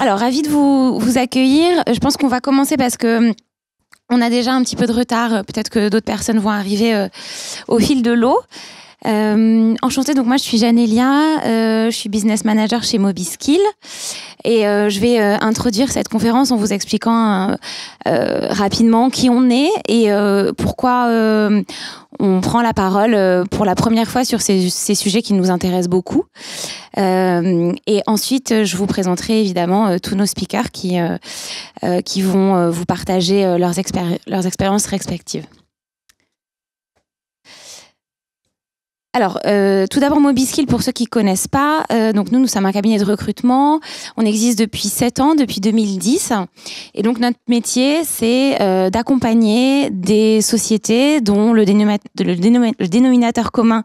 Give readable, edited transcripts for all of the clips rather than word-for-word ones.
Alors, ravie de vous accueillir. Je pense qu'on va commencer parce que on a déjà un petit peu de retard. Peut-être que d'autres personnes vont arriver au fil de l'eau. Enchantée, donc moi je suis Janélia, je suis business manager chez Mobiskill et je vais introduire cette conférence en vous expliquant rapidement qui on est et pourquoi on prend la parole pour la première fois sur ces sujets qui nous intéressent beaucoup. Et ensuite, je vous présenterai évidemment tous nos speakers qui vont vous partager leurs expériences respectives. Alors, tout d'abord, Mobiskill, pour ceux qui ne connaissent pas, donc nous sommes un cabinet de recrutement. On existe depuis 7 ans, depuis 2010. Et donc, notre métier, c'est d'accompagner des sociétés dont le dénominateur commun,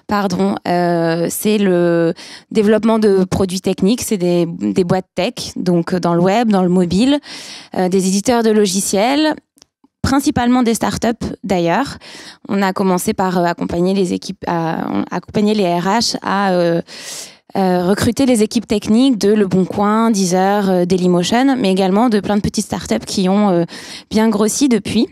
c'est le développement de produits techniques. C'est des boîtes tech, donc dans le web, dans le mobile, des éditeurs de logiciels, principalement des startups d'ailleurs. On a commencé par accompagner les équipes, accompagner les RH à recruter les équipes techniques de Le Bon Coin, Deezer, Dailymotion, mais également de plein de petites startups qui ont bien grossi depuis.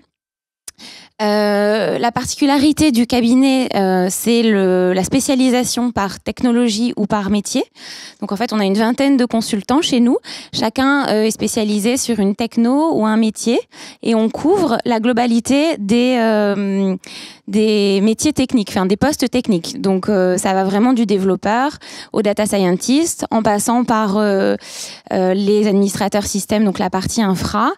La particularité du cabinet, c'est la spécialisation par technologie ou par métier. Donc en fait, on a une vingtaine de consultants chez nous. Chacun est spécialisé sur une techno ou un métier et on couvre la globalité des métiers techniques, enfin des postes techniques. Donc ça va vraiment du développeur au data scientist, en passant par les administrateurs système, donc la partie infra.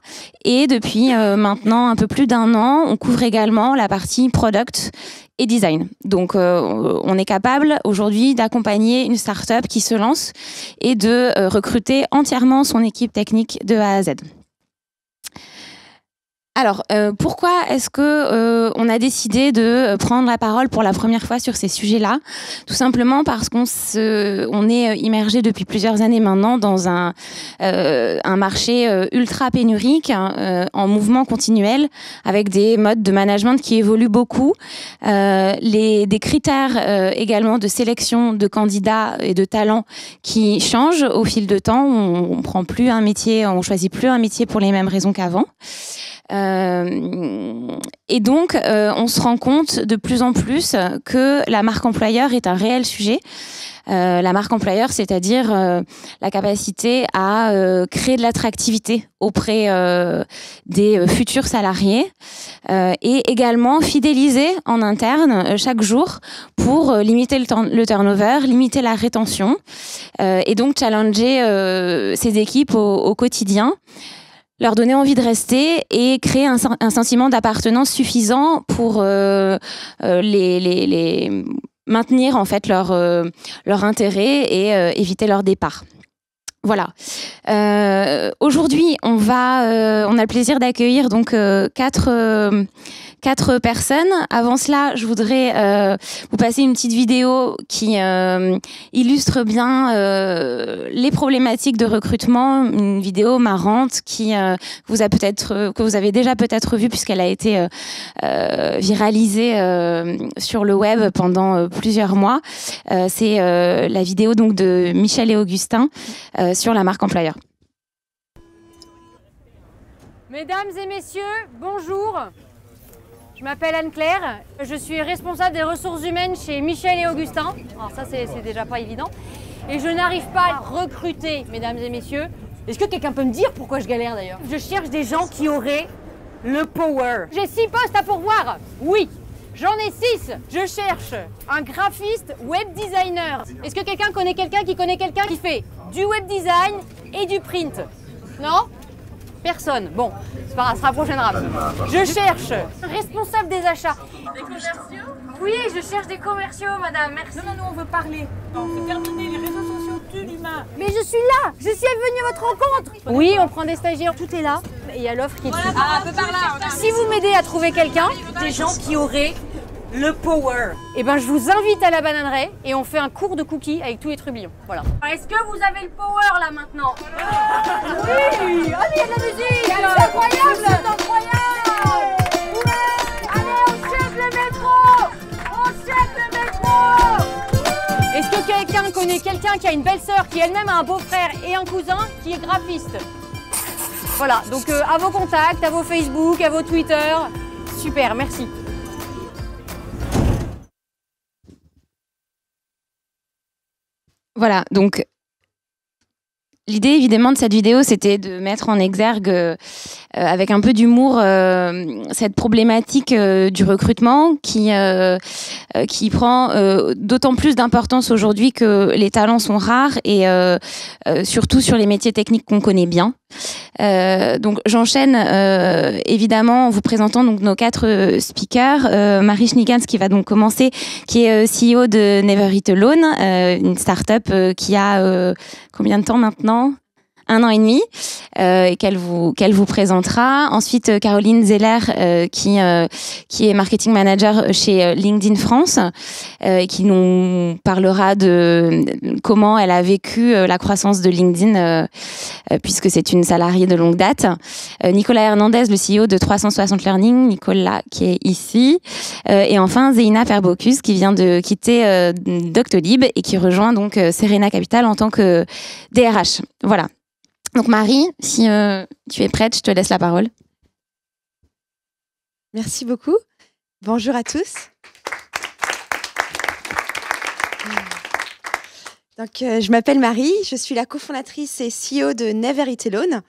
Et depuis maintenant un peu plus d'1 an, on couvre également la partie product et design. Donc on est capable aujourd'hui d'accompagner une start-up qui se lance et de recruter entièrement son équipe technique de A à Z. Alors, pourquoi est-ce que on a décidé de prendre la parole pour la première fois sur ces sujets-là? Tout simplement parce qu'on est immergé depuis plusieurs années maintenant dans un marché ultra pénurique, en mouvement continuel, avec des modes de management qui évoluent beaucoup, des critères également de sélection de candidats et de talents qui changent au fil de temps. On prend plus un métier, on choisit plus un métier pour les mêmes raisons qu'avant. Et donc, on se rend compte de plus en plus que la marque employeur est un réel sujet. La marque employeur, c'est-à-dire la capacité à créer de l'attractivité auprès des futurs salariés et également fidéliser en interne chaque jour pour limiter le turnover, limiter la rétention et donc challenger ces équipes au quotidien, leur donner envie de rester et créer un sentiment d'appartenance suffisant pour les maintenir en fait leur intérêt et éviter leur départ. Voilà. Aujourd'hui, on a le plaisir d'accueillir donc 4 personnes. Avant cela, je voudrais vous passer une petite vidéo qui illustre bien les problématiques de recrutement. Une vidéo marrante que vous avez déjà peut-être vue puisqu'elle a été viralisée sur le web pendant plusieurs mois. C'est la vidéo donc de Michel et Augustin sur la marque employeur. Mesdames et messieurs, bonjour. Je m'appelle Anne-Claire, je suis responsable des ressources humaines chez Michel et Augustin. Alors ça, c'est déjà pas évident. Et je n'arrive pas à recruter, mesdames et messieurs. Est-ce que quelqu'un peut me dire pourquoi je galère d'ailleurs? Je cherche des gens qui auraient le power. J'ai 6 postes à pourvoir. Oui, j'en ai 6. Je cherche un graphiste web designer. Est-ce que quelqu'un connaît quelqu'un qui connaît quelqu'un qui fait du web design et du print? Non? Personne. Bon, c'est pas grave, ce sera la prochaine rap. Je cherche un responsable des achats. Des commerciaux? Oui, je cherche des commerciaux, madame, merci. Non, on veut parler. Non, c'est terminé, les réseaux sociaux tuent l'humain. Mais je suis là, je suis venue à votre rencontre. Oui, on prend des stagiaires, tout est là. Et il y a l'offre qui est dessus. Ah, un peu par là. Si vous m'aidez à trouver quelqu'un, des gens qui auraient le power, eh ben je vous invite à la bananerie et on fait un cours de cookies avec tous les trublions. Voilà. Est-ce que vous avez le power là maintenant? Oui. Oh, il y a de la musique. C'est incroyable. C'est incroyable. Ouais. Allez, on chèque le métro. On chèque le métro. connais quelqu'un qui a une belle-sœur qui elle-même a un beau-frère et un cousin qui est graphiste. Voilà, donc à vos contacts, à vos Facebook, à vos Twitter. Super, merci. Voilà, donc l'idée évidemment de cette vidéo, c'était de mettre en exergue avec un peu d'humour cette problématique du recrutement qui prend d'autant plus d'importance aujourd'hui que les talents sont rares et surtout sur les métiers techniques qu'on connaît bien. Donc j'enchaîne évidemment en vous présentant donc nos 4 speakers. Marie Schnickens qui va donc commencer, qui est CEO de Never Eat Alone, une start-up qui a combien de temps maintenant ? 1 an et demi, et qu'elle vous présentera. Ensuite, Caroline Zeller, qui est marketing manager chez LinkedIn France, qui nous parlera de comment elle a vécu la croissance de LinkedIn, puisque c'est une salariée de longue date. Nicolas Hernandez, le CEO de 360 Learning, Nicolas qui est ici. Et enfin, Zeina Perbocus, qui vient de quitter Doctolib et qui rejoint donc Serena Capital en tant que DRH. Voilà. Donc Marie, si tu es prête, je te laisse la parole. Merci beaucoup. Bonjour à tous. Donc, je m'appelle Marie, je suis la cofondatrice et CEO de Never Eat Alone.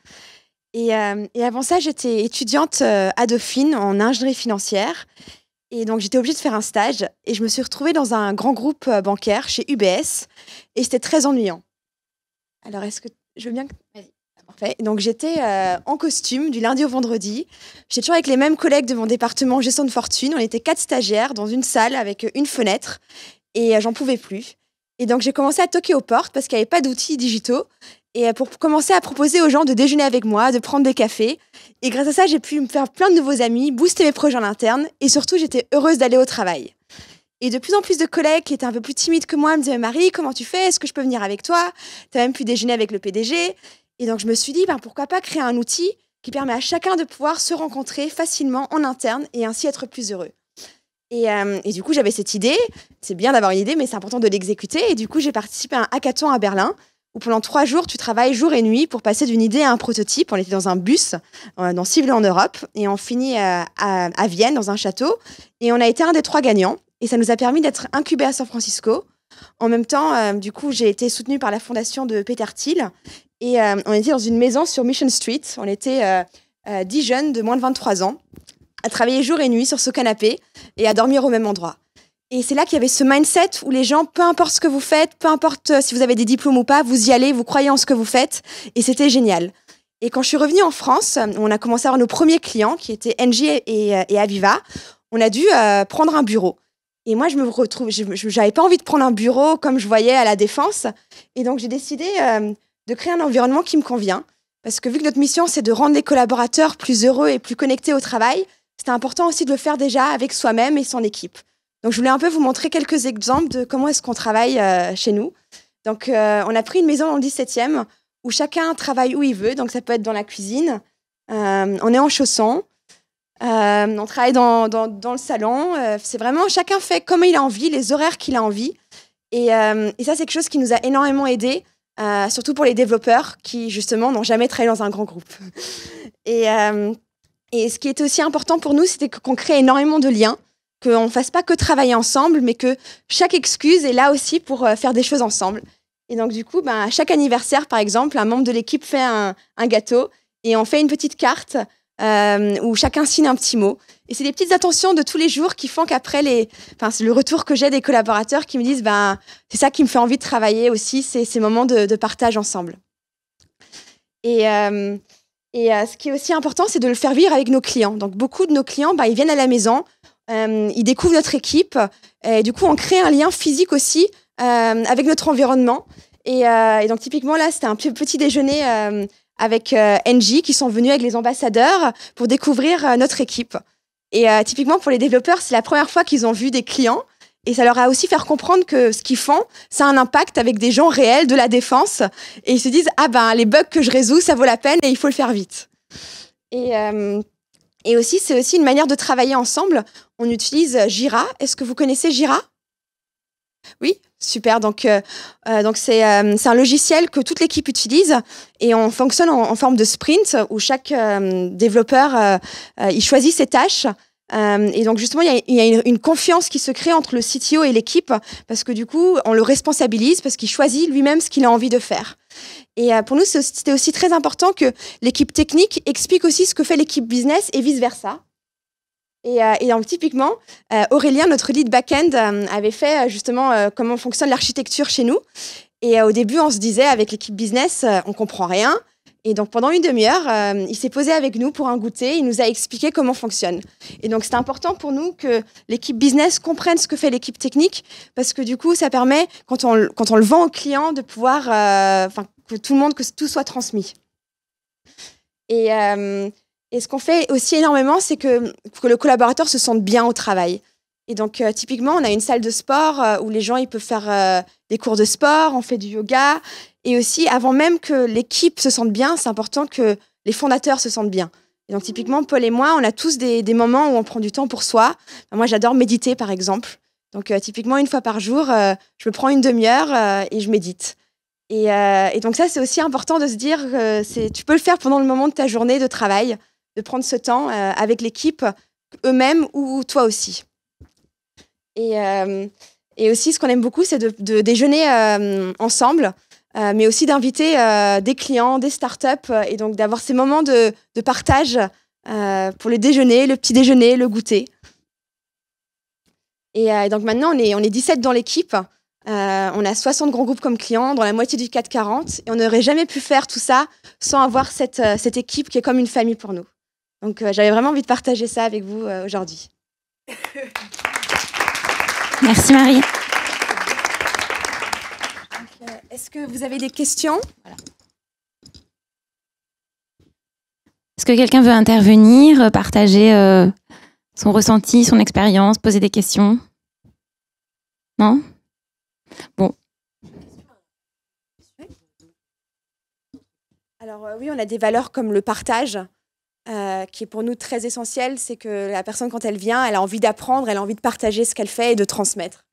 Et avant ça, j'étais étudiante à Dauphine en ingénierie financière. Et donc, j'étais obligée de faire un stage. Et je me suis retrouvée dans un grand groupe bancaire chez UBS. Et c'était très ennuyant. Alors, est-ce que je veux bien que... Vas-y. Parfait. Donc, j'étais en costume du lundi au vendredi. J'étais toujours avec les mêmes collègues de mon département gestion de fortune. On était 4 stagiaires dans une salle avec une fenêtre. Et j'en pouvais plus. Et donc, j'ai commencé à toquer aux portes parce qu'il n'y avait pas d'outils digitaux. Et pour commencer à proposer aux gens de déjeuner avec moi, de prendre des cafés. Et grâce à ça, j'ai pu me faire plein de nouveaux amis, booster mes projets en interne. Et surtout, j'étais heureuse d'aller au travail. Et de plus en plus de collègues qui étaient un peu plus timides que moi me disaient « Marie, comment tu fais? Est-ce que je peux venir avec toi? Tu as même pu déjeuner avec le PDG ?» Et donc, je me suis dit, pourquoi pas créer un outil qui permet à chacun de pouvoir se rencontrer facilement en interne et ainsi être plus heureux. Et du coup, j'avais cette idée. C'est bien d'avoir une idée, mais c'est important de l'exécuter. Et du coup, j'ai participé à un hackathon à Berlin où pendant 3 jours, tu travailles jour et nuit pour passer d'une idée à un prototype. On était dans un bus dans 6 villes en Europe et on finit à Vienne, dans un château. Et on a été un des 3 gagnants. Et ça nous a permis d'être incubés à San Francisco. En même temps, du coup, j'ai été soutenue par la fondation de Peter Thiel. Et on était dans une maison sur Mission Street. On était 10 jeunes de moins de 23 ans à travailler jour et nuit sur ce canapé et à dormir au même endroit. Et c'est là qu'il y avait ce mindset où les gens, peu importe ce que vous faites, peu importe si vous avez des diplômes ou pas, vous y allez, vous croyez en ce que vous faites. Et c'était génial. Et quand je suis revenue en France, on a commencé à avoir nos premiers clients qui étaient Engie et Aviva. On a dû prendre un bureau. Et moi, je me retrouve, j'avais pas envie de prendre un bureau comme je voyais à la Défense. Et donc, j'ai décidé de créer un environnement qui me convient. Parce que vu que notre mission, c'est de rendre les collaborateurs plus heureux et plus connectés au travail, c'était important aussi de le faire déjà avec soi-même et son équipe. Donc, je voulais un peu vous montrer quelques exemples de comment est-ce qu'on travaille chez nous. Donc, on a pris une maison dans le 17e où chacun travaille où il veut. Donc, ça peut être dans la cuisine. On est en chaussons. On travaille dans le salon. C'est vraiment, chacun fait comme il a envie, les horaires qu'il a envie. Et ça, c'est quelque chose qui nous a énormément aidés, surtout pour les développeurs qui, justement, n'ont jamais travaillé dans un grand groupe. Et ce qui était aussi important pour nous, c'était qu'on crée énormément de liens, qu'on ne fasse pas que travailler ensemble, mais que chaque excuse est là aussi pour faire des choses ensemble. Et donc, du coup, à chaque anniversaire, par exemple, un membre de l'équipe fait un gâteau et on fait une petite carte où chacun signe un petit mot. Et c'est des petites attentions de tous les jours qui font qu'après, c'est le retour que j'ai des collaborateurs qui me disent c'est ça qui me fait envie de travailler aussi, c'est ces moments de partage ensemble. Et ce qui est aussi important, c'est de le faire vivre avec nos clients. Donc, beaucoup de nos clients, ils viennent à la maison, ils découvrent notre équipe. Et du coup, on crée un lien physique aussi avec notre environnement. Et donc, typiquement, là, c'était un petit déjeuner avec Engie qui sont venus avec les ambassadeurs pour découvrir notre équipe. Et typiquement, pour les développeurs, c'est la première fois qu'ils ont vu des clients. Et ça leur a aussi fait comprendre que ce qu'ils font, ça a un impact avec des gens réels de la défense. Et ils se disent, les bugs que je résous, ça vaut la peine et il faut le faire vite. Et aussi, c'est aussi une manière de travailler ensemble. On utilise Jira. Est-ce que vous connaissez Jira ? Oui, super. Donc c'est un logiciel que toute l'équipe utilise et on fonctionne en forme de sprint où chaque développeur il choisit ses tâches. Et donc justement, il y a une confiance qui se crée entre le CTO et l'équipe parce que du coup, on le responsabilise parce qu'il choisit lui-même ce qu'il a envie de faire. Et pour nous, c'était aussi très important que l'équipe technique explique aussi ce que fait l'équipe business et vice-versa. Et donc typiquement, Aurélien, notre lead back-end, avait fait justement comment fonctionne l'architecture chez nous. Et au début, on se disait avec l'équipe business, on comprend rien. Et donc pendant une demi-heure, il s'est posé avec nous pour un goûter. Il nous a expliqué comment fonctionne. Et donc c'est important pour nous que l'équipe business comprenne ce que fait l'équipe technique, parce que du coup, ça permet quand on le vend au client de pouvoir, que tout soit transmis. Et ce qu'on fait aussi énormément, c'est que le collaborateur se sente bien au travail. Et donc, typiquement, on a une salle de sport où les gens ils peuvent faire des cours de sport, on fait du yoga. Et aussi, avant même que l'équipe se sente bien, c'est important que les fondateurs se sentent bien. Et donc, typiquement, Paul et moi, on a tous des moments où on prend du temps pour soi. Moi, j'adore méditer, par exemple. Donc, typiquement, une fois par jour, je me prends une demi-heure et je médite. Et donc, ça, c'est aussi important de se dire que tu peux le faire pendant le moment de ta journée de travail, de prendre ce temps avec l'équipe, eux-mêmes ou toi aussi. Et aussi, ce qu'on aime beaucoup, c'est de déjeuner ensemble, mais aussi d'inviter des clients, des startups, et donc d'avoir ces moments de partage pour le déjeuner, le petit déjeuner, le goûter. Et donc maintenant, on est 17 dans l'équipe. On a 60 grands groupes comme clients, dans la moitié du CAC 40. Et on n'aurait jamais pu faire tout ça sans avoir cette équipe qui est comme une famille pour nous. Donc, j'avais vraiment envie de partager ça avec vous aujourd'hui. Merci Marie. Est-ce que vous avez des questions ? Voilà. Est-ce que quelqu'un veut intervenir, partager son ressenti, son expérience, poser des questions ? Non ? Bon. Alors oui, on a des valeurs comme le partage, qui est pour nous très essentiel. C'est que la personne, quand elle vient, elle a envie d'apprendre, elle a envie de partager ce qu'elle fait et de transmettre.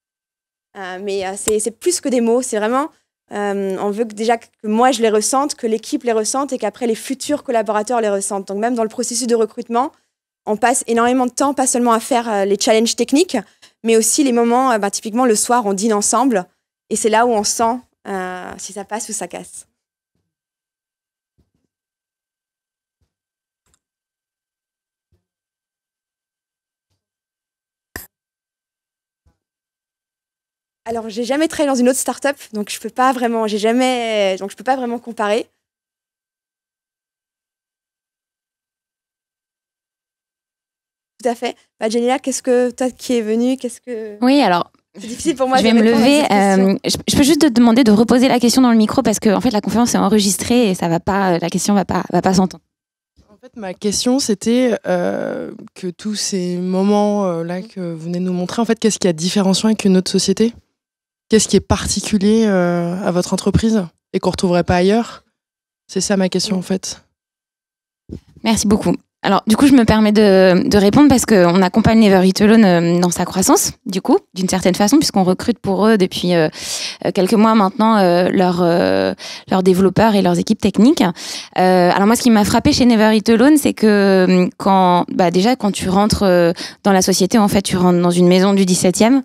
Mais c'est plus que des mots, c'est vraiment, on veut que déjà que moi je les ressente, que l'équipe les ressente et qu'après les futurs collaborateurs les ressentent. Donc même dans le processus de recrutement, on passe énormément de temps, pas seulement à faire les challenges techniques, mais aussi les moments, typiquement le soir, on dîne ensemble et c'est là où on sent si ça passe ou ça casse. Alors, j'ai jamais travaillé dans une autre start-up, donc je peux pas vraiment comparer. Tout à fait. Janila, qu'est-ce que toi qui es venue, Oui, alors. C'est difficile pour moi. Je vais me lever. Je peux juste te demander de reposer la question dans le micro parce que en fait la conférence est enregistrée et ça va pas. La question va pas s'entendre. En fait, ma question c'était que tous ces moments là que vous venez de nous montrer, en fait, qu'est-ce qui est différenciant avec une autre société ? Qu'est-ce qui est particulier à votre entreprise et qu'on ne retrouverait pas ailleurs ? C'est ça ma question en fait. Merci beaucoup. Alors, du coup, je me permets de répondre parce qu'on accompagne Never Eat Alone dans sa croissance, du coup, d'une certaine façon, puisqu'on recrute pour eux depuis quelques mois maintenant leurs développeurs et leurs équipes techniques. Alors moi, ce qui m'a frappé chez Never Eat Alone, c'est que quand tu rentres dans la société, en fait, tu rentres dans une maison du 17e,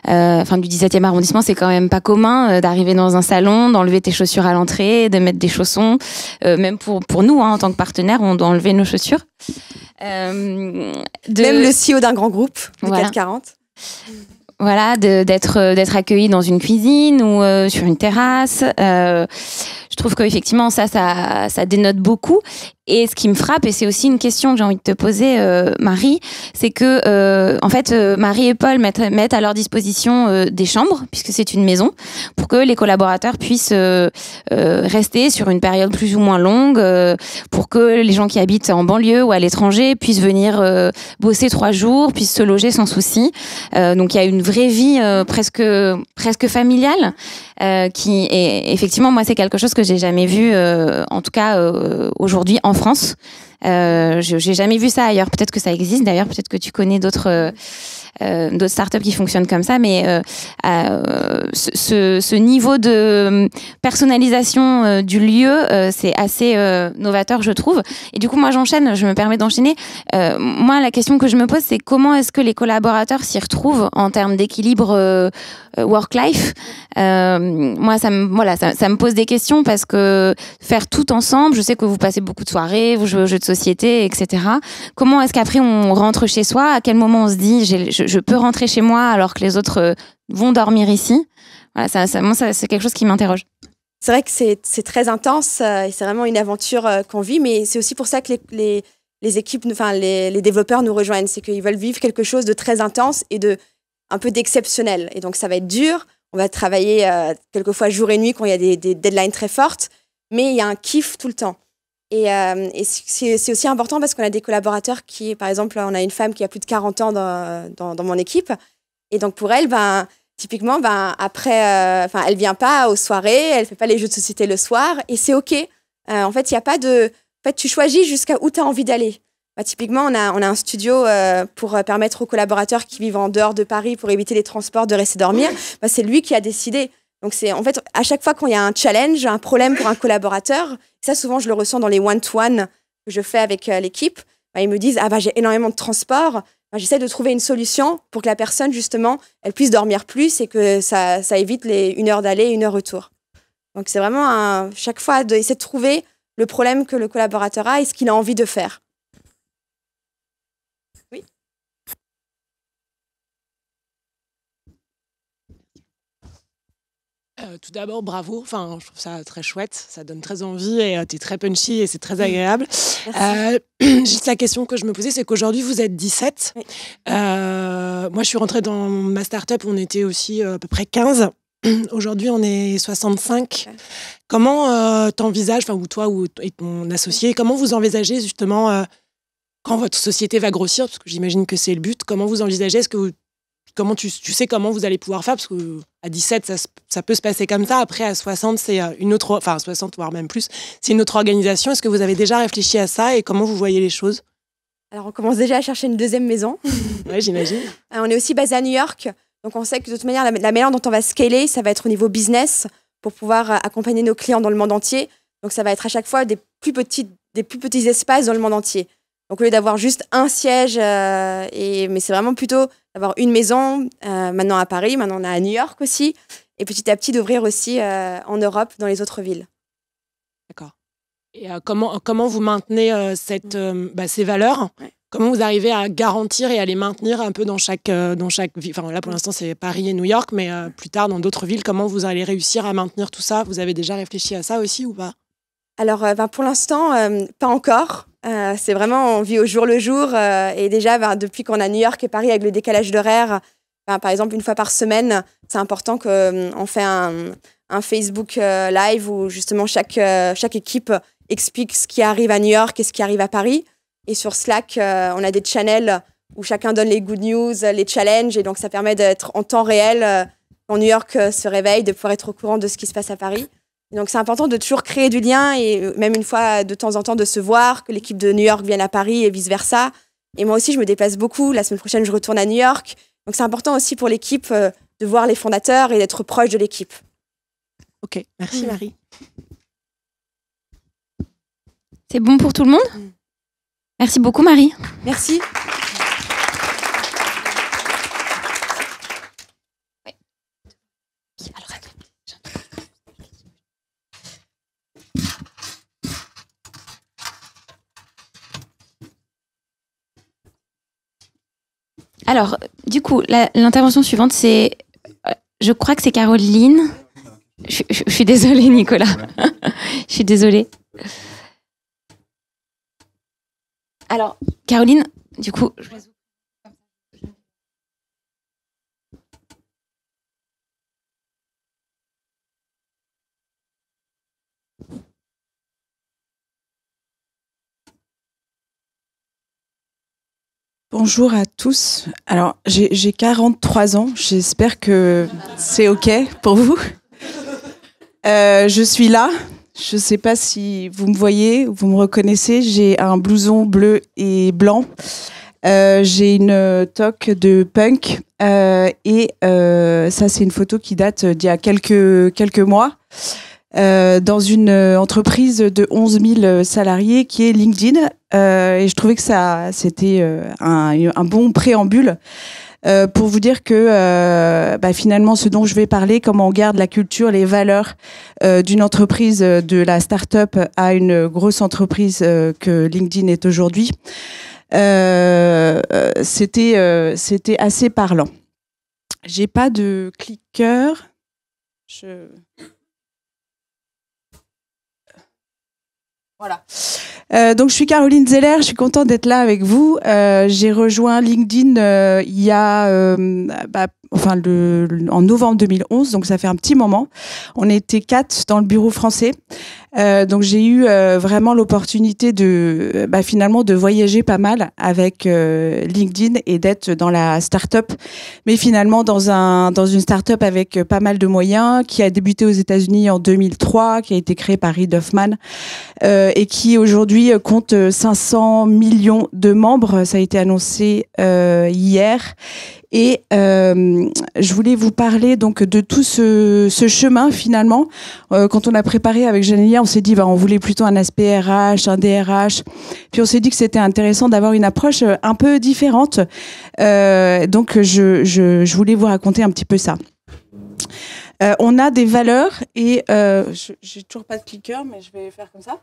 du 17e arrondissement, c'est quand même pas commun d'arriver dans un salon, d'enlever tes chaussures à l'entrée, de mettre des chaussons. Même pour nous, en tant que partenaire, on doit enlever nos chaussures. Même le CEO d'un grand groupe du CAC 40. Voilà, d'être accueilli dans une cuisine ou sur une terrasse. Je trouve qu'effectivement, ça dénote beaucoup. Et ce qui me frappe, et c'est aussi une question que j'ai envie de te poser, Marie, c'est que, en fait, Marie et Paul mettent à leur disposition des chambres, puisque c'est une maison, pour que les collaborateurs puissent rester sur une période plus ou moins longue, pour que les gens qui habitent en banlieue ou à l'étranger puissent venir bosser 3 jours, puissent se loger sans souci. Donc, il y a une vraie vie presque familiale, qui est, effectivement, moi, c'est quelque chose que j'ai jamais vu, en tout cas aujourd'hui en France. J'ai jamais vu ça ailleurs. Peut-être que ça existe d'ailleurs, peut-être que tu connais d'autres d'autres startups qui fonctionnent comme ça, mais ce niveau de personnalisation du lieu, c'est assez novateur, je trouve. Et du coup, moi, je me permets d'enchaîner. Moi, la question que je me pose, c'est comment est-ce que les collaborateurs s'y retrouvent en termes d'équilibre work-life. Moi, ça me pose des questions parce que faire tout ensemble, je sais que vous passez beaucoup de soirées, vous jouez aux jeux de société, etc. Comment est-ce qu'après on rentre chez soi? À quel moment on se dit je peux rentrer chez moi alors que les autres vont dormir ici? Voilà, moi, c'est quelque chose qui m'interroge. C'est vrai que c'est très intense et c'est vraiment une aventure qu'on vit, mais c'est aussi pour ça que les équipes, enfin les développeurs nous rejoignent, c'est qu'ils veulent vivre quelque chose de très intense et un peu d'exceptionnel. Et donc ça va être dur, on va travailler quelquefois jour et nuit quand il y a des deadlines très fortes, mais il y a un kiff tout le temps. Et c'est aussi important parce qu'on a des collaborateurs qui, par exemple, on a une femme qui a plus de 40 ans dans mon équipe, et donc pour elle, typiquement, après, elle vient pas aux soirées, elle fait pas les jeux de société le soir, et c'est OK. En fait, il y a pas de... En fait, tu choisis jusqu'à où tu as envie d'aller. Typiquement, on a un studio pour permettre aux collaborateurs qui vivent en dehors de Paris, pour éviter les transports, de rester dormir. C'est lui qui a décidé. Donc, c'est en fait, à chaque fois quand il y a un challenge, un problème pour un collaborateur, ça, souvent, je le ressens dans les one-to-one que je fais avec l'équipe. Ils me disent « Ah, j'ai énormément de transport ». J'essaie de trouver une solution pour que la personne, justement, elle puisse dormir plus et que ça évite les 1 heure d'aller, 1 heure retour. Donc, c'est vraiment chaque fois d'essayer de trouver le problème que le collaborateur a et ce qu'il a envie de faire. Oui. Tout d'abord, bravo. Enfin, je trouve ça très chouette. Ça donne très envie et tu es très punchy et c'est très agréable. Juste la question que je me posais, c'est qu'aujourd'hui, vous êtes 17. Oui. Moi, je suis rentrée dans ma start-up, on était aussi à peu près 15. Aujourd'hui, on est 65. Okay. Comment t'envisages, ou toi et ton associé, comment vous envisagez justement quand votre société va grossir, parce que j'imagine que c'est le but, comment vous envisagez, comment tu sais comment vous allez pouvoir faire, parce qu'à 17, ça peut se passer comme ça. Après, à 60, c'est une autre... Enfin, 60, voire même plus, c'est une autre organisation. Est-ce que vous avez déjà réfléchi à ça et comment vous voyez les choses? Alors, on commence déjà à chercher une deuxième maison. Oui, j'imagine. On est aussi basé à New York. Donc, on sait que de toute manière, la manière dont on va scaler, ça va être au niveau business pour pouvoir accompagner nos clients dans le monde entier. Donc, ça va être à chaque fois des plus petits espaces dans le monde entier. Donc, au lieu d'avoir juste un siège, mais c'est vraiment plutôt d'avoir une maison, maintenant à Paris, maintenant on a à New York aussi, et petit à petit d'ouvrir aussi en Europe, dans les autres villes. D'accord. Et comment vous maintenez ces valeurs? Ouais. Comment vous arrivez à garantir et à les maintenir un peu dans chaque ville? Enfin, là, pour l'instant, c'est Paris et New York, mais plus tard, dans d'autres villes, comment vous allez réussir à maintenir tout ça? Vous avez déjà réfléchi à ça aussi ou pas? Alors, pour l'instant, pas encore. C'est vraiment, on vit au jour le jour. Et déjà, depuis qu'on a New York et Paris, avec le décalage d'horaire, par exemple, 1 fois par semaine, c'est important qu'on fait un Facebook Live où justement chaque équipe explique ce qui arrive à New York et ce qui arrive à Paris. Et sur Slack, on a des channels où chacun donne les good news, les challenges. Et donc, ça permet d'être en temps réel, quand New York se réveille, de pouvoir être au courant de ce qui se passe à Paris. Et donc, c'est important de toujours créer du lien et même une fois, de temps en temps, de se voir, que l'équipe de New York vienne à Paris et vice-versa. Et moi aussi, je me déplace beaucoup. La semaine prochaine, je retourne à New York. Donc, c'est important aussi pour l'équipe de voir les fondateurs et d'être proche de l'équipe. Ok, merci Marie. C'est bon pour tout le monde? Merci beaucoup Marie. Merci. Alors, du coup, l'intervention suivante, c'est... Je crois que c'est Caroline. Je suis désolée, Nicolas. Je suis désolée. Alors, Caroline, du coup... Bonjour à tous. Alors, j'ai 43 ans. J'espère que c'est OK pour vous. Je suis là. Je ne sais pas si vous me voyez ou vous me reconnaissez. J'ai un blouson bleu et blanc J'ai une toque de punk et ça, c'est une photo qui date d'il y a quelques mois. Dans une entreprise de 11 000 salariés qui est LinkedIn. Et je trouvais que c'était un bon préambule pour vous dire que finalement, ce dont je vais parler, comment on garde la culture, les valeurs d'une entreprise, de la start-up à une grosse entreprise que LinkedIn est aujourd'hui, c'était assez parlant. J'ai pas de clicker. Voilà. Donc je suis Caroline Zeller, je suis contente d'être là avec vous. J'ai rejoint LinkedIn il y a en novembre 2011, donc ça fait un petit moment. On était 4 dans le bureau français. Donc j'ai eu vraiment l'opportunité de finalement de voyager pas mal avec LinkedIn et d'être dans la start-up, mais finalement dans une start-up avec pas mal de moyens, qui a débuté aux États-Unis en 2003, qui a été créée par Reid Hoffman et qui aujourd'hui compte 500 millions de membres. Ça a été annoncé hier. Et je voulais vous parler donc de tout ce chemin finalement. Quand on a préparé avec Janélia, on s'est dit on voulait plutôt un aspect RH, un DRH. Puis on s'est dit que c'était intéressant d'avoir une approche un peu différente. Donc je voulais vous raconter un petit peu ça. On a des valeurs et j'ai toujours pas de clicker, mais je vais faire comme ça.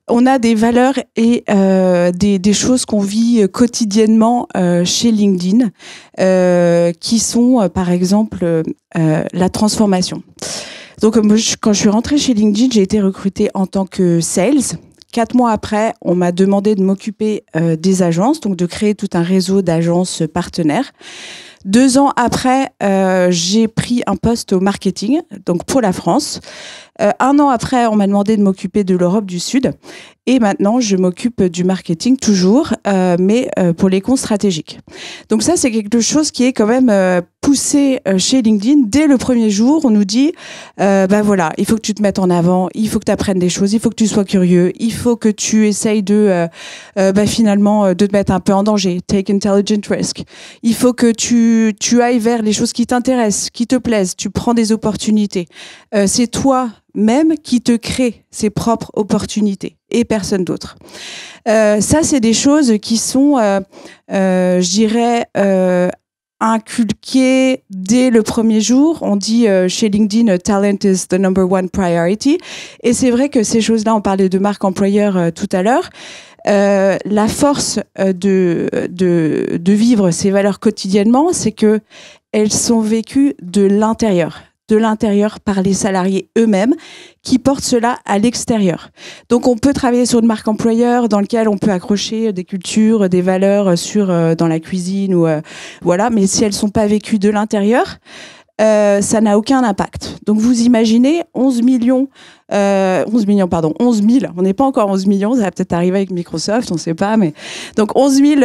On a des valeurs et des choses qu'on vit quotidiennement chez LinkedIn, qui sont par exemple la transformation. Donc quand je suis rentrée chez LinkedIn, j'ai été recrutée en tant que sales. 4 mois après, on m'a demandé de m'occuper des agences, donc de créer tout un réseau d'agences partenaires. 2 ans après, j'ai pris un poste au marketing, donc pour la France. 1 an après, on m'a demandé de m'occuper de l'Europe du Sud. Et maintenant, je m'occupe du marketing toujours, mais pour les comptes stratégiques. Donc ça, c'est quelque chose qui est quand même poussé chez LinkedIn. Dès le premier jour, on nous dit, voilà, il faut que tu te mettes en avant, il faut que tu apprennes des choses, il faut que tu sois curieux, il faut que tu essayes de, finalement, de te mettre un peu en danger. Take intelligent risk. Il faut que tu ailles vers les choses qui t'intéressent, qui te plaisent. Tu prends des opportunités. C'est toi-même qui te crée ses propres opportunités et personne d'autre. Ça, c'est des choses qui sont, je dirais, inculquées dès le premier jour. On dit chez LinkedIn, talent is the number one priority. Et c'est vrai que ces choses-là, on parlait de marque employeur tout à l'heure. La force de vivre ces valeurs quotidiennement, c'est que elles sont vécues de l'intérieur par les salariés eux-mêmes qui portent cela à l'extérieur. Donc on peut travailler sur une marque employeur dans lequel on peut accrocher des cultures, des valeurs dans la cuisine ou voilà, mais si elles sont pas vécues de l'intérieur, ça n'a aucun impact. Donc vous imaginez 11 000, on n'est pas encore 11 millions, ça va peut-être arriver avec Microsoft, on ne sait pas, mais donc 11 000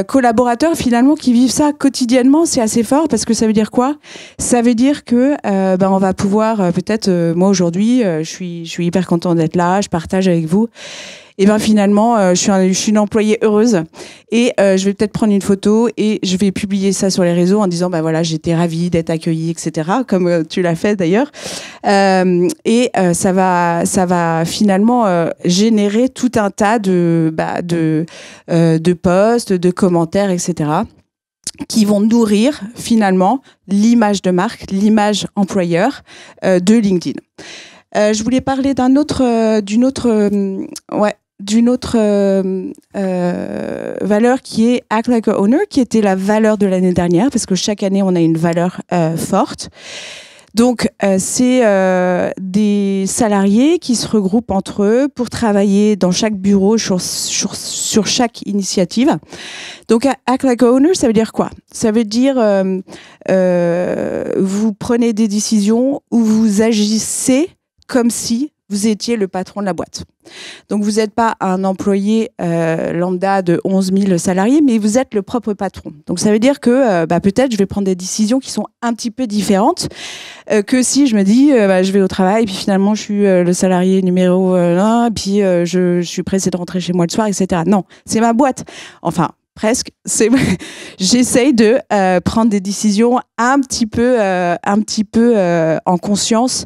collaborateurs finalement qui vivent ça quotidiennement, c'est assez fort parce que ça veut dire quoi ? Ça veut dire que on va pouvoir peut-être, moi aujourd'hui, je suis hyper contente d'être là, je partage avec vous. Et finalement, je suis une employée heureuse et je vais peut-être prendre une photo et je vais publier ça sur les réseaux en disant voilà, j'étais ravie d'être accueillie, etc. Comme tu l'as fait d'ailleurs. Ça va finalement générer tout un tas de posts, de commentaires, etc. qui vont nourrir finalement l'image de marque, l'image employeur de LinkedIn. Je voulais parler d'une autre valeur qui est Act Like a Owner, qui était la valeur de l'année dernière, parce que chaque année, on a une valeur forte. Donc, c'est des salariés qui se regroupent entre eux pour travailler dans chaque bureau sur chaque initiative. Donc, Act Like a Owner, ça veut dire quoi ? Ça veut dire vous prenez des décisions où vous agissez comme si vous étiez le patron de la boîte. Donc, vous n'êtes pas un employé lambda de 11 000 salariés, mais vous êtes le propre patron. Donc, ça veut dire que peut-être je vais prendre des décisions qui sont un petit peu différentes que si je me dis je vais au travail, puis finalement, je suis le salarié numéro 1, puis je suis pressée de rentrer chez moi le soir, etc. Non, c'est ma boîte. Enfin, presque. J'essaye de prendre des décisions un petit peu en conscience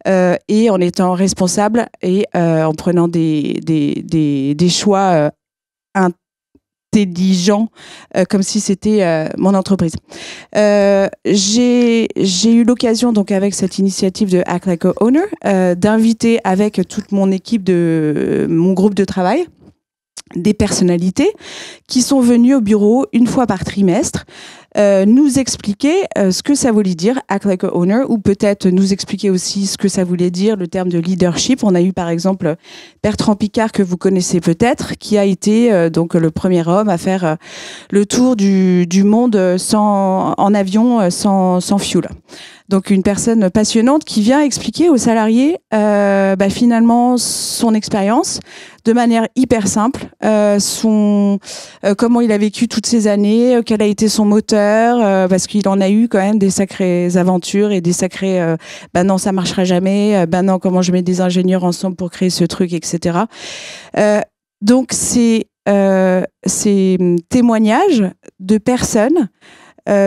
et en étant responsable et en prenant des choix intelligents comme si c'était mon entreprise. J'ai eu l'occasion donc avec cette initiative de Act Like a Owner d'inviter avec toute mon équipe de mon groupe de travail des personnalités qui sont venues au bureau une fois par trimestre nous expliquer ce que ça voulait dire Act Like a Owner, ou peut-être nous expliquer aussi ce que ça voulait dire le terme de leadership. On a eu par exemple Bertrand Piccard, que vous connaissez peut-être, qui a été donc le premier homme à faire le tour du monde en avion sans fuel. Donc une personne passionnante qui vient expliquer aux salariés finalement son expérience de manière hyper simple, comment il a vécu toutes ces années, quel a été son moteur, parce qu'il en a eu quand même des sacrées aventures et des sacrés non, ça marchera jamais, non, comment je mets des ingénieurs ensemble pour créer ce truc, etc. Donc ces témoignages de personnes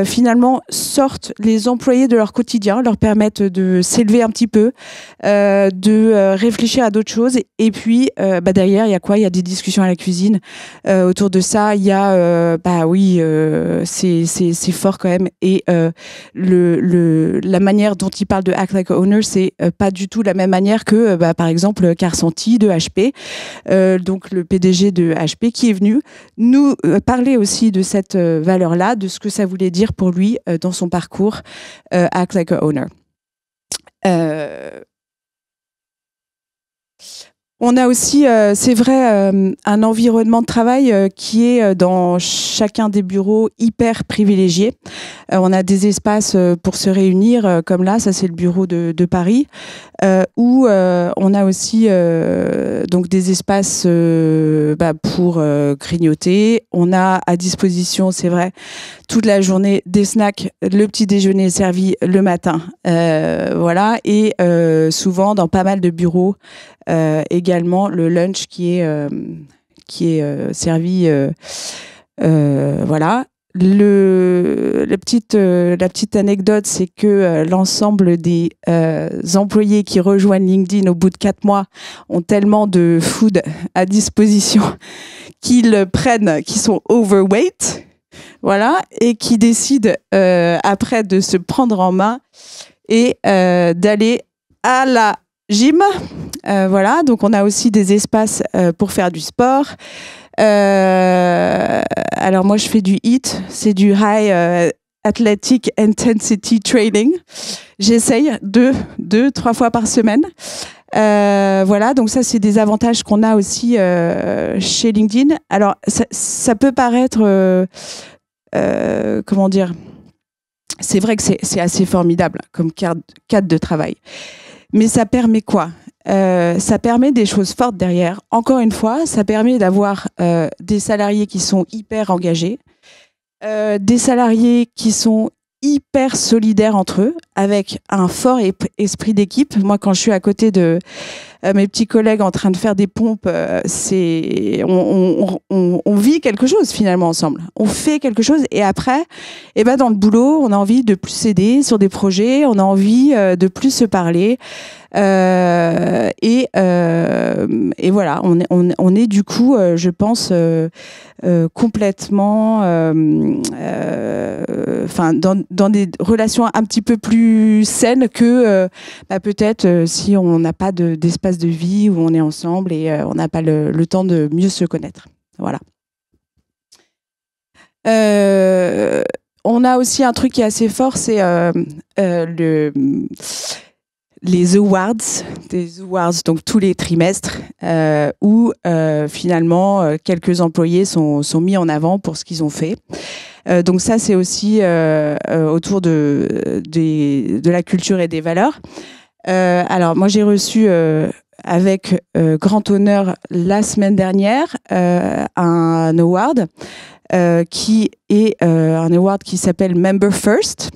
finalement sortent les employés de leur quotidien, leur permettent de s'élever un petit peu, de réfléchir à d'autres choses. Et puis derrière, il y a quoi? Il y a des discussions à la cuisine autour de ça. Il y a c'est fort quand même. Et la manière dont il parle de Act Like a Owner, c'est pas du tout la même manière que par exemple Karsanti de HP, donc le PDG de HP, qui est venu nous parler aussi de cette valeur-là, de ce que ça voulait dire pour lui dans son parcours Act Like a Owner. On a aussi, c'est vrai, un environnement de travail qui est dans chacun des bureaux hyper privilégié. On a des espaces pour se réunir, comme là, ça c'est le bureau de Paris, où on a aussi donc des espaces pour grignoter. On a à disposition, c'est vrai, toute la journée des snacks, le petit déjeuner est servi le matin, voilà, et souvent dans pas mal de bureaux également le lunch qui est servi, voilà. La petite anecdote, c'est que l'ensemble des employés qui rejoignent LinkedIn au bout de 4 mois ont tellement de food à disposition qu'ils sont overweight, voilà, et qui décident après de se prendre en main et d'aller à la gym. Voilà, donc on a aussi des espaces pour faire du sport. Alors moi je fais du HIIT, c'est du High Athletic Intensity Training. J'essaye 2-3 fois par semaine. Voilà, donc ça c'est des avantages qu'on a aussi chez LinkedIn. Alors ça peut paraître, comment dire, c'est vrai que c'est assez formidable comme cadre de travail. Mais ça permet quoi? Ça permet des choses fortes derrière. Encore une fois, ça permet d'avoir des salariés qui sont hyper engagés, des salariés qui sont hyper solidaires entre eux, avec un fort esprit d'équipe. Moi, quand je suis à côté de mes petits collègues en train de faire des pompes, on vit quelque chose finalement ensemble. On fait quelque chose et après, dans le boulot, on a envie de plus s'aider sur des projets, on a envie de plus se parler. Et voilà, on est du coup, je pense, complètement, dans des relations un petit peu plus saines que peut-être si on n'a pas d'espace de vie où on est ensemble et on n'a pas le temps de mieux se connaître. Voilà. On a aussi un truc qui est assez fort, c'est les awards, donc tous les trimestres, où finalement quelques employés sont mis en avant pour ce qu'ils ont fait. Donc ça, c'est aussi autour de la culture et des valeurs. Alors moi, j'ai reçu avec grand honneur la semaine dernière un award qui est un award qui s'appelle Member First.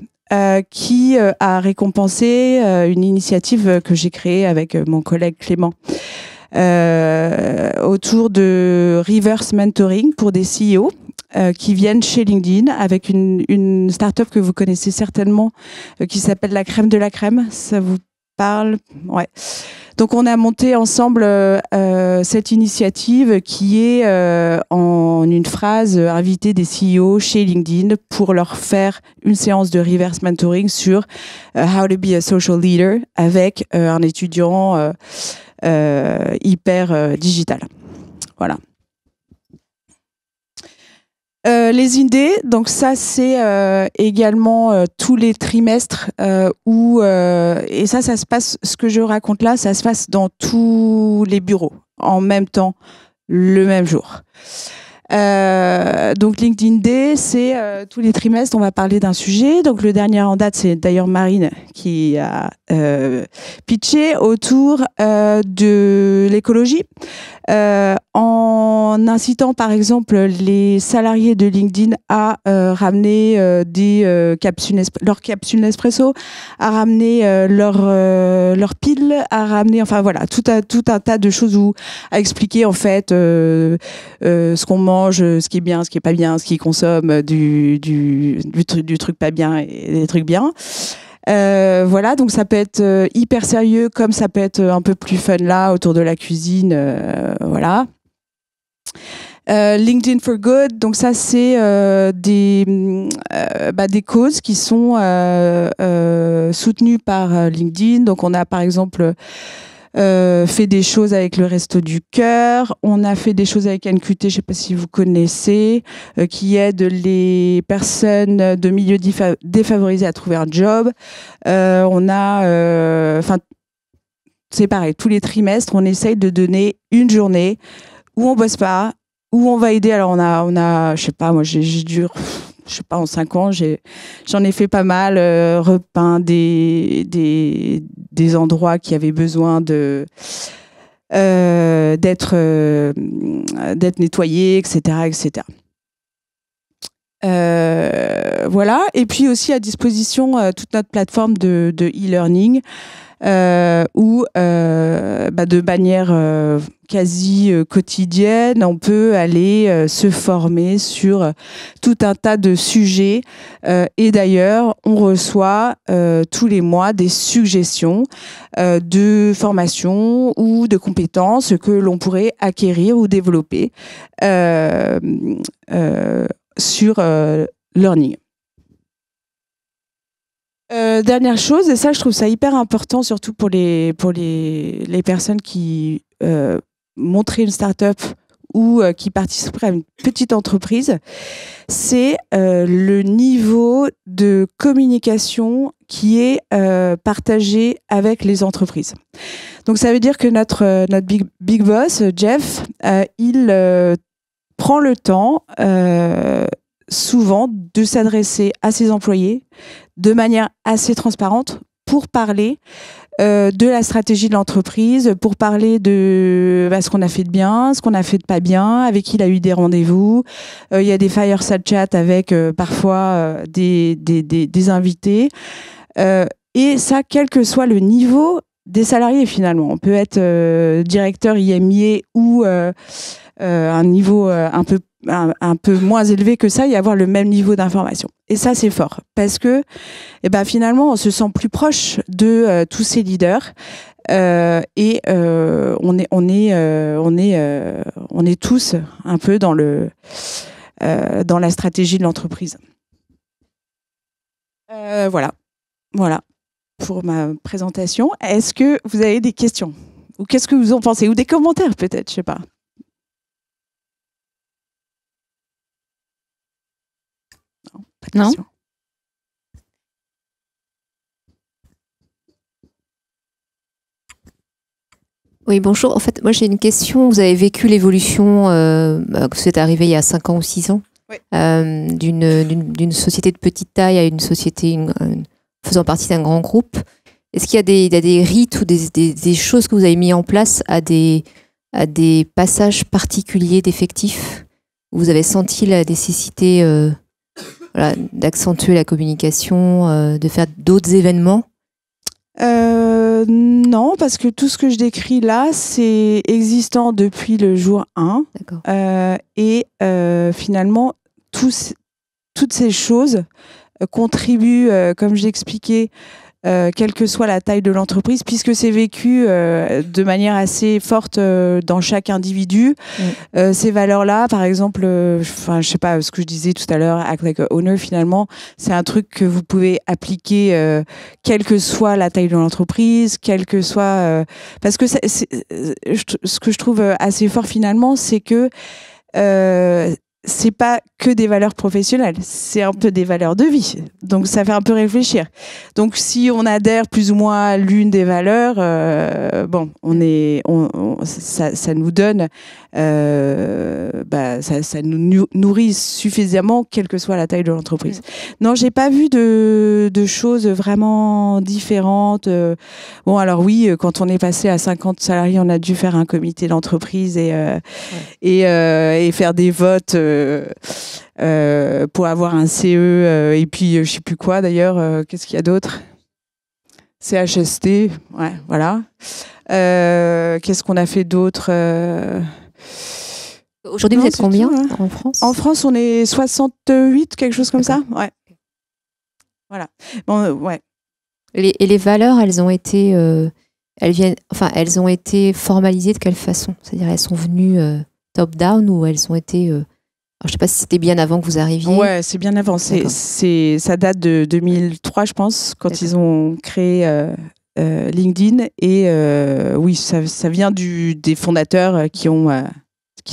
Qui a récompensé une initiative que j'ai créée avec mon collègue Clément autour de reverse mentoring pour des CEO. qui viennent chez LinkedIn avec une start-up que vous connaissez certainement qui s'appelle La Crème de la Crème. Ça vous parle? Ouais. Donc on a monté ensemble cette initiative qui est en une phrase inviter des CEO chez LinkedIn pour leur faire une séance de reverse mentoring sur how to be a social leader avec un étudiant hyper digital. Voilà. Les Indés, donc ça c'est également tous les trimestres où et ça se passe, ce que je raconte là, ça se passe dans tous les bureaux en même temps, le même jour. Donc LinkedIn Day, c'est tous les trimestres, on va parler d'un sujet. Donc le dernier en date, c'est d'ailleurs Marine qui a pitché autour de l'écologie, en incitant par exemple les salariés de LinkedIn à ramener leurs capsules Nespresso, à ramener leurs piles, à ramener, enfin voilà, tout un tas de choses à expliquer en fait ce qu'on mange, ce qui est bien, ce qui est pas bien, ce qu'ils consomment, du truc pas bien et des trucs bien. Voilà, donc ça peut être hyper sérieux comme ça peut être un peu plus fun là autour de la cuisine, voilà. LinkedIn for Good, donc ça c'est des causes qui sont soutenues par LinkedIn. Donc on a par exemple fait des choses avec le Resto du Cœur, on a fait des choses avec NQT, je ne sais pas si vous connaissez, qui aide les personnes de milieux défavorisés à trouver un job. On a, c'est pareil, tous les trimestres, on essaye de donner une journée où on bosse pas, où on va aider. Alors on a, je sais pas, moi j'ai dû, je sais pas, en 5 ans, j'en ai fait pas mal, repeint des endroits qui avaient besoin d'être nettoyés, etc., etc. Voilà. Et puis aussi à disposition toute notre plateforme de e-learning où de manière quasi quotidienne, on peut aller se former sur tout un tas de sujets. Et d'ailleurs, on reçoit tous les mois des suggestions de formation ou de compétences que l'on pourrait acquérir ou développer sur Learning. Dernière chose, et ça je trouve ça hyper important, surtout pour les personnes qui montraient une start-up ou qui participeraient à une petite entreprise, c'est le niveau de communication qui est partagé avec les entreprises. Donc ça veut dire que notre big boss, Jeff, il prend le temps souvent de s'adresser à ses employés de manière assez transparente pour parler de la stratégie de l'entreprise, pour parler de ce qu'on a fait de bien, ce qu'on a fait de pas bien, avec qui il a eu des rendez-vous. Il y a des fireside chat avec parfois des invités. Et ça, quel que soit le niveau des salariés finalement. On peut être directeur IMIA ou un niveau un peu moins élevé que ça et avoir le même niveau d'information. Et ça, c'est fort parce que finalement, on se sent plus proche de tous ces leaders et on est tous un peu dans la stratégie de l'entreprise. Voilà pour ma présentation. Est-ce que vous avez des questions? Ou qu'est-ce que vous en pensez? Ou des commentaires peut-être, je sais pas. Non, pas de questions. Oui, bonjour. En fait, moi j'ai une question. Vous avez vécu l'évolution, que vous êtes arrivé il y a 5 ans ou 6 ans, oui. d'une société de petite taille à une société faisant partie d'un grand groupe. Est-ce qu'il y a des rites ou des choses que vous avez mis en place à des passages particuliers d'effectifs où vous avez senti la nécessité d'accentuer la communication, de faire d'autres événements? Non, parce que tout ce que je décris là, c'est existant depuis le jour 1. D'accord. Et finalement, toutes ces choses contribuent, comme je l'expliquais, quelle que soit la taille de l'entreprise, puisque c'est vécu de manière assez forte dans chaque individu. Ces valeurs-là, par exemple, je sais pas, ce que je disais tout à l'heure, act like a owner, finalement, c'est un truc que vous pouvez appliquer quelle que soit la taille de l'entreprise, quelle que soit... parce que ce que je trouve assez fort, finalement, c'est que c'est pas que des valeurs professionnelles, c'est un peu des valeurs de vie. Donc ça fait un peu réfléchir. Donc si on adhère plus ou moins à l'une des valeurs, ça nous donne, ça nous nourrit suffisamment, quelle que soit la taille de l'entreprise. Non, j'ai pas vu de choses vraiment différentes. Bon, alors oui, quand on est passé à 50 salariés, on a dû faire un comité d'entreprise et faire des votes pour avoir un CE et puis je sais plus quoi d'ailleurs. Qu'est-ce qu'il y a d'autre? CHST, ouais, voilà. Qu'est-ce qu'on a fait d'autre? Aujourd'hui, vous êtes combien en France? En France, on est 68, quelque chose comme ça. Ouais. Voilà. Bon, ouais. Et les valeurs, elles ont été formalisées de quelle façon? C'est-à-dire, elles sont venues top-down ou elles ont été... Alors, je ne sais pas si c'était bien avant que vous arriviez. Ouais, c'est bien avant. Ça date de 2003, je pense, quand ils ont créé LinkedIn. Et oui, ça vient des fondateurs qui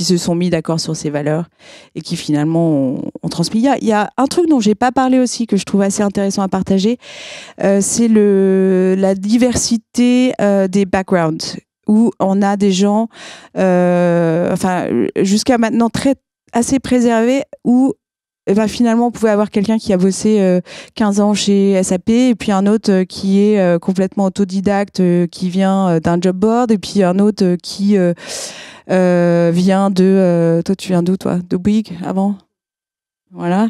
se sont mis d'accord sur ces valeurs et qui finalement ont transmis. Il y a un truc dont j'ai pas parlé aussi, que je trouve assez intéressant à partager, c'est la diversité des backgrounds, où on a des gens, jusqu'à maintenant assez préservés, où finalement on pouvait avoir quelqu'un qui a bossé 15 ans chez SAP, et puis un autre qui est complètement autodidacte, qui vient d'un job board, et puis un autre qui vient de... toi, tu viens d'où, toi? De Bouygues, avant? Voilà.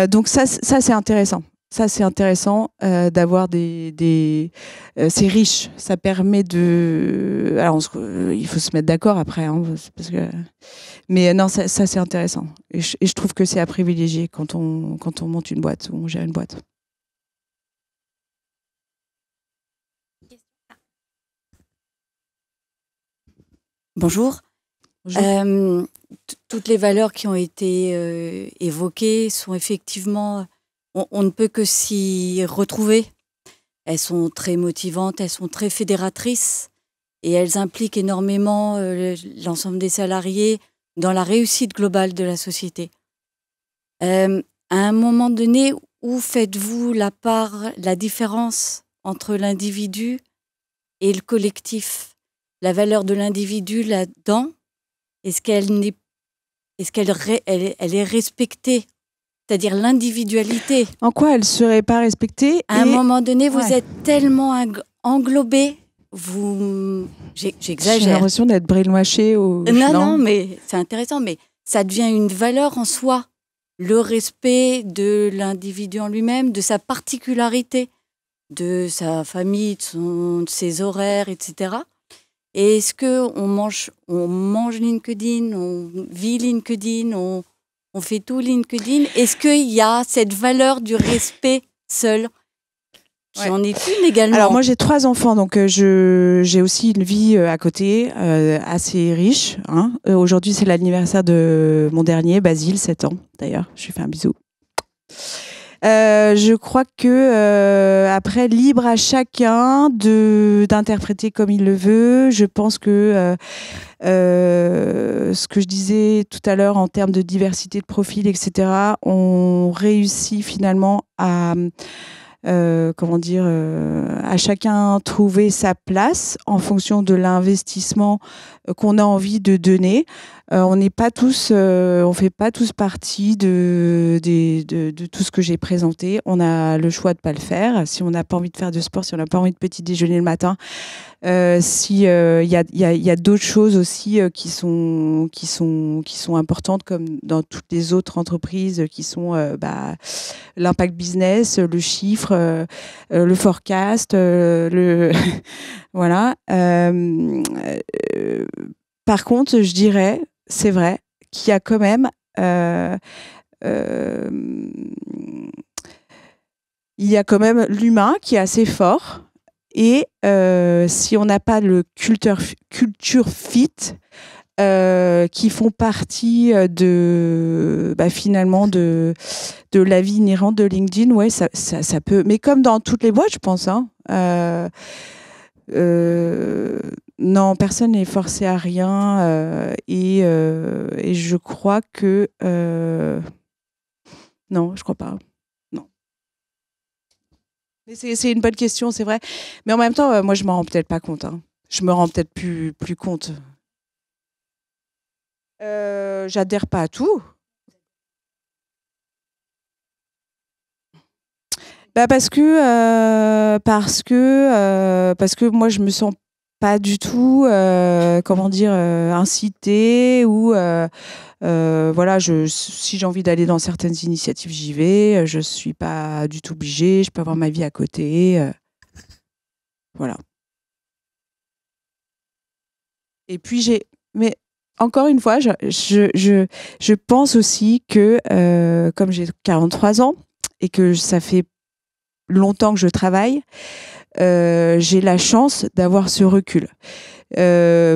Donc ça c'est intéressant. Ça, c'est intéressant d'avoir c'est riche. Ça permet de... Alors, il faut se mettre d'accord après. Hein, parce que... Mais non, ça c'est intéressant. Et je trouve que c'est à privilégier quand on monte une boîte ou on gère une boîte. Bonjour. Bonjour. Toutes les valeurs qui ont été évoquées sont effectivement... On ne peut que s'y retrouver. Elles sont très motivantes, elles sont très fédératrices et elles impliquent énormément l'ensemble des salariés dans la réussite globale de la société. À un moment donné, où faites-vous la différence entre l'individu et le collectif? La valeur de l'individu là-dedans, est-ce qu'elle est respectée? C'est-à-dire l'individualité. En quoi elle ne serait pas respectée? À un moment donné, vous êtes tellement englobé, j'exagère. J'ai l'impression d'être brainwashée. Non, mais c'est intéressant, mais ça devient une valeur en soi. Le respect de l'individu en lui-même, de sa particularité, de sa famille, de ses horaires, etc. Et est-ce qu'on mange LinkedIn, on vit LinkedIn, on fait tout LinkedIn. Est-ce qu'il y a cette valeur du respect seul? J'en ai une également. Alors moi j'ai 3 enfants, donc j'ai aussi une vie à côté assez riche. Hein. Aujourd'hui c'est l'anniversaire de mon dernier, Basile, 7 ans d'ailleurs. Je lui fais un bisou. Je crois que après, libre à chacun d'interpréter comme il le veut. Je pense que ce que je disais tout à l'heure en termes de diversité de profil, etc., on réussit finalement à à chacun trouver sa place en fonction de l'investissement qu'on a envie de donner. On n'est pas tous, on fait pas tous partie de tout ce que j'ai présenté. On a le choix de pas le faire. Si on n'a pas envie de faire de sport, si on n'a pas envie de petit déjeuner le matin, si y a d'autres choses aussi qui sont importantes, comme dans toutes les autres entreprises, qui sont l'impact business, le chiffre, le forecast, voilà. Par contre, je dirais, c'est vrai qu'il y a quand même il y a quand même l'humain qui est assez fort. Et si on n'a pas le culture fit, qui font partie finalement de la vie inhérente de LinkedIn, ouais, ça peut. Mais comme dans toutes les boîtes, je pense. Hein, non, personne n'est forcé à rien. Et je crois que non, je crois pas. Non. Mais c'est une bonne question, c'est vrai. Mais en même temps, moi, je m'en rends peut-être pas compte. Hein. Je me rends peut-être plus compte. J'adhère pas à tout. Parce que moi je me sens pas du tout incitée ou voilà, si j'ai envie d'aller dans certaines initiatives, j'y vais, je suis pas du tout obligée, je peux avoir ma vie à côté, voilà. Et puis mais encore une fois, je pense aussi que comme j'ai 43 ans et que ça fait longtemps que je travaille, j'ai la chance d'avoir ce recul.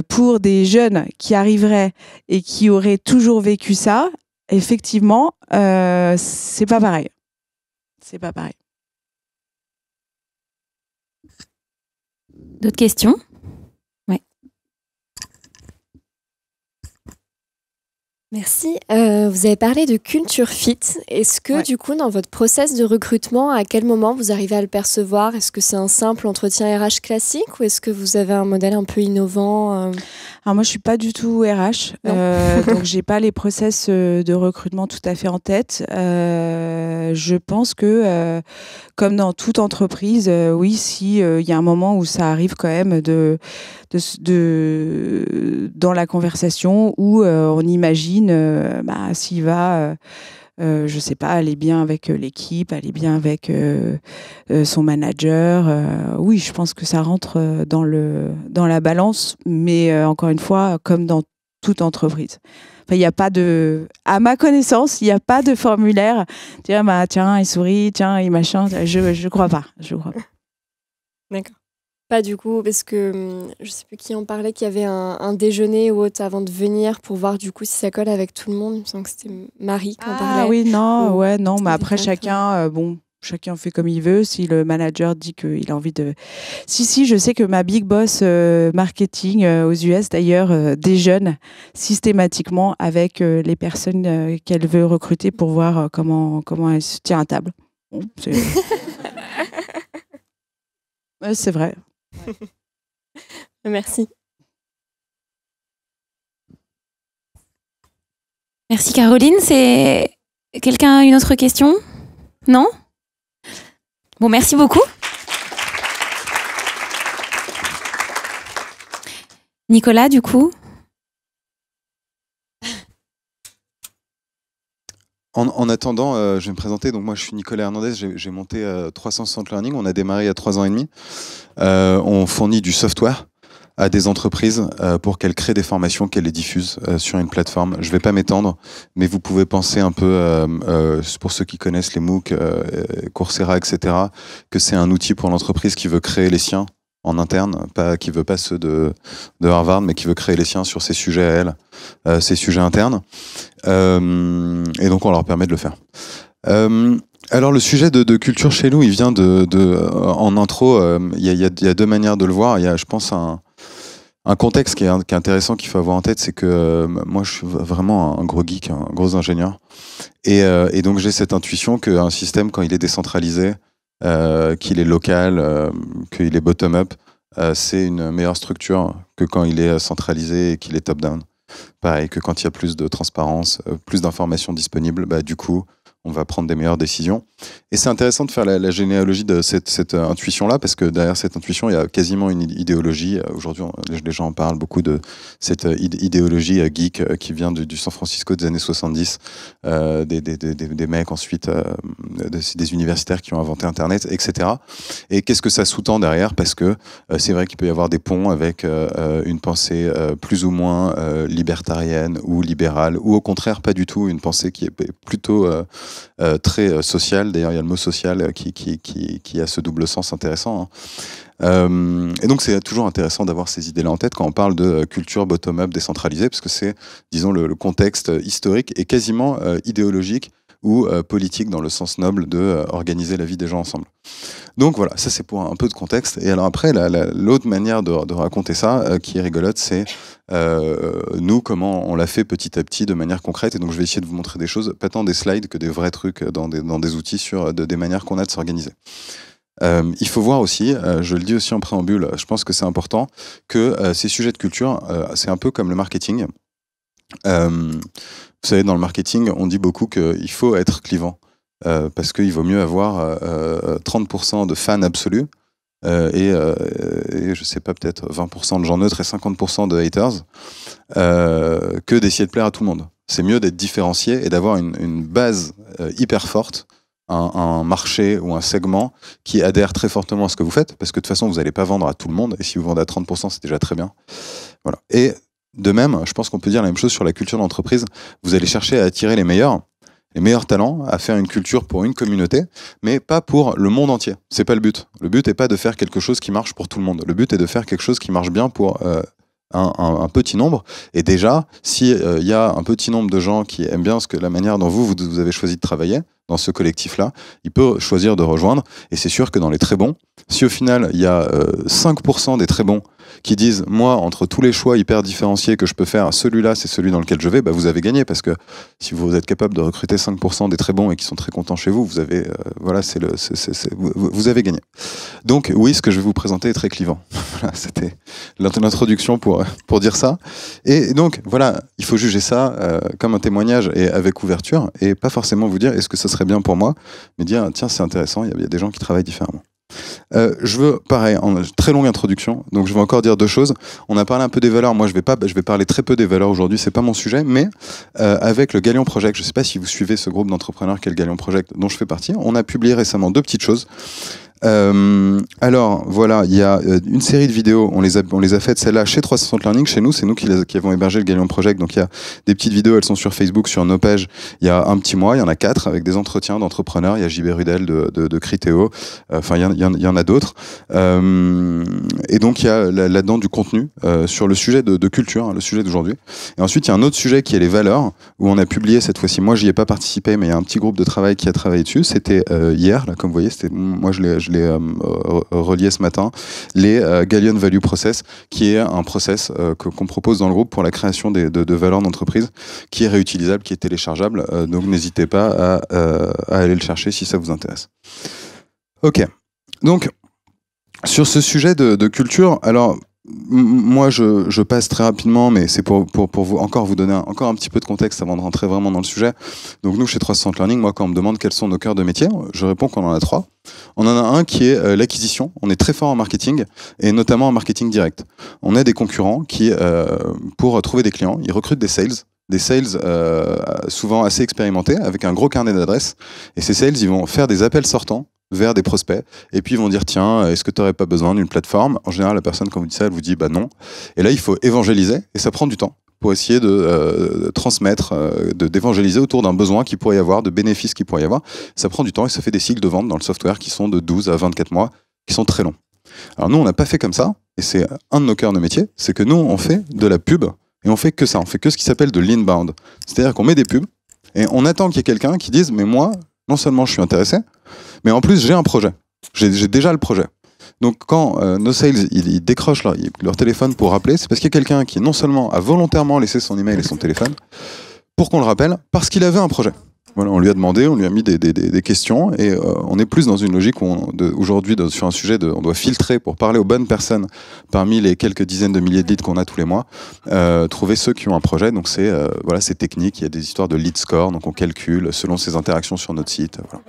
Pour des jeunes qui arriveraient et qui auraient toujours vécu ça, effectivement, c'est pas pareil. C'est pas pareil. D'autres questions ? Merci. Vous avez parlé de culture fit. Est-ce que du coup, dans votre process de recrutement, à quel moment vous arrivez à le percevoir ? Est-ce que c'est un simple entretien RH classique ou est-ce que vous avez un modèle un peu innovant Alors moi, je suis pas du tout RH, donc j'ai pas les process de recrutement tout à fait en tête. Je pense que, comme dans toute entreprise, oui, si y a un moment où ça arrive quand même dans la conversation où on imagine s'il va je sais pas, aller bien avec l'équipe, aller bien avec son manager, oui, je pense que ça rentre dans la balance, mais encore une fois, comme dans toute entreprise. Enfin, il n'y a pas à ma connaissance, il n'y a pas de formulaire. Tiens, il sourit, tiens, il machin. Je crois pas. D'accord. Pas du coup, parce que je sais plus qui en parlait, qu'il y avait un déjeuner ou autre avant de venir pour voir du coup si ça colle avec tout le monde. Il me semble que c'était Marie qui en parlait. Ah oui, non, mais après chacun fait comme il veut. Si le manager dit qu'il a envie de... Si, je sais que ma big boss marketing aux US d'ailleurs déjeune systématiquement avec les personnes qu'elle veut recruter pour voir comment elle se tient à table. Bon, c'est vrai. Merci. Merci Caroline. C'est quelqu'un a une autre question ? Non ? Bon, merci beaucoup. Nicolas, du coup ? En attendant, je vais me présenter. Donc moi, je suis Nicolas Hernandez. J'ai monté 360 Learning. On a démarré il y a 3 ans et demi. On fournit du software à des entreprises pour qu'elles créent des formations, qu'elles les diffusent sur une plateforme. Je ne vais pas m'étendre, mais vous pouvez penser un peu, pour ceux qui connaissent les MOOC, Coursera, etc., que c'est un outil pour l'entreprise qui veut créer les siens en interne, qui veut pas ceux de Harvard, mais qui veut créer les siens sur ses sujets à elle, ses sujets internes. Et donc on leur permet de le faire. Alors le sujet de culture chez nous, il vient en intro, il y a 2 manières de le voir. Il y a, je pense, un contexte qui est intéressant qu'il faut avoir en tête, c'est que moi je suis vraiment un gros geek, un gros ingénieur, et donc j'ai cette intuition qu'un système, quand il est décentralisé, qu'il est local, qu'il est bottom-up, c'est une meilleure structure que quand il est centralisé et qu'il est top-down. Pareil que quand il y a plus de transparence, plus d'informations disponibles, du coup, on va prendre des meilleures décisions. Et c'est intéressant de faire la généalogie de cette intuition-là, parce que derrière cette intuition, il y a quasiment une idéologie. Aujourd'hui, les gens en parlent beaucoup de cette idéologie geek qui vient du San Francisco des années 70, des mecs ensuite, des universitaires qui ont inventé Internet, etc. Et qu'est-ce que ça sous-tend derrière? Parce que c'est vrai qu'il peut y avoir des ponts avec une pensée plus ou moins libertarienne ou libérale, ou au contraire pas du tout, une pensée qui est plutôt très sociale. D'ailleurs, il y a le mot social qui a ce double sens intéressant, hein. Et donc c'est toujours intéressant d'avoir ces idées-là en tête quand on parle de culture bottom-up décentralisée, parce que c'est, disons, le contexte historique et quasiment idéologique ou politique dans le sens noble de organiser la vie des gens ensemble. Donc voilà, ça c'est pour un peu de contexte. Et alors après, l'autre manière de raconter ça, qui est rigolote, c'est nous, comment on l'a fait petit à petit de manière concrète. Et donc je vais essayer de vous montrer des choses, pas tant des slides que des vrais trucs dans des outils sur des manières qu'on a de s'organiser. Il faut voir aussi, je le dis aussi en préambule, je pense que c'est important, que ces sujets de culture, c'est un peu comme le marketing. Vous savez, dans le marketing, on dit beaucoup qu'il faut être clivant, parce qu'il vaut mieux avoir 30% de fans absolus et je sais pas, peut-être 20% de gens neutres et 50% de haters, que d'essayer de plaire à tout le monde. C'est mieux d'être différencié et d'avoir une base hyper forte, un marché ou un segment qui adhère très fortement à ce que vous faites, parce que de toute façon, vous n'allez pas vendre à tout le monde, et si vous vendez à 30%, c'est déjà très bien. Voilà. Et de même, je pense qu'on peut dire la même chose sur la culture d'entreprise. Vous allez chercher à attirer les meilleurs talents, à faire une culture pour une communauté, mais pas pour le monde entier. C'est pas le but. Le but n'est pas de faire quelque chose qui marche pour tout le monde. Le but est de faire quelque chose qui marche bien pour un petit nombre. Et déjà, s'il y a un petit nombre de gens qui aiment bien la manière dont vous avez choisi de travailler dans ce collectif-là, il peut choisir de rejoindre. Et c'est sûr que dans les très bons, si au final, il y a 5% des très bons qui disent, moi, entre tous les choix hyper différenciés que je peux faire, celui-là, c'est celui dans lequel je vais, bah, vous avez gagné, parce que si vous êtes capable de recruter 5% des très bons et qui sont très contents chez vous, vous avez, voilà, vous avez gagné. Donc, oui, ce que je vais vous présenter est très clivant. Voilà, c'était l'introduction pour dire ça. Et donc, voilà, il faut juger ça comme un témoignage et avec ouverture, et pas forcément vous dire, est-ce que ça serait bien pour moi, mais dire, tiens, c'est intéressant, il y a des gens qui travaillent différemment. Je veux, pareil, en très longue introduction, donc je vais encore dire deux choses. On a parlé un peu des valeurs, moi je vais parler très peu des valeurs aujourd'hui, c'est pas mon sujet, mais avec le Galion Project, je sais pas si vous suivez ce groupe d'entrepreneurs qui est le Galion Project dont je fais partie, on a publié récemment deux petites choses. Alors voilà, il y a une série de vidéos, on les a faites, celle-là chez 360 Learning, chez nous, c'est nous qui avons hébergé le Galion Project, donc il y a des petites vidéos, elles sont sur Facebook, sur nos pages, il y a un petit mois, il y en a 4 avec des entretiens d'entrepreneurs, il y a JB Rudel de Criteo, enfin il y en a d'autres, et donc il y a là-dedans du contenu sur le sujet de culture, hein, le sujet d'aujourd'hui, et ensuite il y a un autre sujet qui est les valeurs, où on a publié cette fois-ci, moi j'y ai pas participé, mais il y a un petit groupe de travail qui a travaillé dessus, c'était hier, là comme vous voyez, moi je l'ai relié ce matin, les Galion Value Process, qui est un process qu'on propose dans le groupe pour la création de valeurs d'entreprise, qui est réutilisable, qui est téléchargeable, donc n'hésitez pas à aller le chercher si ça vous intéresse. Ok, donc sur ce sujet de culture, alors moi je passe très rapidement, mais c'est pour vous donner encore un petit peu de contexte avant de rentrer vraiment dans le sujet. Donc nous chez 360 Learning, moi quand on me demande quels sont nos cœurs de métier, je réponds qu'on en a 3. On en a un qui est l'acquisition, on est très fort en marketing, et notamment en marketing direct. On a des concurrents qui, pour trouver des clients, ils recrutent des sales souvent assez expérimentés, avec un gros carnet d'adresses, et ces sales, ils vont faire des appels sortants vers des prospects, et puis ils vont dire, tiens, est-ce que tu n'aurais pas besoin d'une plateforme? En général, la personne, quand vous dites ça, elle vous dit, bah non. Et là, il faut évangéliser, et ça prend du temps pour essayer de transmettre, d'évangéliser autour d'un besoin qu'il pourrait y avoir, de bénéfices qu'il pourrait y avoir. Ça prend du temps, et ça fait des cycles de vente dans le software qui sont de 12 à 24 mois, qui sont très longs. Alors nous, on n'a pas fait comme ça, et c'est un de nos cœurs de métier, c'est que nous, on fait de la pub, et on fait que ça, on fait que ce qui s'appelle de l'inbound. C'est-à-dire qu'on met des pubs, et on attend qu'il y ait quelqu'un qui dise, mais moi, non seulement je suis intéressé, mais en plus j'ai un projet. J'ai déjà le projet. Donc quand nos sales ils décrochent leur téléphone pour rappeler, c'est parce qu'il y a quelqu'un qui non seulement a volontairement laissé son email et son téléphone pour qu'on le rappelle, parce qu'il avait un projet. Voilà, on lui a demandé, on lui a mis des questions et on est plus dans une logique où aujourd'hui sur un sujet, on doit filtrer pour parler aux bonnes personnes parmi les quelques dizaines de milliers de leads qu'on a tous les mois, trouver ceux qui ont un projet. Donc c'est technique, il y a des histoires de lead score, donc on calcule selon ses interactions sur notre site. Voilà.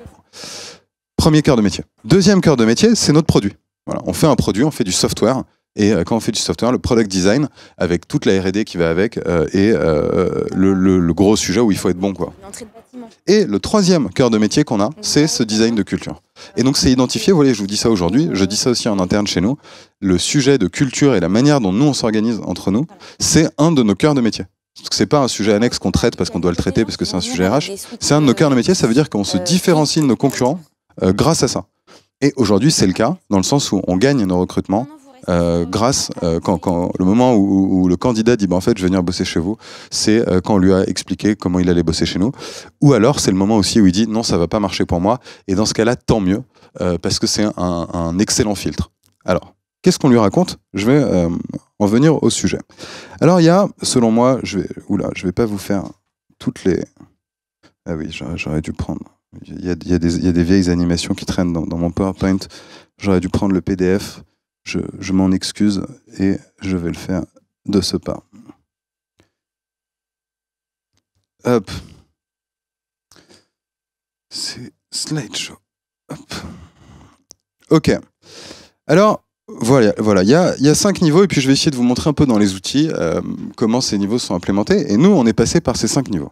Premier cœur de métier. Deuxième cœur de métier, c'est notre produit. Voilà, on fait un produit, on fait du software. Et quand on fait du software, le product design, avec toute la R&D qui va avec, est le gros sujet où il faut être bon, quoi. Et le troisième cœur de métier qu'on a, c'est ce design de culture. Et donc c'est identifié, vous voyez, je vous dis ça aujourd'hui, je dis ça aussi en interne chez nous, le sujet de culture et la manière dont nous on s'organise entre nous, c'est un de nos cœurs de métier. C'est pas un sujet annexe qu'on traite parce qu'on doit le traiter parce que c'est un sujet RH, c'est un de nos cœurs de métier, ça veut dire qu'on se différencie de nos concurrents grâce à ça. Et aujourd'hui c'est le cas, dans le sens où on gagne nos recrutements, grâce quand le moment où le candidat dit en fait je vais venir bosser chez vous, c'est quand on lui a expliqué comment il allait bosser chez nous, ou alors c'est le moment aussi où il dit non ça va pas marcher pour moi, et dans ce cas-là tant mieux parce que c'est un excellent filtre. Alors qu'est-ce qu'on lui raconte? Je vais en venir au sujet. Alors il y a, selon moi, je vais pas vous faire toutes les... Ah oui, j'aurais dû prendre... Il y a des vieilles animations qui traînent dans mon PowerPoint, j'aurais dû prendre le PDF. Je m'en excuse et je vais le faire de ce pas. Hop. C'est slideshow. Hop. Ok. Alors, voilà. Il y a 5 niveaux et puis je vais essayer de vous montrer un peu dans les outils comment ces niveaux sont implémentés. Et nous, on est passé par ces 5 niveaux.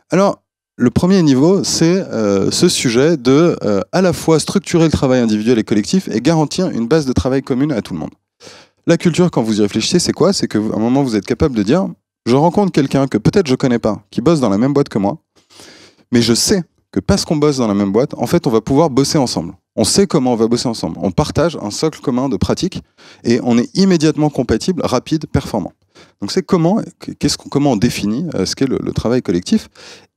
Alors, le premier niveau, c'est ce sujet de à la fois structurer le travail individuel et collectif et garantir une base de travail commune à tout le monde. La culture, quand vous y réfléchissez, c'est quoi? C'est qu'à un moment, vous êtes capable de dire « Je rencontre quelqu'un que peut-être je connais pas, qui bosse dans la même boîte que moi, mais je sais que parce qu'on bosse dans la même boîte, en fait, on va pouvoir bosser ensemble. On sait comment on va bosser ensemble. On partage un socle commun de pratiques et on est immédiatement compatible, rapide, performant. » Donc c'est comment on définit ce qu'est le travail collectif.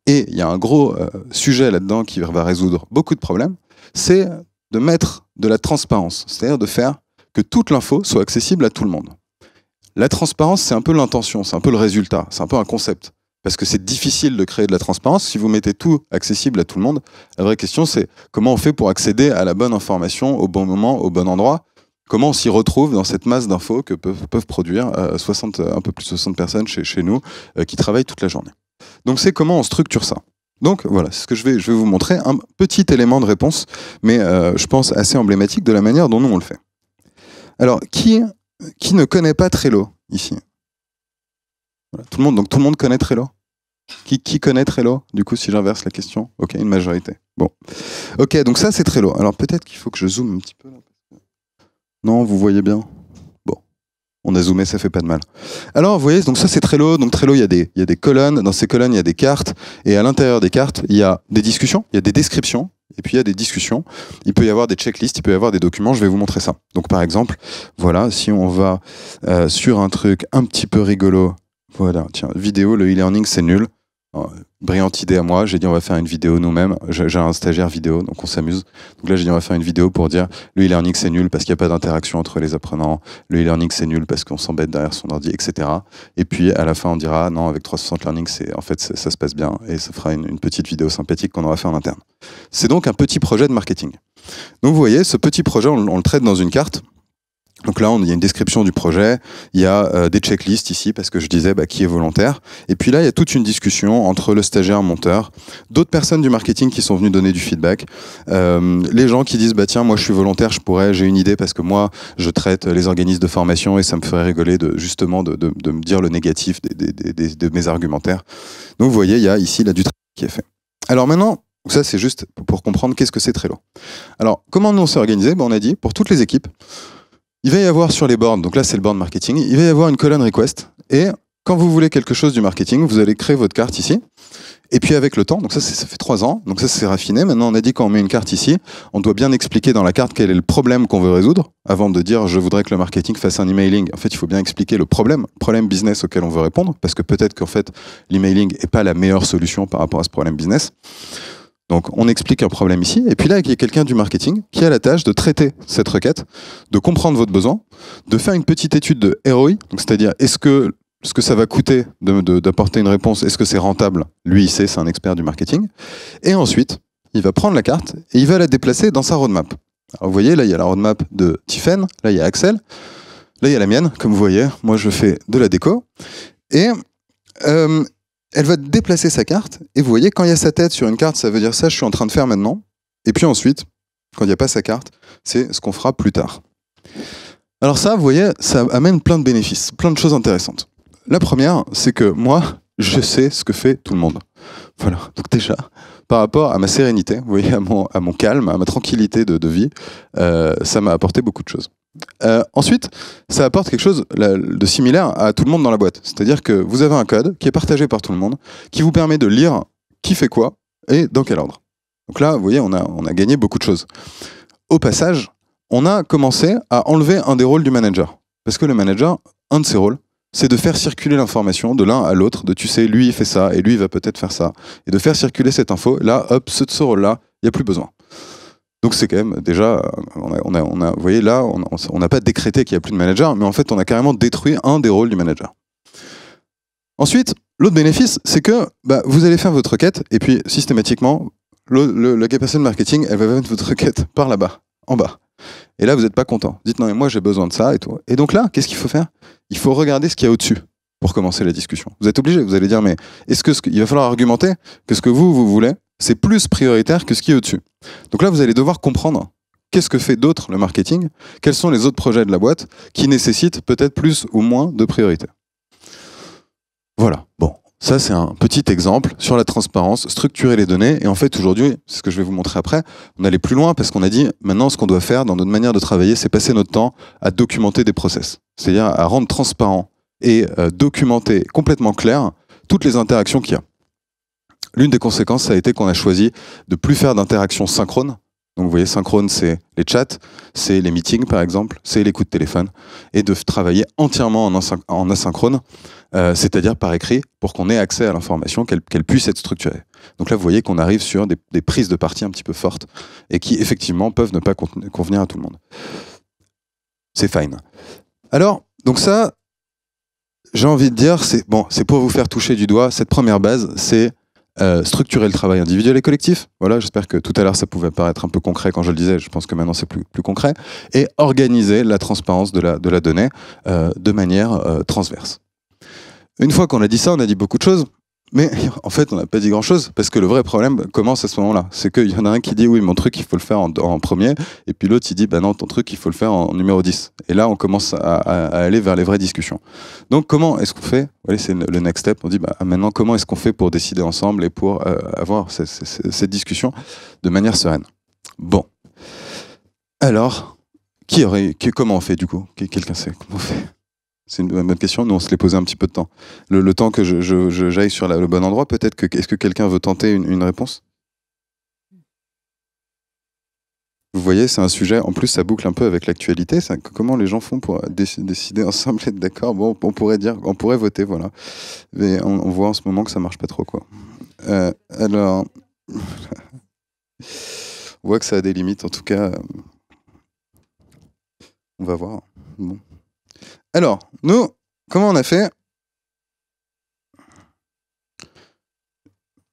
Et il y a un gros sujet là-dedans qui va résoudre beaucoup de problèmes, c'est de mettre de la transparence, c'est-à-dire de faire que toute l'info soit accessible à tout le monde. La transparence, c'est un peu l'intention, c'est un peu le résultat, c'est un peu un concept. Parce que c'est difficile de créer de la transparence si vous mettez tout accessible à tout le monde. La vraie question, c'est comment on fait pour accéder à la bonne information au bon moment, au bon endroit. Comment on s'y retrouve dans cette masse d'infos que peuvent produire un peu plus de 60 personnes chez nous qui travaillent toute la journée. Donc c'est comment on structure ça. Donc voilà, c'est ce que je vais vous montrer, un petit élément de réponse, mais je pense assez emblématique de la manière dont nous on le fait. Alors, qui ne connaît pas Trello ici? Voilà, tout le monde connaît Trello? Qui connaît Trello? Du coup, si j'inverse la question, ok, une majorité. Bon, ok, donc ça c'est Trello. Alors peut-être qu'il faut que je zoome un petit peu là. Non, vous voyez bien? On a zoomé, ça fait pas de mal. Alors, vous voyez, donc ça c'est Trello. Donc Trello, il y a des colonnes. Dans ces colonnes, il y a des cartes. Et à l'intérieur des cartes, il y a des discussions, il y a des descriptions. Et puis il y a des discussions. Il peut y avoir des checklists, il peut y avoir des documents. Je vais vous montrer ça. Donc par exemple, voilà, si on va sur un truc un petit peu rigolo. Voilà, tiens, vidéo, le e-learning, c'est nul. Brillante idée à moi, j'ai dit on va faire une vidéo nous-mêmes, j'ai un stagiaire vidéo donc on s'amuse, donc là j'ai dit on va faire une vidéo pour dire le e-learning c'est nul parce qu'il n'y a pas d'interaction entre les apprenants, le e-learning c'est nul parce qu'on s'embête derrière son ordi, etc. Et puis à la fin on dira non avec 360 Learning en fait ça se passe bien et ça fera une petite vidéo sympathique qu'on aura fait en interne. C'est donc un petit projet de marketing. Donc vous voyez ce petit projet on le traite dans une carte. Donc là, il y a une description du projet, il y a des checklists ici, parce que je disais qui est volontaire. Et puis là, il y a toute une discussion entre le stagiaire monteur, d'autres personnes du marketing qui sont venues donner du feedback, les gens qui disent tiens, moi je suis volontaire, j'ai une idée parce que moi je traite les organismes de formation et ça me ferait rigoler de me dire le négatif de mes argumentaires. Donc vous voyez, il y a ici là du travail qui est fait. Alors maintenant, ça c'est juste pour comprendre qu'est-ce que c'est Trello. Alors comment nous on s'est organisé? On a dit pour toutes les équipes, il va y avoir sur les boards, donc là c'est le board marketing, il va y avoir une colonne request et quand vous voulez quelque chose du marketing, vous allez créer votre carte ici et puis avec le temps, donc ça fait 3 ans, donc ça c'est raffiné, maintenant on a dit quand on met une carte ici, on doit bien expliquer dans la carte quel est le problème qu'on veut résoudre avant de dire je voudrais que le marketing fasse un emailing. En fait il faut bien expliquer le problème business auquel on veut répondre parce que peut-être qu'en fait l'emailing n'est pas la meilleure solution par rapport à ce problème business. Donc on explique un problème ici, et puis là il y a quelqu'un du marketing qui a la tâche de traiter cette requête, de comprendre votre besoin, de faire une petite étude de ROI, c'est-à-dire est-ce que ce que ça va coûter d'apporter une réponse, est-ce que c'est rentable? Lui, il sait, c'est un expert du marketing. Et ensuite, il va prendre la carte et il va la déplacer dans sa roadmap. Alors, vous voyez, là, il y a la roadmap de Tiffaine, là, il y a Axel, là, il y a la mienne, comme vous voyez. Moi, je fais de la déco. Et elle va déplacer sa carte. Et vous voyez, quand il y a sa tête sur une carte, ça veut dire ça, je suis en train de faire maintenant. Et puis ensuite, quand il n'y a pas sa carte, c'est ce qu'on fera plus tard. Alors ça, vous voyez, ça amène plein de bénéfices, plein de choses intéressantes. La première, c'est que moi, je sais ce que fait tout le monde. Voilà, donc déjà, par rapport à ma sérénité, vous voyez, à mon calme, à ma tranquillité de vie, ça m'a apporté beaucoup de choses. Ensuite, ça apporte quelque chose de similaire à tout le monde dans la boîte. C'est-à-dire que vous avez un code qui est partagé par tout le monde, qui vous permet de lire qui fait quoi et dans quel ordre. Donc là, vous voyez, on a gagné beaucoup de choses. Au passage, on a commencé à enlever un des rôles du manager. Parce que le manager, un de ses rôles, c'est de faire circuler l'information de l'un à l'autre, de tu sais, lui il fait ça, et lui il va peut-être faire ça, et de faire circuler cette info, là, hop, ce rôle-là, il n'y a plus besoin. Donc c'est quand même déjà, vous voyez là, on n'a pas décrété qu'il n'y a plus de manager, mais en fait on a carrément détruit un des rôles du manager. Ensuite, l'autre bénéfice, c'est que vous allez faire votre requête, et puis systématiquement, la capacité de marketing, elle va mettre votre requête par là-bas, en bas. Et là, vous n'êtes pas content. Dites non, mais moi j'ai besoin de ça et tout. Et donc là, qu'est-ce qu'il faut faire? Il faut regarder ce qu'il y a au-dessus pour commencer la discussion. Vous êtes obligé, vous allez dire, mais est-ce que il va falloir argumenter que ce que vous voulez, c'est plus prioritaire que ce qui est au-dessus. Donc là, vous allez devoir comprendre qu'est-ce que fait d'autre le marketing, quels sont les autres projets de la boîte qui nécessitent peut-être plus ou moins de priorité. Voilà, bon. Ça, c'est un petit exemple sur la transparence, structurer les données. Et en fait, aujourd'hui, c'est ce que je vais vous montrer après, on allait plus loin parce qu'on a dit, maintenant, ce qu'on doit faire dans notre manière de travailler, c'est passer notre temps à documenter des process. C'est-à-dire à rendre transparent et documenter complètement clair toutes les interactions qu'il y a. L'une des conséquences, ça a été qu'on a choisi de plus faire d'interactions synchrones. Donc vous voyez, synchrone, c'est les chats, c'est les meetings par exemple, c'est les coups de téléphone, et de travailler entièrement en asynchrone, c'est-à-dire par écrit, pour qu'on ait accès à l'information, qu'elle puisse être structurée. Donc là, vous voyez qu'on arrive sur des prises de parti un petit peu fortes, et qui effectivement peuvent ne pas convenir à tout le monde. C'est fine. Alors, donc ça, j'ai envie de dire, c'est pour vous faire toucher du doigt, cette première base, c'est structurer le travail individuel et collectif. Voilà, j'espère que tout à l'heure ça pouvait paraître un peu concret quand je le disais, je pense que maintenant c'est plus concret. Et organiser la transparence de la donnée de manière transverse. Une fois qu'on a dit ça, on a dit beaucoup de choses, mais en fait on n'a pas dit grand chose, parce que le vrai problème commence à ce moment-là. C'est qu'il y en a un qui dit oui, mon truc il faut le faire en premier, et puis l'autre il dit bah non, ton truc il faut le faire en numéro 10. Et là on commence à aller vers les vraies discussions. Donc comment est-ce qu'on fait? Voilà, c'est le next step. On dit bah maintenant comment est-ce qu'on fait pour décider ensemble et pour avoir cette discussion de manière sereine. Bon. Alors, comment on fait du coup? Quelqu'un sait comment on fait? C'est une bonne question. Nous, on se l'est posé un petit peu de temps. Le temps que j'aille sur le bon endroit, peut-être que... Est-ce que quelqu'un veut tenter une réponse? Vous voyez, c'est un sujet... En plus, ça boucle un peu avec l'actualité. Comment les gens font pour décider ensemble, être d'accord? Bon, on pourrait voter, voilà. Mais on voit en ce moment que ça marche pas trop, quoi. Alors... on voit que ça a des limites, en tout cas. On va voir. Bon. Alors, nous, comment on a fait?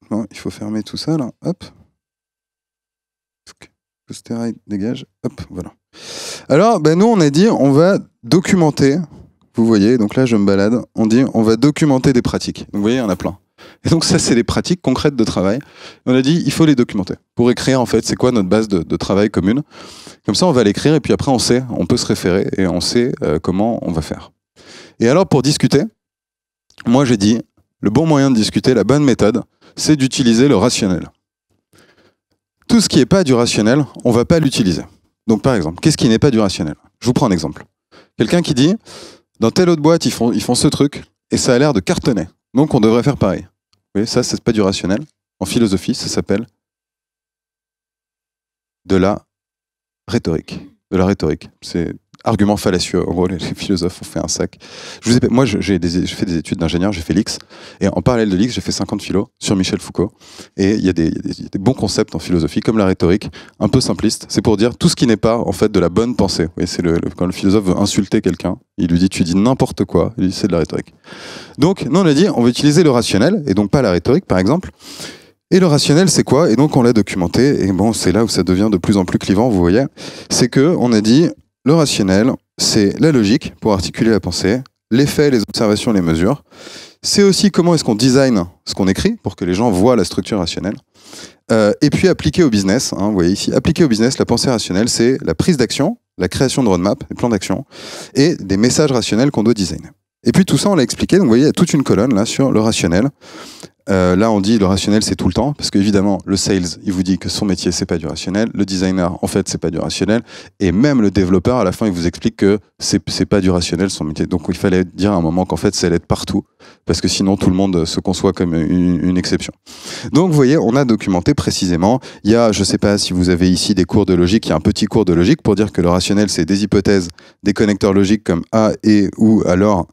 Bon, il faut fermer tout ça, là. Hop. Posterite, dégage. Hop, voilà. Alors, nous, on a dit, on va documenter. Vous voyez, donc là, je me balade. On dit, on va documenter des pratiques. Donc, vous voyez, il y en a plein. Et donc, ça, c'est les pratiques concrètes de travail. Et on a dit, il faut les documenter. Pour écrire, en fait, c'est quoi notre base de travail commune. Comme ça, on va l'écrire et puis après, on peut se référer et on sait comment on va faire. Et alors, pour discuter, moi, j'ai dit, le bon moyen de discuter, la bonne méthode, c'est d'utiliser le rationnel. Tout ce qui n'est pas du rationnel, on ne va pas l'utiliser. Donc, par exemple, qu'est-ce qui n'est pas du rationnel? Je vous prends un exemple. Quelqu'un qui dit, dans telle autre boîte, ils font ce truc et ça a l'air de cartonner. Donc, on devrait faire pareil. Vous voyez, ça, c'est pas du rationnel. En philosophie, ça s'appelle de la rhétorique. De la rhétorique. C'est arguments fallacieux. En gros, les philosophes ont fait un sac. Moi, j'ai fait des études d'ingénieur, j'ai fait l'X, et en parallèle de l'X, j'ai fait 50 philo sur Michel Foucault. Et il y a des bons concepts en philosophie, comme la rhétorique, un peu simpliste. C'est pour dire tout ce qui n'est pas, en fait, de la bonne pensée. Oui, c'est quand le philosophe veut insulter quelqu'un, il lui dit tu dis n'importe quoi, il dit c'est de la rhétorique. Donc, nous, on a dit on va utiliser le rationnel, et donc pas la rhétorique, par exemple. Et le rationnel, c'est quoi? Et donc, on l'a documenté, et bon, c'est là où ça devient de plus en plus clivant, vous voyez. C'est que on a dit le rationnel, c'est la logique pour articuler la pensée, les faits, les observations, les mesures. C'est aussi comment est-ce qu'on design ce qu'on écrit pour que les gens voient la structure rationnelle. Et puis appliquer au business, vous voyez ici, appliquer au business, la pensée rationnelle, c'est la prise d'action, la création de roadmap, des plans d'action, et des messages rationnels qu'on doit designer. Et puis tout ça, on l'a expliqué, donc vous voyez, il y a toute une colonne là sur le rationnel. Là, on dit le rationnel, c'est tout le temps, parce qu'évidemment, le sales, il vous dit que son métier, c'est pas du rationnel. Le designer, en fait, c'est pas du rationnel. Et même le développeur, à la fin, il vous explique que c'est pas du rationnel, son métier. Donc, il fallait dire à un moment qu'en fait, ça allait être partout, parce que sinon, tout le monde se conçoit comme une exception. Donc, vous voyez, on a documenté précisément. Il y a, je sais pas si vous avez ici des cours de logique, il y a un petit cours de logique pour dire que le rationnel, c'est des hypothèses, des connecteurs logiques comme A et ou alors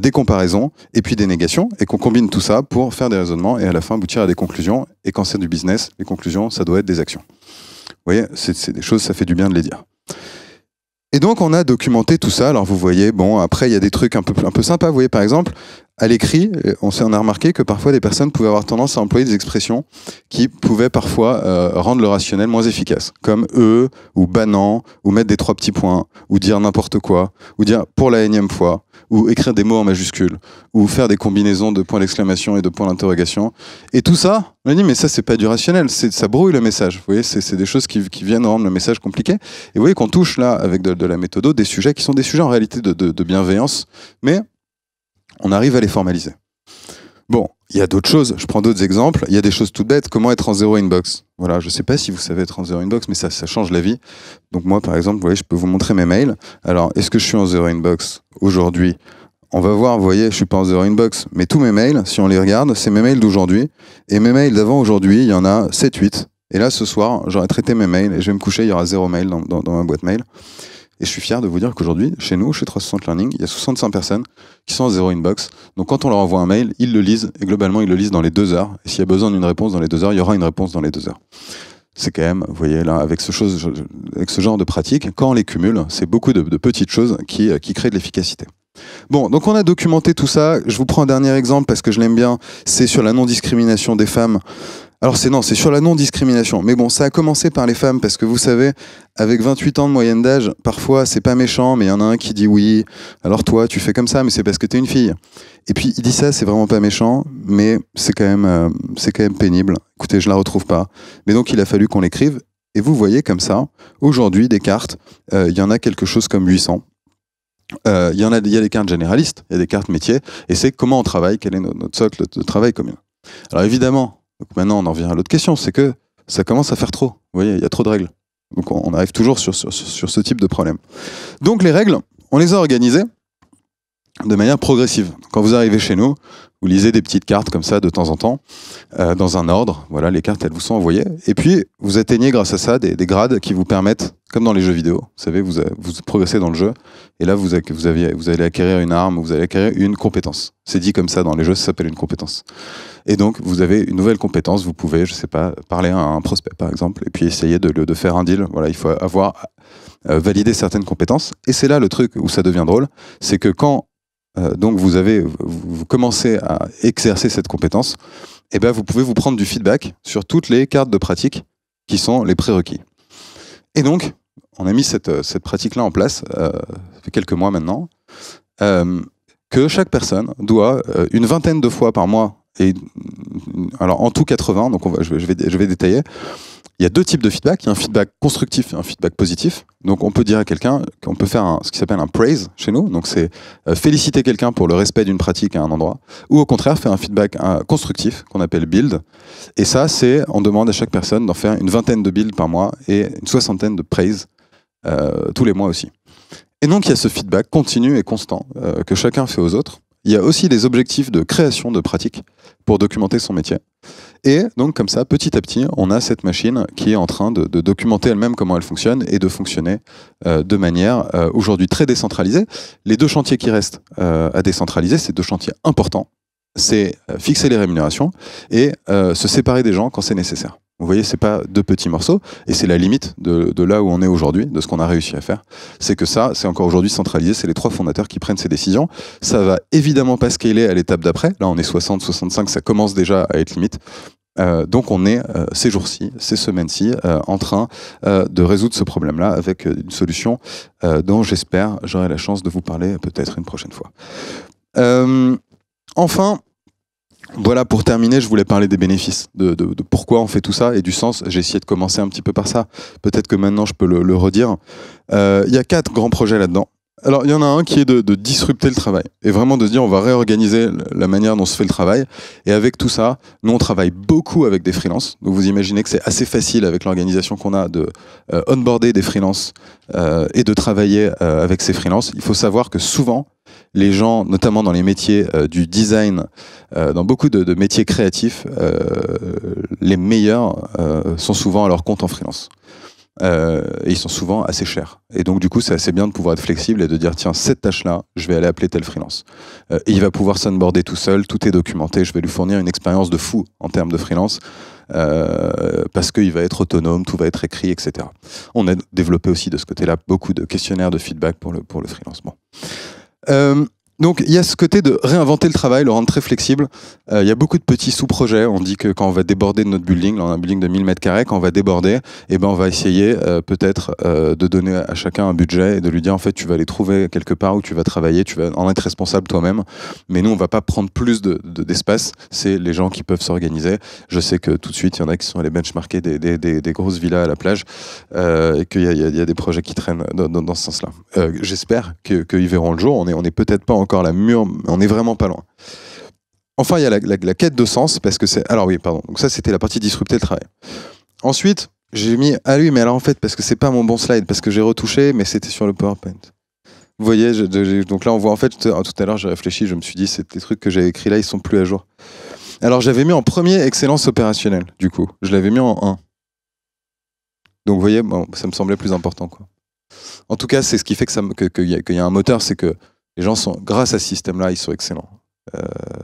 des comparaisons, et puis des négations, et qu'on combine tout ça pour faire des raisonnements et à la fin aboutir à des conclusions. Et quand c'est du business, les conclusions, ça doit être des actions. Vous voyez, c'est des choses, ça fait du bien de les dire. Et donc, on a documenté tout ça. Alors, vous voyez, bon, après, il y a des trucs un peu sympas. Vous voyez, par exemple, à l'écrit, on a remarqué que parfois, des personnes pouvaient avoir tendance à employer des expressions qui pouvaient parfois rendre le rationnel moins efficace, comme ou banant, ou mettre des 3 petits points, ou dire n'importe quoi, ou dire pour la énième fois, ou écrire des mots en majuscules, ou faire des combinaisons de points d'exclamation et de points d'interrogation. Et tout ça, on a dit, mais ça, c'est pas du rationnel, ça brouille le message. Vous voyez, c'est des choses qui viennent rendre le message compliqué. Et vous voyez qu'on touche là, avec de la méthodo, des sujets qui sont des sujets en réalité de bienveillance, mais on arrive à les formaliser. Bon, il y a d'autres choses, je prends d'autres exemples. Il y a des choses toutes bêtes, comment être en zéro inbox. Voilà, je sais pas si vous savez être en zéro inbox, mais ça change la vie. Donc moi, par exemple, vous voyez, je peux vous montrer mes mails. Alors, est-ce que je suis en zéro inbox aujourd'hui? On va voir, vous voyez, je suis pas en zéro inbox, mais tous mes mails, si on les regarde, c'est mes mails d'aujourd'hui. Et mes mails d'avant aujourd'hui, il y en a 7-8. Et là, ce soir, j'aurai traité mes mails et je vais me coucher, il y aura 0 mail dans ma boîte mail. Et je suis fier de vous dire qu'aujourd'hui, chez nous, chez 360 Learning, il y a 65 personnes qui sont en zéro inbox. Donc quand on leur envoie un mail, ils le lisent, et globalement, ils le lisent dans les 2 heures. Et s'il y a besoin d'une réponse dans les 2 heures, il y aura une réponse dans les 2 heures. C'est quand même, vous voyez, là, avec ce genre de pratique, quand on les cumule, c'est beaucoup de petites choses qui créent de l'efficacité. Bon, donc on a documenté tout ça. Je vous prends un dernier exemple parce que je l'aime bien. C'est sur la non-discrimination des femmes. Alors c'est sur la non-discrimination. Mais bon, ça a commencé par les femmes parce que vous savez, avec 28 ans de moyenne d'âge, parfois c'est pas méchant, mais il y en a un qui dit oui, alors toi tu fais comme ça, mais c'est parce que t'es une fille. Et puis il dit ça, c'est vraiment pas méchant, mais c'est quand même pénible. Écoutez, je la retrouve pas. Mais donc il a fallu qu'on l'écrive. Et vous voyez comme ça, aujourd'hui des cartes, il y en a quelque chose comme 800. Il y a des cartes généralistes, il y a des cartes métiers, et c'est comment on travaille, quel est notre socle de travail commun. Alors évidemment, donc maintenant on en vient à l'autre question, c'est que ça commence à faire trop. Vous voyez, il y a trop de règles. Donc on arrive toujours sur ce type de problème. Donc les règles, on les a organisées de manière progressive. Quand vous arrivez chez nous, vous lisez des petites cartes comme ça de temps en temps, dans un ordre. Voilà, les cartes, elles vous sont envoyées. Et puis, vous atteignez grâce à ça des grades qui vous permettent, comme dans les jeux vidéo, vous savez, vous progressez dans le jeu, et là, vous allez acquérir une arme, vous allez acquérir une compétence. C'est dit comme ça dans les jeux, ça s'appelle une compétence. Et donc, vous avez une nouvelle compétence, vous pouvez, je sais pas, parler à un prospect, par exemple, et puis essayer de faire un deal. Voilà, il faut avoir validé certaines compétences. Et c'est là le truc où ça devient drôle, c'est que quand donc vous commencez à exercer cette compétence, et ben vous pouvez vous prendre du feedback sur toutes les cartes de pratique qui sont les prérequis. Et donc, on a mis cette pratique-là en place, ça fait quelques mois maintenant, que chaque personne doit une vingtaine de fois par mois, et alors en tout 80, donc je vais détailler. Il y a 2 types de feedback. Il y a un feedback constructif et un feedback positif. Donc on peut dire à quelqu'un qu'on peut faire ce qui s'appelle un praise chez nous. Donc c'est féliciter quelqu'un pour le respect d'une pratique à un endroit. Ou au contraire faire un feedback constructif qu'on appelle build. Et ça, on demande à chaque personne d'en faire une vingtaine de builds par mois et une 60aine de praise tous les mois aussi. Et donc il y a ce feedback continu et constant que chacun fait aux autres. Il y a aussi des objectifs de création de pratiques pour documenter son métier. Et donc comme ça, petit à petit, on a cette machine qui est en train de documenter elle-même comment elle fonctionne et de fonctionner de manière aujourd'hui très décentralisée. Les deux chantiers qui restent à décentraliser, c'est deux chantiers importants. C'est fixer les rémunérations et se séparer des gens quand c'est nécessaire. Vous voyez, c'est pas deux petits morceaux, et c'est la limite de là où on est aujourd'hui, de ce qu'on a réussi à faire. C'est que ça, c'est encore aujourd'hui centralisé, c'est les 3 fondateurs qui prennent ces décisions. Ça va évidemment pas scaler à l'étape d'après. Là, on est 60, 65, ça commence déjà à être limite. Donc on est ces jours-ci, ces semaines-ci, en train de résoudre ce problème-là avec une solution dont j'espère j'aurai la chance de vous parler peut-être une prochaine fois. Enfin, voilà, pour terminer, je voulais parler des bénéfices, de pourquoi on fait tout ça et du sens. J'ai essayé de commencer un petit peu par ça. Peut-être que maintenant, je peux le redire. Il y a 4 grands projets là-dedans. Alors, il y en a un qui est de disrupter le travail et vraiment de se dire on va réorganiser la manière dont se fait le travail. Et avec tout ça, nous, on travaille beaucoup avec des freelances. Donc, vous imaginez que c'est assez facile avec l'organisation qu'on a de onboarder des freelances et de travailler avec ces freelances. Il faut savoir que souvent, les gens, notamment dans les métiers du design, dans beaucoup de métiers créatifs, les meilleurs sont souvent à leur compte en freelance. Et ils sont souvent assez chers. Et donc, du coup, c'est assez bien de pouvoir être flexible et de dire, tiens, cette tâche-là, je vais aller appeler tel freelance. Et il va pouvoir s'onboarder tout seul, tout est documenté, je vais lui fournir une expérience de fou en termes de freelance, parce qu'il va être autonome, tout va être écrit, etc. On a développé aussi de ce côté-là beaucoup de questionnaires de feedback pour le freelance. Bon. Donc il y a ce côté de réinventer le travail, le rendre très flexible. Il y a beaucoup de petits sous-projets. On dit que quand on va déborder de notre building, là on a un building de 1000 m², quand on va déborder, eh ben on va essayer peut-être de donner à chacun un budget et de lui dire en fait tu vas aller trouver quelque part où tu vas travailler, tu vas en être responsable toi-même. Mais nous on va pas prendre plus d'espace. C'est les gens qui peuvent s'organiser. Je sais que tout de suite il y en a qui sont allés benchmarker des grosses villas à la plage et qu'il y a des projets qui traînent dans ce sens-là. J'espère qu'ils verront le jour. On est peut-être pas encore la mûre, mais on est vraiment pas loin. Enfin, il y a la quête de sens, parce que c'est... Alors oui, pardon. Donc ça, c'était la partie disrupter le travail. Ensuite, j'ai mis... Ah oui, mais alors en fait, parce que c'est pas mon bon slide, parce que j'ai retouché, mais c'était sur le PowerPoint. Vous voyez, donc là, on voit en fait, tout à l'heure, j'ai réfléchi, je me suis dit, c'est des trucs que j'avais écrits là, ils sont plus à jour. Alors, j'avais mis en premier excellence opérationnelle, du coup. Je l'avais mis en 1. Donc, vous voyez, bon, ça me semblait plus important, quoi. En tout cas, c'est ce qui fait qu'il y a un moteur, c'est que les gens sont, grâce à ce système-là, ils sont excellents.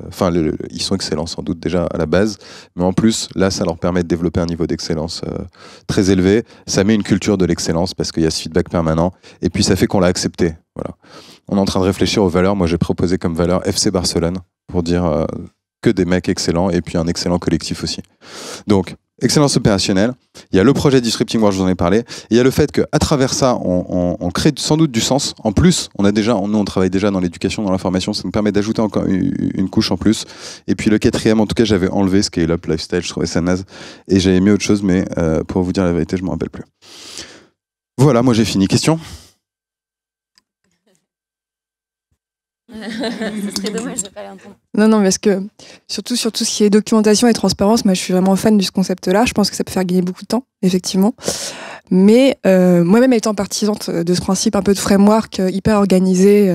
Enfin, ils sont excellents sans doute déjà à la base, mais en plus, là, ça leur permet de développer un niveau d'excellence très élevé. Ça met une culture de l'excellence parce qu'il y a ce feedback permanent, et puis ça fait qu'on l'a accepté. Voilà. On est en train de réfléchir aux valeurs. Moi, j'ai proposé comme valeur FC Barcelone pour dire que des mecs excellents et puis un excellent collectif aussi. Donc, excellence opérationnelle. Il y a le projet Disrupting World, je vous en ai parlé. Et il y a le fait qu'à travers ça, on crée sans doute du sens. En plus, nous, on travaille déjà dans l'éducation, dans la formation. Ça nous permet d'ajouter encore une couche en plus. Et puis le 4e, en tout cas, j'avais enlevé Scale Up Lifestyle. Je trouvais ça naze. Et j'avais mis autre chose, mais pour vous dire la vérité, je ne me rappelle plus. Voilà, moi j'ai fini. Question ? Ce serait dommage de pas l'entendre. Non, parce que surtout sur tout ce qui est documentation et transparence, moi je suis vraiment fan de ce concept-là. Je pense que ça peut faire gagner beaucoup de temps, effectivement. Mais moi-même étant partisante de ce principe un peu de framework hyper organisé,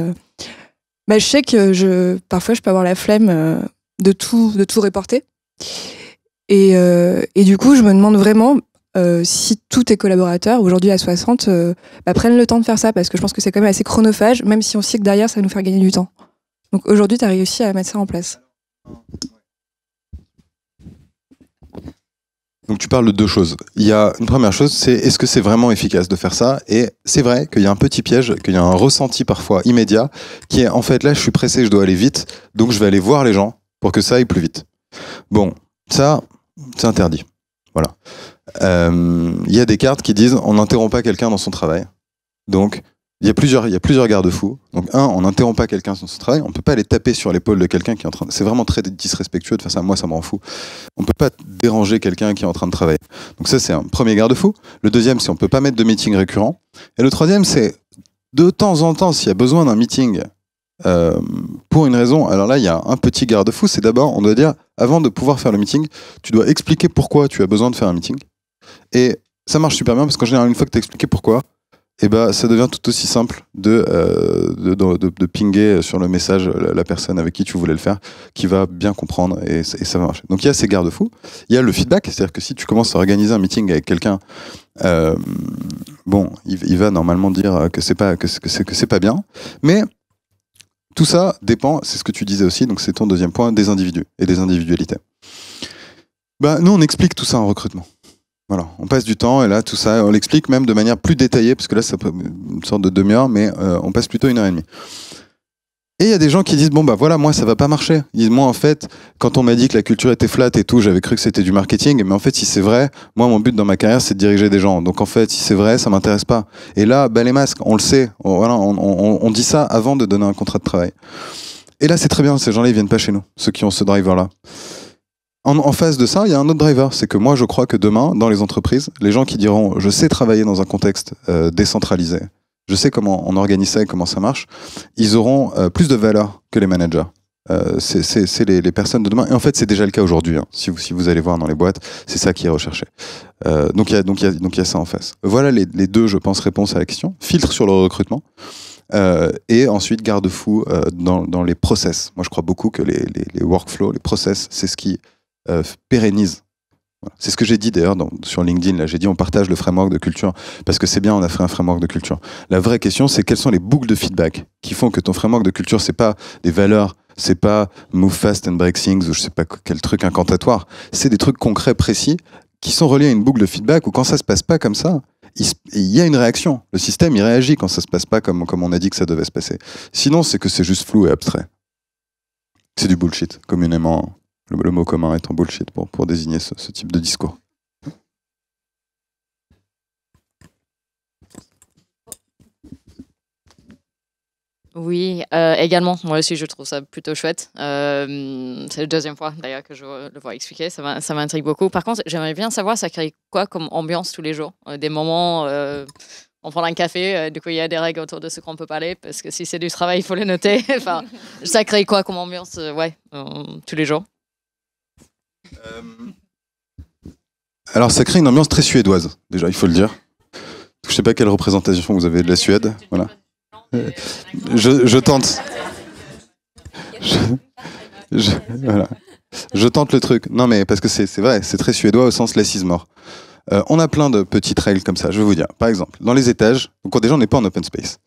je sais que parfois je peux avoir la flemme de tout reporter. Et du coup, je me demande vraiment si tous tes collaborateurs, aujourd'hui à 60, prennent le temps de faire ça, parce que je pense que c'est quand même assez chronophage, même si on sait que derrière, ça va nous faire gagner du temps. Donc aujourd'hui, tu as réussi à mettre ça en place. Donc tu parles de 2 choses. Il y a une première chose, c'est est-ce que c'est vraiment efficace de faire ça ? Et c'est vrai qu'il y a un petit piège, qu'il y a un ressenti parfois immédiat, qui est en fait là, je suis pressé, je dois aller vite, donc je vais aller voir les gens pour que ça aille plus vite. Bon, ça, c'est interdit. Voilà. Il y a des cartes qui disent on n'interrompt pas quelqu'un dans son travail. Donc il y a plusieurs garde-fous. Donc on n'interrompt pas quelqu'un dans son travail. On peut pas aller taper sur l'épaule de quelqu'un qui est en train. C'est vraiment très disrespectueux de faire ça. Moi, ça me rend fou. On peut pas déranger quelqu'un qui est en train de travailler. Donc ça, c'est un premier garde-fou. Le deuxième, c'est on peut pas mettre de meeting récurrent. Et le troisième, c'est de temps en temps, s'il y a besoin d'un meeting pour une raison. Alors là, il y a un petit garde-fou. C'est d'abord, on doit dire, avant de pouvoir faire le meeting, tu dois expliquer pourquoi tu as besoin de faire un meeting. Et ça marche super bien parce qu'en général, une fois que tu as expliqué pourquoi, et ben ça devient tout aussi simple de pinguer sur le message la personne avec qui tu voulais le faire, qui va bien comprendre et ça va marcher. Donc il y a ces garde-fous, il y a le feedback, c'est-à-dire que si tu commences à organiser un meeting avec quelqu'un, bon, il va normalement dire que c'est pas bien, mais tout ça dépend, c'est ce que tu disais aussi, donc c'est ton deuxième point, des individus et des individualités. Bah, nous on explique tout ça en recrutement. Voilà, on passe du temps et là tout ça, on l'explique même de manière plus détaillée parce que là ça peut une sorte de demi-heure, mais on passe plutôt 1h30. Et il y a des gens qui disent bon bah voilà, moi ça va pas marcher. Ils disent moi en fait quand on m'a dit que la culture était flat et tout, j'avais cru que c'était du marketing, mais en fait si c'est vrai, moi mon but dans ma carrière c'est de diriger des gens. Donc en fait si c'est vrai, ça m'intéresse pas. Et là bah les masques, on le sait, on dit ça avant de donner un contrat de travail. Et là c'est très bien, ces gens-là ils viennent pas chez nous, ceux qui ont ce driver-là. En face de ça, il y a un autre driver, c'est que moi je crois que demain, dans les entreprises, les gens qui diront je sais travailler dans un contexte décentralisé, je sais comment on organise ça et comment ça marche, ils auront plus de valeur que les managers. C'est les personnes de demain, et en fait c'est déjà le cas aujourd'hui, hein. Si vous allez voir dans les boîtes, c'est ça qui est recherché. Donc il y a ça en face. Voilà les deux, je pense, réponses à la question. Filtre sur le recrutement. Et ensuite garde-fou dans les process. Moi je crois beaucoup que les workflows, les process, c'est ce qui pérennise. Voilà. C'est ce que j'ai dit d'ailleurs sur LinkedIn. Là, j'ai dit on partage le framework de culture parce que c'est bien, on a fait un framework de culture. La vraie question, c'est quelles sont les boucles de feedback qui font que ton framework de culture, c'est pas des valeurs, c'est pas move fast and break things ou je sais pas quel truc incantatoire. C'est des trucs concrets, précis, qui sont reliés à une boucle de feedback où quand ça se passe pas comme ça, il y a une réaction. Le système, il réagit quand ça se passe pas comme on a dit que ça devait se passer. Sinon, c'est que c'est juste flou et abstrait. C'est du bullshit, communément. Le mot commun étant bullshit pour désigner ce type de discours. Oui, également. Moi aussi, je trouve ça plutôt chouette. C'est la deuxième fois, d'ailleurs, que je le vois expliquer. Ça m'intrigue beaucoup. Par contre, j'aimerais bien savoir, ça crée quoi comme ambiance tous les jours? Des moments, on prend un café, du coup, il y a des règles autour de ce qu'on peut parler, parce que si c'est du travail, il faut les noter. Enfin, ça crée quoi comme ambiance, tous les jours? Alors ça crée une ambiance très suédoise, déjà, il faut le dire. Je sais pas quelle représentation vous avez de la Suède. Voilà. Je tente. Voilà. Je tente le truc. Non mais parce que c'est vrai, c'est très suédois au sens less is more. On a plein de petites règles comme ça, je vais vous dire. Par exemple, dans les étages, donc déjà on n'est pas en open space.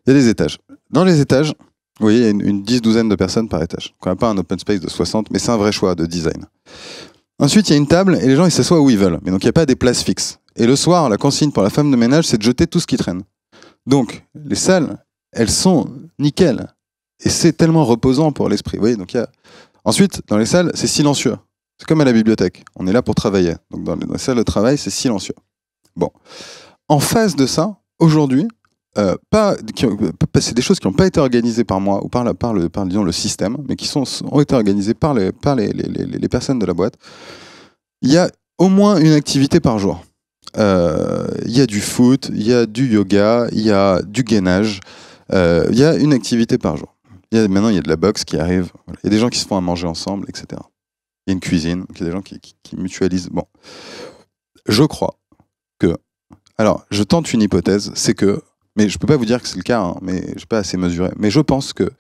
Il y a des étages. Dans les étages, vous voyez, il y a une douzaine de personnes par étage. Donc on n'a pas un open space de 60, mais c'est un vrai choix de design. Ensuite, il y a une table et les gens ils s'assoient où ils veulent. Mais donc il n'y a pas des places fixes. Et le soir, la consigne pour la femme de ménage, c'est de jeter tout ce qui traîne. Donc les salles, elles sont nickel. Et c'est tellement reposant pour l'esprit. Vous voyez, donc ensuite, dans les salles, c'est silencieux. C'est comme à la bibliothèque. On est là pour travailler. Donc dans les salles de travail, c'est silencieux. Bon. En face de ça, aujourd'hui, c'est des choses qui n'ont pas été organisées par moi ou par disons, le système, mais qui ont été organisées par les personnes de la boîte. Il y a au moins une activité par jour. Il y a du foot, il y a du yoga, il y a du gainage. Il y a une activité par jour. Maintenant, il y a de la boxe qui arrive. Voilà. Il y a des gens qui se font à manger ensemble, etc. Il y a une cuisine, il y a des gens qui mutualisent. Bon. Je crois que... Alors, je tente une hypothèse, c'est que... Mais je ne peux pas vous dire que c'est le cas, hein, mais je ne suis pas assez mesuré. Mais je pense que,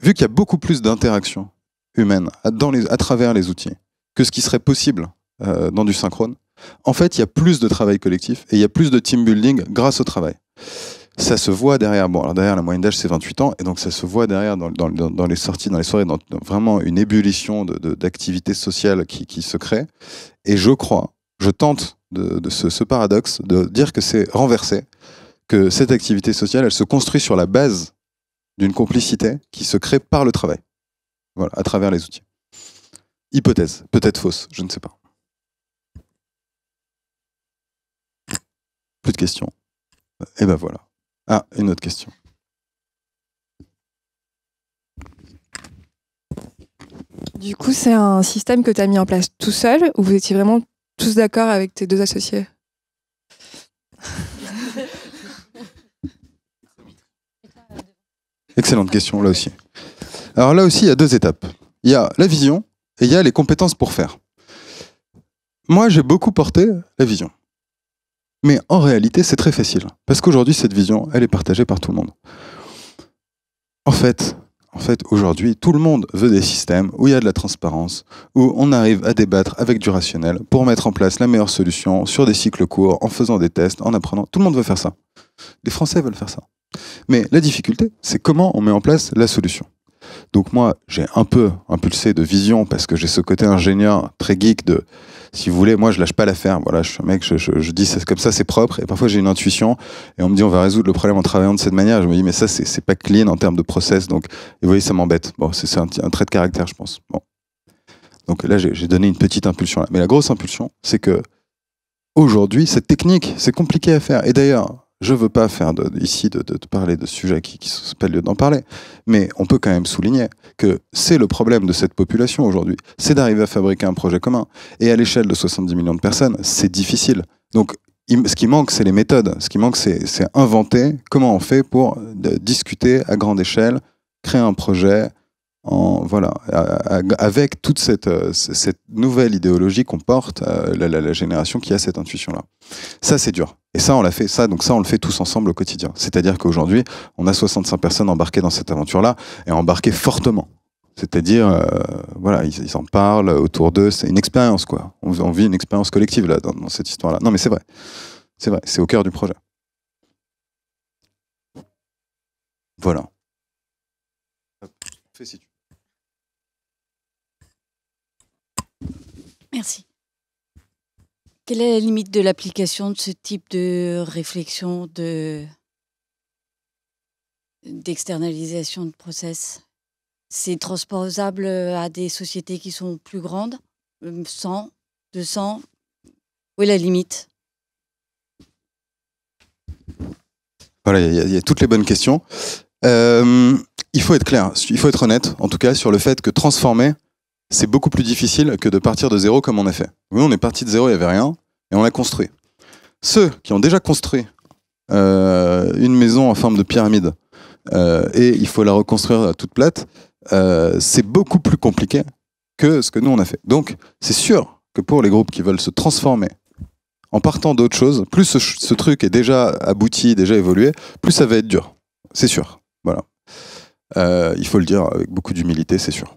vu qu'il y a beaucoup plus d'interactions humaines à travers les outils que ce qui serait possible dans du synchrone, en fait, il y a plus de travail collectif et il y a plus de team building grâce au travail. Ça se voit derrière, alors derrière la moyenne d'âge c'est 28 ans, et donc ça se voit derrière dans les sorties, dans les soirées, dans vraiment une ébullition d'activités sociales qui se crée. Et je tente de ce paradoxe de dire que c'est renversé, que cette activité sociale, elle se construit sur la base d'une complicité qui se crée par le travail, voilà, à travers les outils. Hypothèse, peut-être fausse, je ne sais pas. Plus de questions. Et ben voilà. Ah, une autre question. Du coup, c'est un système que tu as mis en place tout seul ou vous étiez vraiment tous d'accord avec tes deux associés? Excellente question, là aussi. Alors là aussi, il y a deux étapes. Il y a la vision et il y a les compétences pour faire. Moi, j'ai beaucoup porté la vision. Mais en réalité, c'est très facile. Parce qu'aujourd'hui, cette vision, elle est partagée par tout le monde. En fait, aujourd'hui, tout le monde veut des systèmes où il y a de la transparence, où on arrive à débattre avec du rationnel pour mettre en place la meilleure solution sur des cycles courts, en faisant des tests, en apprenant. Tout le monde veut faire ça. Les Français veulent faire ça. Mais la difficulté, c'est comment on met en place la solution. Donc moi, j'ai un peu impulsé de vision parce que j'ai ce côté ingénieur très geek de, si vous voulez, moi je lâche pas l'affaire. Voilà, je suis un mec, je dis c'est comme ça, c'est propre. Et parfois j'ai une intuition et on me dit on va résoudre le problème en travaillant de cette manière. Et je me dis mais ça c'est pas clean en termes de process. Donc, et vous voyez, ça m'embête. Bon, c'est un trait de caractère, je pense. Bon. Donc là, j'ai donné une petite impulsion là. Mais la grosse impulsion, c'est que aujourd'hui, cette technique, c'est compliqué à faire. Et d'ailleurs, je veux pas faire ici de parler de sujets qui sont pas le lieu d'en parler, mais on peut quand même souligner que c'est le problème de cette population aujourd'hui, c'est d'arriver à fabriquer un projet commun. Et à l'échelle de 70 millions de personnes, c'est difficile. Donc, ce qui manque, c'est les méthodes. Ce qui manque, c'est inventer comment on fait pour discuter à grande échelle, créer un projet, voilà, avec toute cette nouvelle idéologie qu'on porte, la génération qui a cette intuition-là. Ça, c'est dur. Et ça, on l'a fait, donc ça, on le fait tous ensemble au quotidien. C'est-à-dire qu'aujourd'hui, on a 65 personnes embarquées dans cette aventure-là, et embarquées fortement. C'est-à-dire, voilà, ils en parlent autour d'eux, c'est une expérience, quoi. On vit une expérience collective, là, dans cette histoire-là. Non, mais c'est vrai. C'est vrai, c'est au cœur du projet. Voilà. Fais si tu... Merci. Quelle est la limite de l'application de ce type de réflexion d'externalisation de process? C'est transposable à des sociétés qui sont plus grandes, 100, 200? Où est la limite? Voilà, il y a toutes les bonnes questions. Il faut être clair, il faut être honnête, en tout cas, sur le fait que transformer, c'est beaucoup plus difficile que de partir de zéro comme on a fait. Oui, on est parti de zéro, il n'y avait rien, et on l'a construit. Ceux qui ont déjà construit une maison en forme de pyramide, et il faut la reconstruire toute plate, c'est beaucoup plus compliqué que ce que nous on a fait. Donc, c'est sûr que pour les groupes qui veulent se transformer, en partant d'autres choses, plus ce truc est déjà abouti, déjà évolué, plus ça va être dur. C'est sûr. Voilà. Il faut le dire avec beaucoup d'humilité, c'est sûr.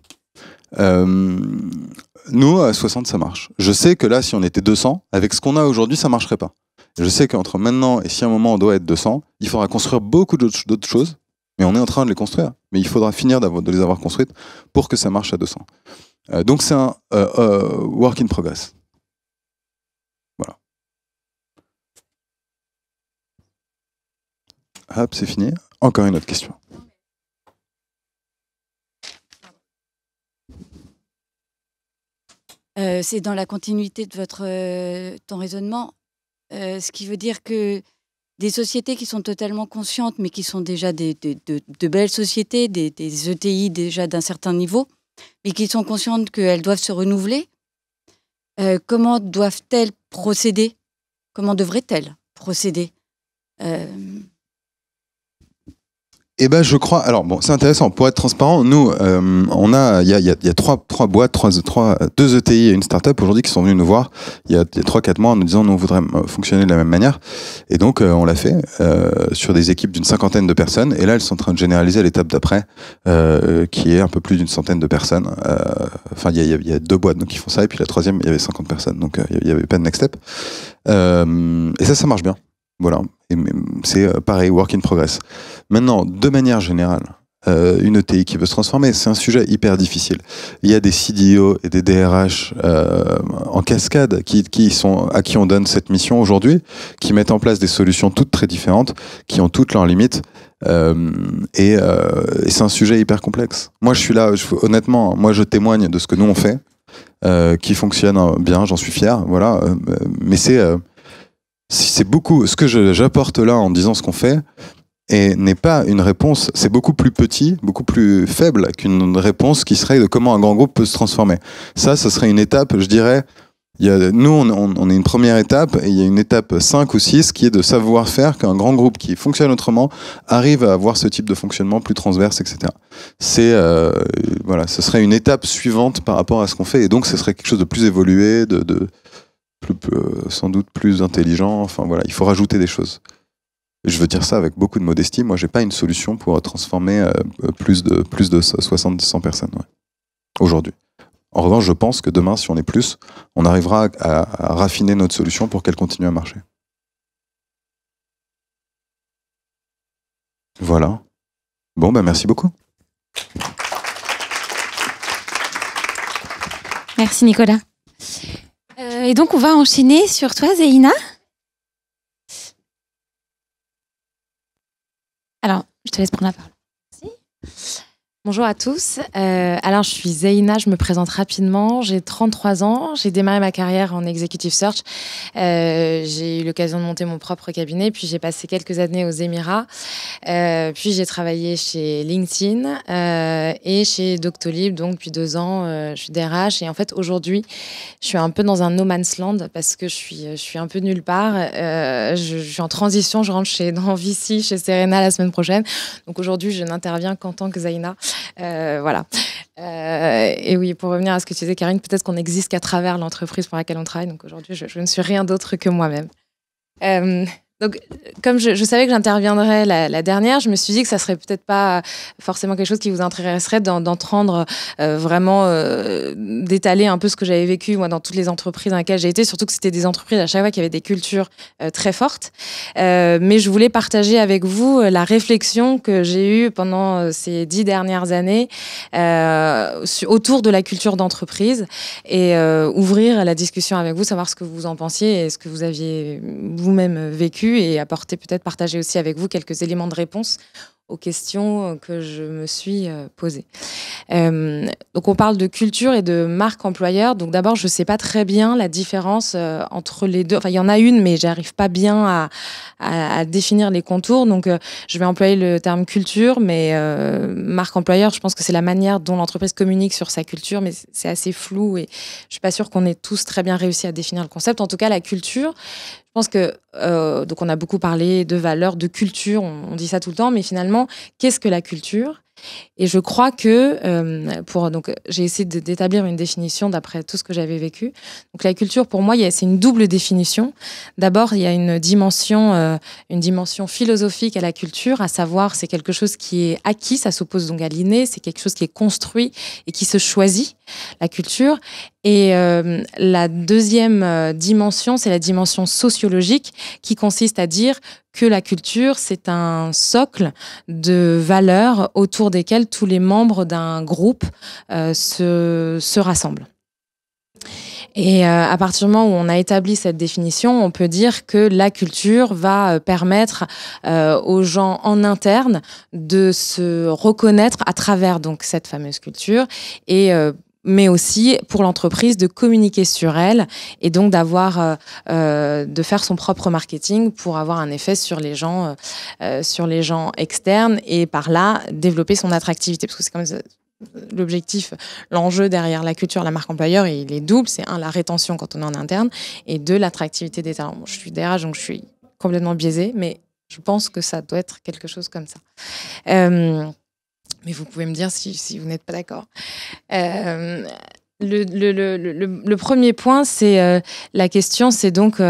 Nous, à 60, ça marche. Je sais que là, si on était 200, avec ce qu'on a aujourd'hui, ça marcherait pas. Je sais qu'entre maintenant et si à un moment on doit être 200, il faudra construire beaucoup d'autres choses, mais on est en train de les construire. Mais il faudra finir de les avoir construites pour que ça marche à 200. Donc c'est un work in progress. Voilà. Hop, c'est fini. Encore une autre question. C'est dans la continuité de ton raisonnement, ce qui veut dire que des sociétés qui sont totalement conscientes, mais qui sont déjà de belles sociétés, des ETI déjà d'un certain niveau, mais qui sont conscientes qu'elles doivent se renouveler, comment doivent-elles procéder? Comment devraient-elles procéder? Eh ben, je crois. Alors bon, c'est intéressant. Pour être transparent, nous, il y a trois boîtes, deux ETI et une start-up aujourd'hui qui sont venus nous voir il y a 3-4 mois en nous disant nous on voudrait fonctionner de la même manière. Et donc on l'a fait sur des équipes d'une 50aine de personnes. Et là, elles sont en train de généraliser à l'étape d'après, qui est un peu plus d'une centaine de personnes. Enfin, il y a 2 boîtes donc qui font ça, et puis la troisième, il y avait 50 personnes, donc il y avait pas de next step. Et ça marche bien. Voilà, c'est pareil, work in progress. Maintenant, de manière générale, une ETI qui veut se transformer, c'est un sujet hyper difficile. Il y a des CDO et des DRH en cascade à qui on donne cette mission aujourd'hui, qui mettent en place des solutions toutes très différentes, qui ont toutes leurs limites, et c'est un sujet hyper complexe. Moi, je suis là, honnêtement, moi je témoigne de ce que nous on fait, qui fonctionne bien, j'en suis fier, voilà, mais c'est beaucoup ce que j'apporte là en disant ce qu'on fait, et n'est pas une réponse, c'est beaucoup plus petit, beaucoup plus faible qu'une réponse qui serait de comment un grand groupe peut se transformer. Ça serait une étape, je dirais, nous on est une première étape, et il y a une étape 5 ou 6 qui est de savoir faire qu'un grand groupe qui fonctionne autrement arrive à avoir ce type de fonctionnement plus transverse, etc. Voilà, ce serait une étape suivante par rapport à ce qu'on fait, et donc ce serait quelque chose de plus évolué, sans doute plus intelligent. Enfin voilà, il faut rajouter des choses. Et je veux dire ça avec beaucoup de modestie. Moi, j'ai pas une solution pour transformer plus de 60-100 personnes aujourd'hui. En revanche, je pense que demain, si on est plus, on arrivera à raffiner notre solution pour qu'elle continue à marcher. Voilà. Bon, ben merci beaucoup. Merci Nicolas. Et donc on va enchaîner sur toi, Zeyna. Alors, je te laisse prendre la parole. Merci. Bonjour à tous. Alors, je suis Zeyna, je me présente rapidement. J'ai 33 ans. J'ai démarré ma carrière en executive search. J'ai eu l'occasion de monter mon propre cabinet. Puis, j'ai passé quelques années aux Émirats. Puis, j'ai travaillé chez LinkedIn et chez Doctolib. Donc, depuis 2 ans, je suis DRH. Et en fait, aujourd'hui, je suis un peu dans un no man's land parce que je suis un peu nulle part. Je suis en transition. Je rentre dans VC, chez Serena la semaine prochaine. Donc, aujourd'hui, je n'interviens qu'en tant que Zeyna. Voilà. Et oui, pour revenir à ce que tu disais, Karine, peut-être qu'on n'existe qu'à travers l'entreprise pour laquelle on travaille. Donc aujourd'hui, je ne suis rien d'autre que moi-même. Donc, comme je savais que j'interviendrais la dernière, je me suis dit que ça serait peut-être pas forcément quelque chose qui vous intéresserait d'entendre vraiment d'étaler un peu ce que j'avais vécu moi dans toutes les entreprises dans lesquelles j'ai été, surtout que c'était des entreprises à chaque fois qui avaient des cultures très fortes. Mais je voulais partager avec vous la réflexion que j'ai eue pendant ces 10 dernières années autour de la culture d'entreprise et ouvrir la discussion avec vous, savoir ce que vous en pensiez et ce que vous aviez vous-même vécu et peut-être partager aussi avec vous quelques éléments de réponse aux questions que je me suis posées. Donc on parle de culture et de marque employeur. Donc d'abord, je ne sais pas très bien la différence entre les deux. Enfin, il y en a une, mais j'arrive pas bien à définir les contours. Donc je vais employer le terme culture, mais marque employeur, je pense que c'est la manière dont l'entreprise communique sur sa culture, mais c'est assez flou et je suis pas sûre qu'on ait tous très bien réussi à définir le concept. En tout cas, la culture, je pense que donc on a beaucoup parlé de valeurs, de culture, on dit ça tout le temps, mais finalement, qu'est-ce que la culture ? Et je crois que donc j'ai essayé d'établir une définition d'après tout ce que j'avais vécu. Donc la culture, pour moi, c'est une double définition. D'abord, il y a une dimension philosophique à la culture, à savoir c'est quelque chose qui est acquis, ça s'oppose donc à l'inné, c'est quelque chose qui est construit et qui se choisit, la culture. Et la deuxième dimension, c'est la dimension sociologique qui consiste à dire que la culture, c'est un socle de valeurs autour desquelles tous les membres d'un groupe se rassemblent. Et à partir du moment où on a établi cette définition, on peut dire que la culture va permettre aux gens en interne de se reconnaître à travers donc cette fameuse culture et mais aussi pour l'entreprise de communiquer sur elle et donc de faire son propre marketing pour avoir un effet sur les gens externes et par là développer son attractivité, parce que c'est comme ça. L'objectif, l'enjeu derrière la culture, la marque employeur, il est double. C'est 1, la rétention quand on est en interne, et 2, l'attractivité des talents. Bon, je suis DRH, donc je suis complètement biaisée, mais je pense que ça doit être quelque chose comme ça. Mais vous pouvez me dire si vous n'êtes pas d'accord. Le premier point, c'est la question, c'est donc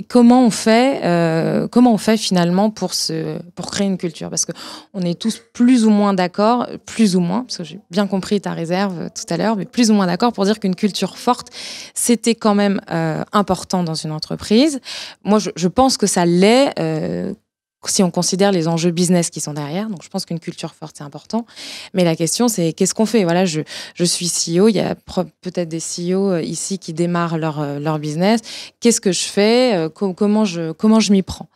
comment on fait finalement pour créer une culture, parce que on est tous plus ou moins d'accord, parce que j'ai bien compris ta réserve tout à l'heure, mais plus ou moins d'accord pour dire qu'une culture forte, c'était quand même important dans une entreprise. Moi, je pense que ça l'est. Si on considère les enjeux business qui sont derrière. Donc, je pense qu'une culture forte, c'est important. Mais la question, c'est qu'est-ce qu'on fait ? Voilà, je suis CEO. Il y a peut-être des CEO ici qui démarrent leur business. Qu'est-ce que je fais ? Comment je m'y prends ?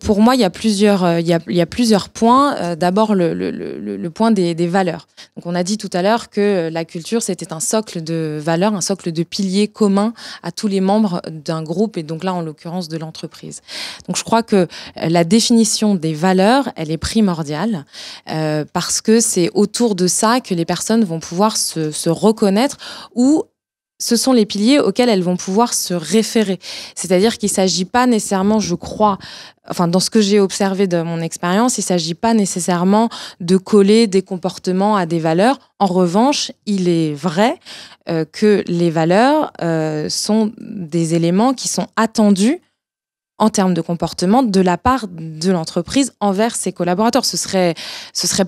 Pour moi, il y a plusieurs points. D'abord, le point des valeurs. Donc, on a dit tout à l'heure que la culture, c'était un socle de valeurs, un socle de piliers communs à tous les membres d'un groupe, et donc là, en l'occurrence, de l'entreprise. Donc, je crois que la définition des valeurs, elle est primordiale parce que c'est autour de ça que les personnes vont pouvoir se reconnaître ou ce sont les piliers auxquels elles vont pouvoir se référer. C'est-à-dire qu'il ne s'agit pas nécessairement, je crois, enfin dans ce que j'ai observé de mon expérience, il ne s'agit pas nécessairement de coller des comportements à des valeurs. En revanche, il est vrai que les valeurs sont des éléments qui sont attendus en termes de comportement de la part de l'entreprise envers ses collaborateurs. Ce serait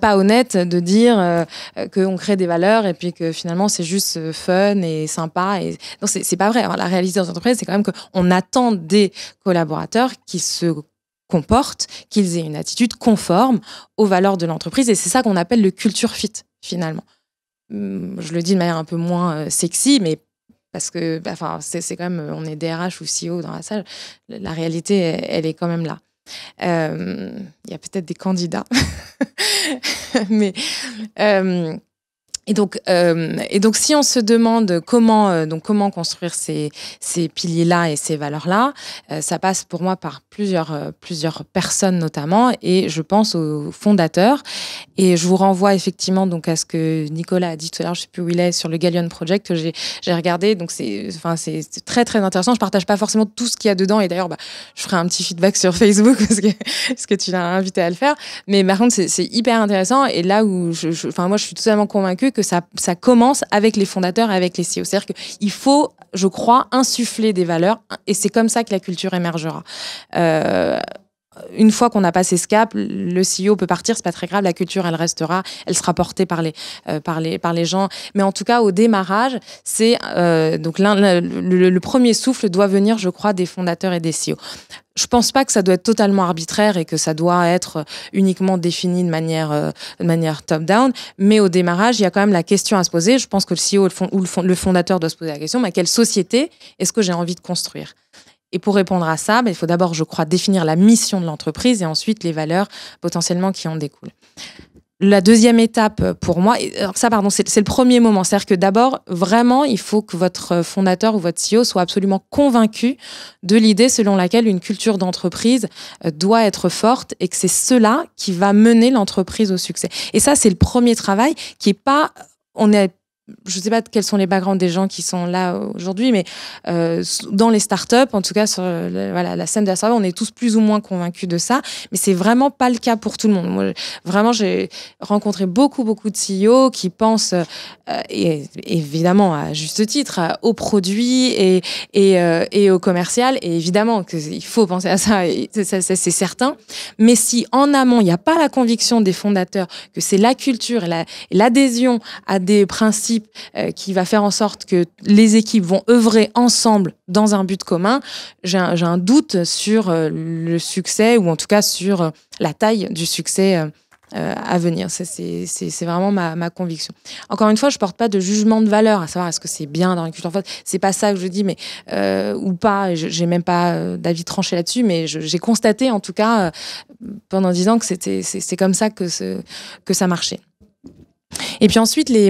pas honnête de dire qu'on crée des valeurs et puis que finalement c'est juste fun et sympa. Et... Non, c'est pas vrai. La réalité dans l'entreprise, c'est quand même qu'on attend des collaborateurs qui se comportent, qu'ils aient une attitude conforme aux valeurs de l'entreprise. Et c'est ça qu'on appelle le culture fit, finalement. Je le dis de manière un peu moins sexy, mais parce que c'est quand même, on est DRH ou CEO dans la salle, la réalité, elle est quand même là. Il y a peut-être des candidats, mais et donc si on se demande comment construire ces piliers-là et ces valeurs-là, ça passe pour moi par plusieurs personnes notamment, et je pense aux fondateurs. Et je vous renvoie effectivement donc à ce que Nicolas a dit tout à l'heure, je ne sais plus où il est, sur le Gallion Project que j'ai regardé. Donc c'est très très intéressant. Je partage pas forcément tout ce qu'il y a dedans, et d'ailleurs je ferai un petit feedback sur Facebook parce que tu l'as invité à le faire. Mais par contre c'est hyper intéressant, et là où moi je suis totalement convaincue que ça commence avec les fondateurs et avec les CEO. C'est-à-dire qu'il faut, je crois, insuffler des valeurs, et c'est comme ça que la culture émergera. Une fois qu'on a passé ce cap, le CEO peut partir, c'est pas très grave, la culture elle restera, elle sera portée par les gens. Mais en tout cas, au démarrage, c'est donc le premier souffle doit venir, je crois, des fondateurs et des CEO. Je pense pas que ça doit être totalement arbitraire et que ça doit être uniquement défini de manière top-down, mais au démarrage, il y a quand même la question à se poser. Je pense que le CEO ou le fondateur doit se poser la question, mais quelle société est-ce que j'ai envie de construire ? Et pour répondre à ça, il faut d'abord, je crois, définir la mission de l'entreprise et ensuite les valeurs potentiellement qui en découlent. La deuxième étape pour moi, c'est le premier moment. C'est-à-dire que d'abord, vraiment, il faut que votre fondateur ou votre CEO soit absolument convaincu de l'idée selon laquelle une culture d'entreprise doit être forte et que c'est cela qui va mener l'entreprise au succès. Et ça, c'est le premier travail qui est pas... Je ne sais pas quels sont les backgrounds des gens qui sont là aujourd'hui, mais dans les startups, en tout cas sur la scène de la startup, on est tous plus ou moins convaincus de ça, mais c'est vraiment pas le cas pour tout le monde. Moi, vraiment, j'ai rencontré beaucoup de CEO qui pensent, et évidemment à juste titre, aux produits et au commercial, et évidemment qu'il faut penser à ça, et c'est certain. Mais si en amont, il n'y a pas la conviction des fondateurs que c'est la culture et l'adhésion à des principes qui va faire en sorte que les équipes vont œuvrer ensemble dans un but commun, j'ai un doute sur le succès, ou en tout cas sur la taille du succès à venir. C'est vraiment ma conviction. Encore une fois, je porte pas de jugement de valeur à savoir est-ce que c'est bien dans une culture forte. C'est pas ça que je dis, mais ou pas. J'ai même pas d'avis tranché là-dessus, mais j'ai constaté en tout cas pendant 10 ans que c'est comme ça que ça marchait. Et puis ensuite, les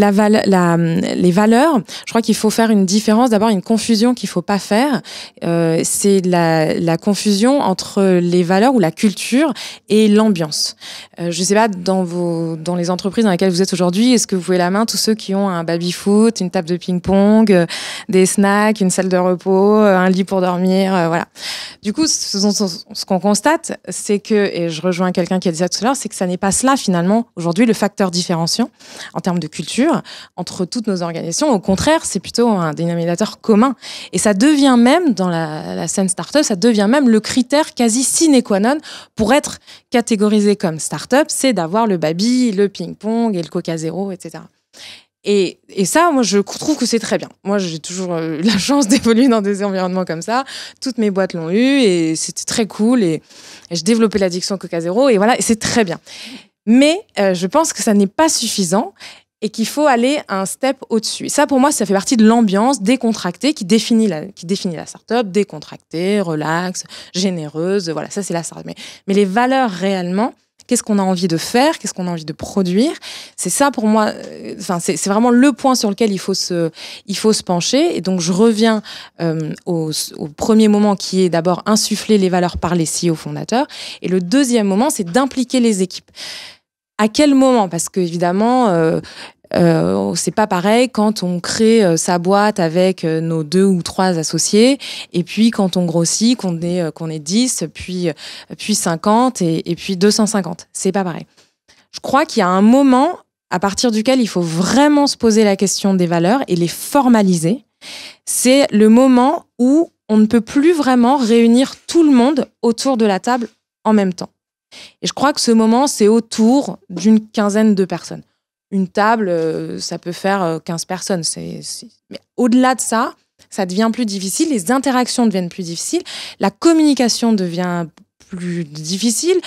valeurs, je crois qu'il faut faire une différence. D'abord, une confusion qu'il faut pas faire, c'est la confusion entre les valeurs ou la culture et l'ambiance. Je sais pas, dans les entreprises dans lesquelles vous êtes aujourd'hui, est-ce que vous pouvez la main tous ceux qui ont un baby-foot, une table de ping-pong, des snacks, une salle de repos, un lit pour dormir, voilà. Du coup, ce qu'on constate, c'est que, et je rejoins quelqu'un qui a dit ça tout à l'heure, c'est que ça n'est pas cela finalement aujourd'hui le facteur différenciant en termes de culture entre toutes nos organisations. Au contraire, c'est plutôt un dénominateur commun. Et ça devient même, dans la scène startup, ça devient même le critère quasi sine qua non pour être catégorisé comme startup, c'est d'avoir le baby, le ping-pong et le Coca Zéro, etc. Et ça, moi, je trouve que c'est très bien. Moi, j'ai toujours eu la chance d'évoluer dans des environnements comme ça. Toutes mes boîtes l'ont eu et c'était très cool. Et j'ai développé l'addiction au Coca Zéro et voilà, et c'est très bien. Mais je pense que ça n'est pas suffisant et qu'il faut aller un step au-dessus. Et ça, pour moi, ça fait partie de l'ambiance décontractée qui définit la start-up, décontractée, relax, généreuse. Voilà, ça, c'est la start-up. Mais les valeurs réellement, qu'est-ce qu'on a envie de faire, qu'est-ce qu'on a envie de produire, c'est ça pour moi. C'est vraiment le point sur lequel il faut se pencher. Et donc, je reviens au premier moment qui est d'abord insuffler les valeurs par les CEO fondateurs. Et le deuxième moment, c'est d'impliquer les équipes. À quel moment ? Parce qu'évidemment, c'est pas pareil quand on crée sa boîte avec nos 2 ou 3 associés, et puis quand on grossit, qu'on est 10, puis 50 et puis 250. C'est pas pareil. Je crois qu'il y a un moment à partir duquel il faut vraiment se poser la question des valeurs et les formaliser. C'est le moment où on ne peut plus vraiment réunir tout le monde autour de la table en même temps. Et je crois que ce moment, c'est autour d'une quinzaine de personnes. Une table, ça peut faire 15 personnes. Mais au-delà de ça, ça devient plus difficile, les interactions deviennent plus difficiles, la communication devient plus difficile.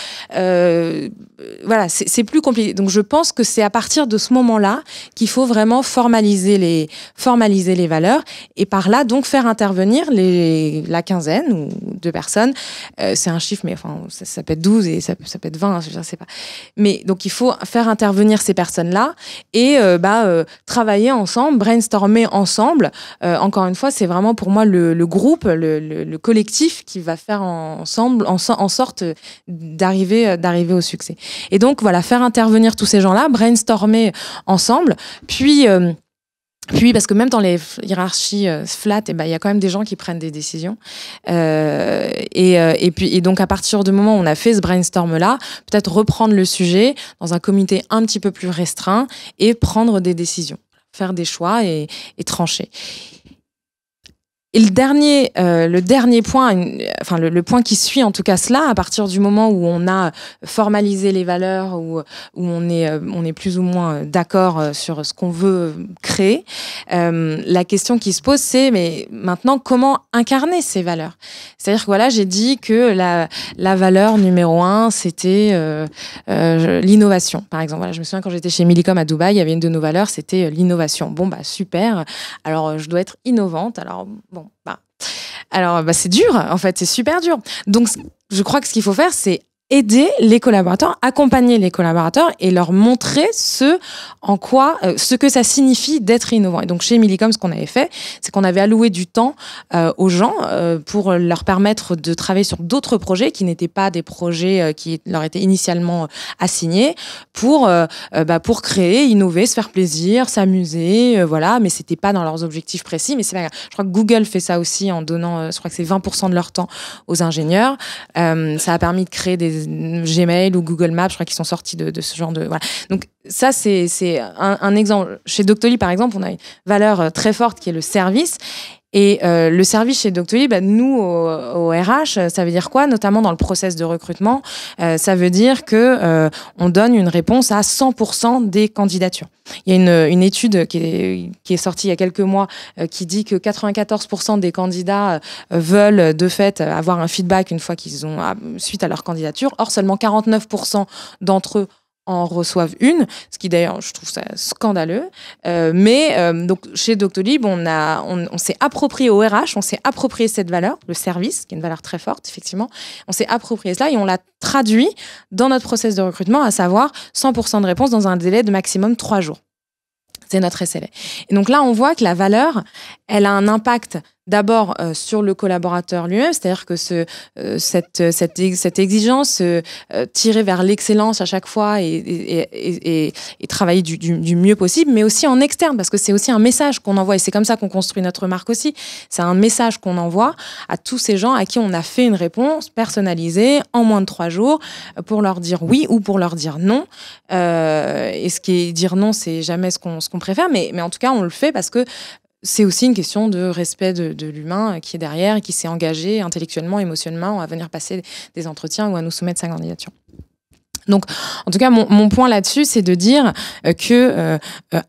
Voilà, c'est plus compliqué. Donc je pense que c'est à partir de ce moment-là qu'il faut vraiment formaliser les valeurs et par là donc faire intervenir la quinzaine ou de personnes. C'est un chiffre, mais enfin ça peut être 12 et ça peut être 20, je ne sais pas. Mais donc il faut faire intervenir ces personnes-là et travailler ensemble, brainstormer ensemble. Encore une fois, c'est vraiment pour moi le groupe, le collectif qui va faire ensemble en sorte d'arriver au succès. Et donc voilà, faire intervenir tous ces gens-là, brainstormer ensemble, puis parce que même dans les hiérarchies flat, il y a quand même des gens qui prennent des décisions. Et donc à partir du moment où on a fait ce brainstorm-là, peut-être reprendre le sujet dans un comité un petit peu plus restreint et prendre des décisions, faire des choix et trancher. Et le dernier point, enfin le point qui suit en tout cas cela, à partir du moment où on a formalisé les valeurs, où on est plus ou moins d'accord sur ce qu'on veut créer, la question qui se pose c'est mais maintenant comment incarner ces valeurs ? C'est-à-dire que voilà, j'ai dit que la valeur numéro 1 c'était l'innovation par exemple. Voilà, je me souviens quand j'étais chez Millicom à Dubaï, il y avait une de nos valeurs, c'était l'innovation. Bon bah super. Alors je dois être innovante. Alors bon. C'est dur, en fait, c'est super dur. Donc, je crois que ce qu'il faut faire, c'est aider les collaborateurs, accompagner les collaborateurs et leur montrer ce que ça signifie d'être innovant. Et donc, chez Millicom, ce qu'on avait fait, c'est qu'on avait alloué du temps aux gens pour leur permettre de travailler sur d'autres projets qui n'étaient pas des projets qui leur étaient initialement assignés pour créer, innover, se faire plaisir, s'amuser, voilà. Mais c'était pas dans leurs objectifs précis. Mais c'est pas grave. Je crois que Google fait ça aussi en donnant, je crois que c'est 20% de leur temps aux ingénieurs. Ça a permis de créer des Gmail ou Google Maps, je crois qu'ils sont sortis de ce genre de... Voilà. Donc ça, c'est un exemple. Chez Doctolib, par exemple, on a une valeur très forte qui est le service. Et le service chez Doctolib, nous, au RH, ça veut dire quoi ? Notamment dans le process de recrutement, ça veut dire que on donne une réponse à 100% des candidatures. Il y a une étude qui est sortie il y a quelques mois qui dit que 94% des candidats veulent de fait avoir un feedback une fois qu'ils ont suite à leur candidature. Or, seulement 49% d'entre eux en reçoivent une, ce qui d'ailleurs je trouve ça scandaleux. Donc chez Doctolib, on s'est approprié au RH, on s'est approprié cette valeur, le service, qui est une valeur très forte effectivement. On s'est approprié cela et on l'a traduit dans notre process de recrutement, à savoir 100% de réponse dans un délai de maximum 3 jours. C'est notre SLA. Et donc là, on voit que la valeur, elle a un impact d'abord sur le collaborateur lui-même, c'est-à-dire que cette exigence tirer vers l'excellence à chaque fois et travailler du mieux possible, mais aussi en externe, parce que c'est aussi un message qu'on envoie, et c'est comme ça qu'on construit notre marque aussi. C'est un message qu'on envoie à tous ces gens à qui on a fait une réponse personnalisée en moins de 3 jours pour leur dire oui ou pour leur dire non. Et ce qui est dire non, c'est jamais ce qu'on préfère, mais en tout cas, on le fait parce que c'est aussi une question de respect de l'humain qui est derrière et qui s'est engagé intellectuellement, émotionnellement à venir passer des entretiens ou à nous soumettre sa candidature. Donc, en tout cas, mon point là-dessus, c'est de dire que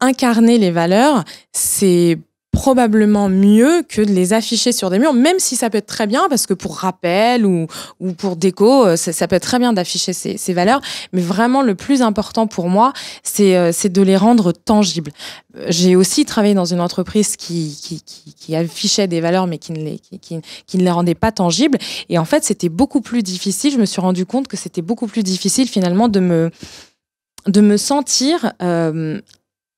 incarner les valeurs, c'est probablement mieux que de les afficher sur des murs, même si ça peut être très bien, parce que pour rappel ou pour déco, ça peut être très bien d'afficher ces valeurs, mais vraiment le plus important pour moi, c'est de les rendre tangibles. J'ai aussi travaillé dans une entreprise qui affichait des valeurs, mais qui ne les rendait pas tangibles, et en fait, c'était beaucoup plus difficile, je me suis rendu compte que c'était beaucoup plus difficile finalement de me sentir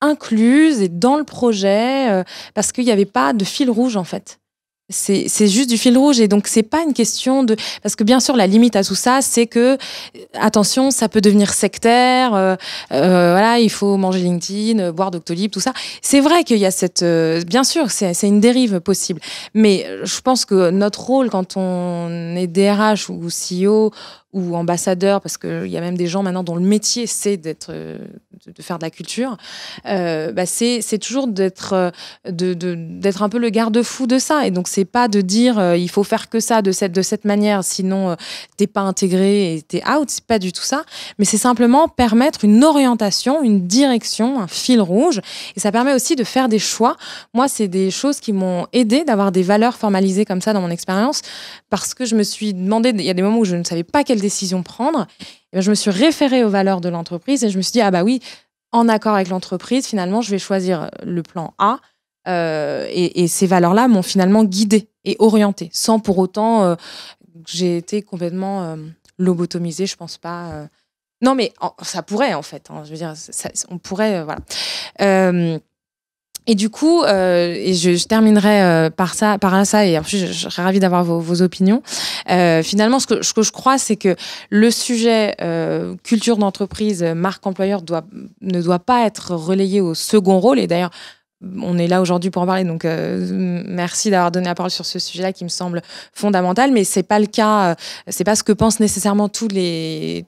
incluse et dans le projet parce qu'il n'y avait pas de fil rouge en fait. c'est juste du fil rouge, et donc c'est pas une question de, parce que bien sûr la limite à tout ça, c'est que attention, ça peut devenir sectaire, voilà, il faut manger LinkedIn, boire Doctolib, tout ça. C'est vrai qu'il y a cette, bien sûr, c'est une dérive possible, mais je pense que notre rôle quand on est DRH ou CEO ou ambassadeur, parce qu'il y a même des gens maintenant dont le métier c'est de faire de la culture, c'est toujours d'être un peu le garde-fou de ça. Et donc c'est pas de dire il faut faire que ça de cette manière, sinon t'es pas intégré et t'es out. C'est pas du tout ça. Mais c'est simplement permettre une orientation, une direction, un fil rouge. Et ça permet aussi de faire des choix. Moi, c'est des choses qui m'ont aidé d'avoir des valeurs formalisées comme ça dans mon expérience, parce que je me suis demandé, il y a des moments où je ne savais pas quelle décision prendre, et je me suis référée aux valeurs de l'entreprise et je me suis dit, ah bah oui, en accord avec l'entreprise, finalement, je vais choisir le plan A, et ces valeurs-là m'ont finalement guidée et orientée, sans pour autant que j'ai été complètement lobotomisée, je pense pas. Non, mais ça pourrait, en fait. Hein, je veux dire, on pourrait, voilà. Et du coup, et je terminerai par ça, et en plus, je serais ravie d'avoir vos opinions. Finalement, ce que je crois, c'est que le sujet culture d'entreprise, marque employeur ne doit pas être relayé au second rôle. Et d'ailleurs, on est là aujourd'hui pour en parler, donc merci d'avoir donné la parole sur ce sujet-là qui me semble fondamental, mais c'est pas le cas, c'est pas ce que pensent nécessairement tous les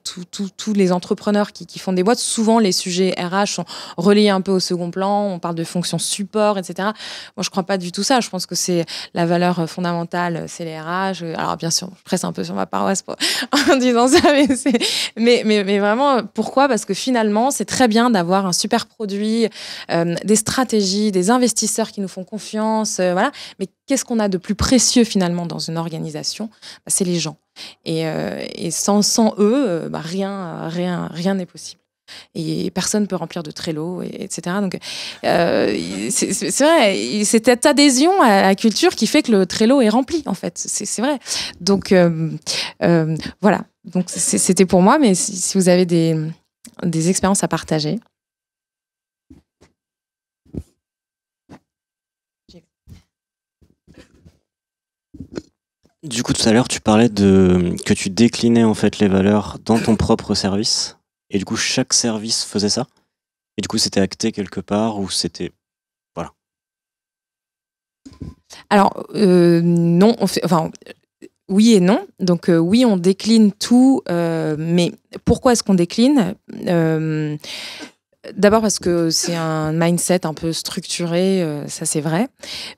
entrepreneurs qui font des boîtes. Souvent, les sujets RH sont relayés un peu au second plan, on parle de fonctions support, etc. Moi, je crois pas du tout ça. Je pense que c'est la valeur fondamentale, c'est les RH. Alors, bien sûr, je presse un peu sur ma paroisse en disant ça, mais vraiment, pourquoi ? Parce que finalement, c'est très bien d'avoir un super produit, des stratégies, des investisseurs qui nous font confiance, voilà. Mais qu'est-ce qu'on a de plus précieux finalement dans une organisation ? C'est les gens. Et sans eux, rien n'est possible. Et personne ne peut remplir de Trello, etc. Donc, c'est vrai, c'est cette adhésion à la culture qui fait que le Trello est rempli, en fait. C'est vrai. Donc, voilà. Donc, c'était pour moi, mais si vous avez des expériences à partager. Du coup, tout à l'heure, tu parlais que tu déclinais en fait les valeurs dans ton propre service, et du coup, chaque service faisait ça. Et du coup, c'était acté quelque part, ou c'était voilà. Alors non, oui et non. Donc oui, on décline tout, mais pourquoi est-ce qu'on décline ? D'abord parce que c'est un mindset un peu structuré, ça c'est vrai,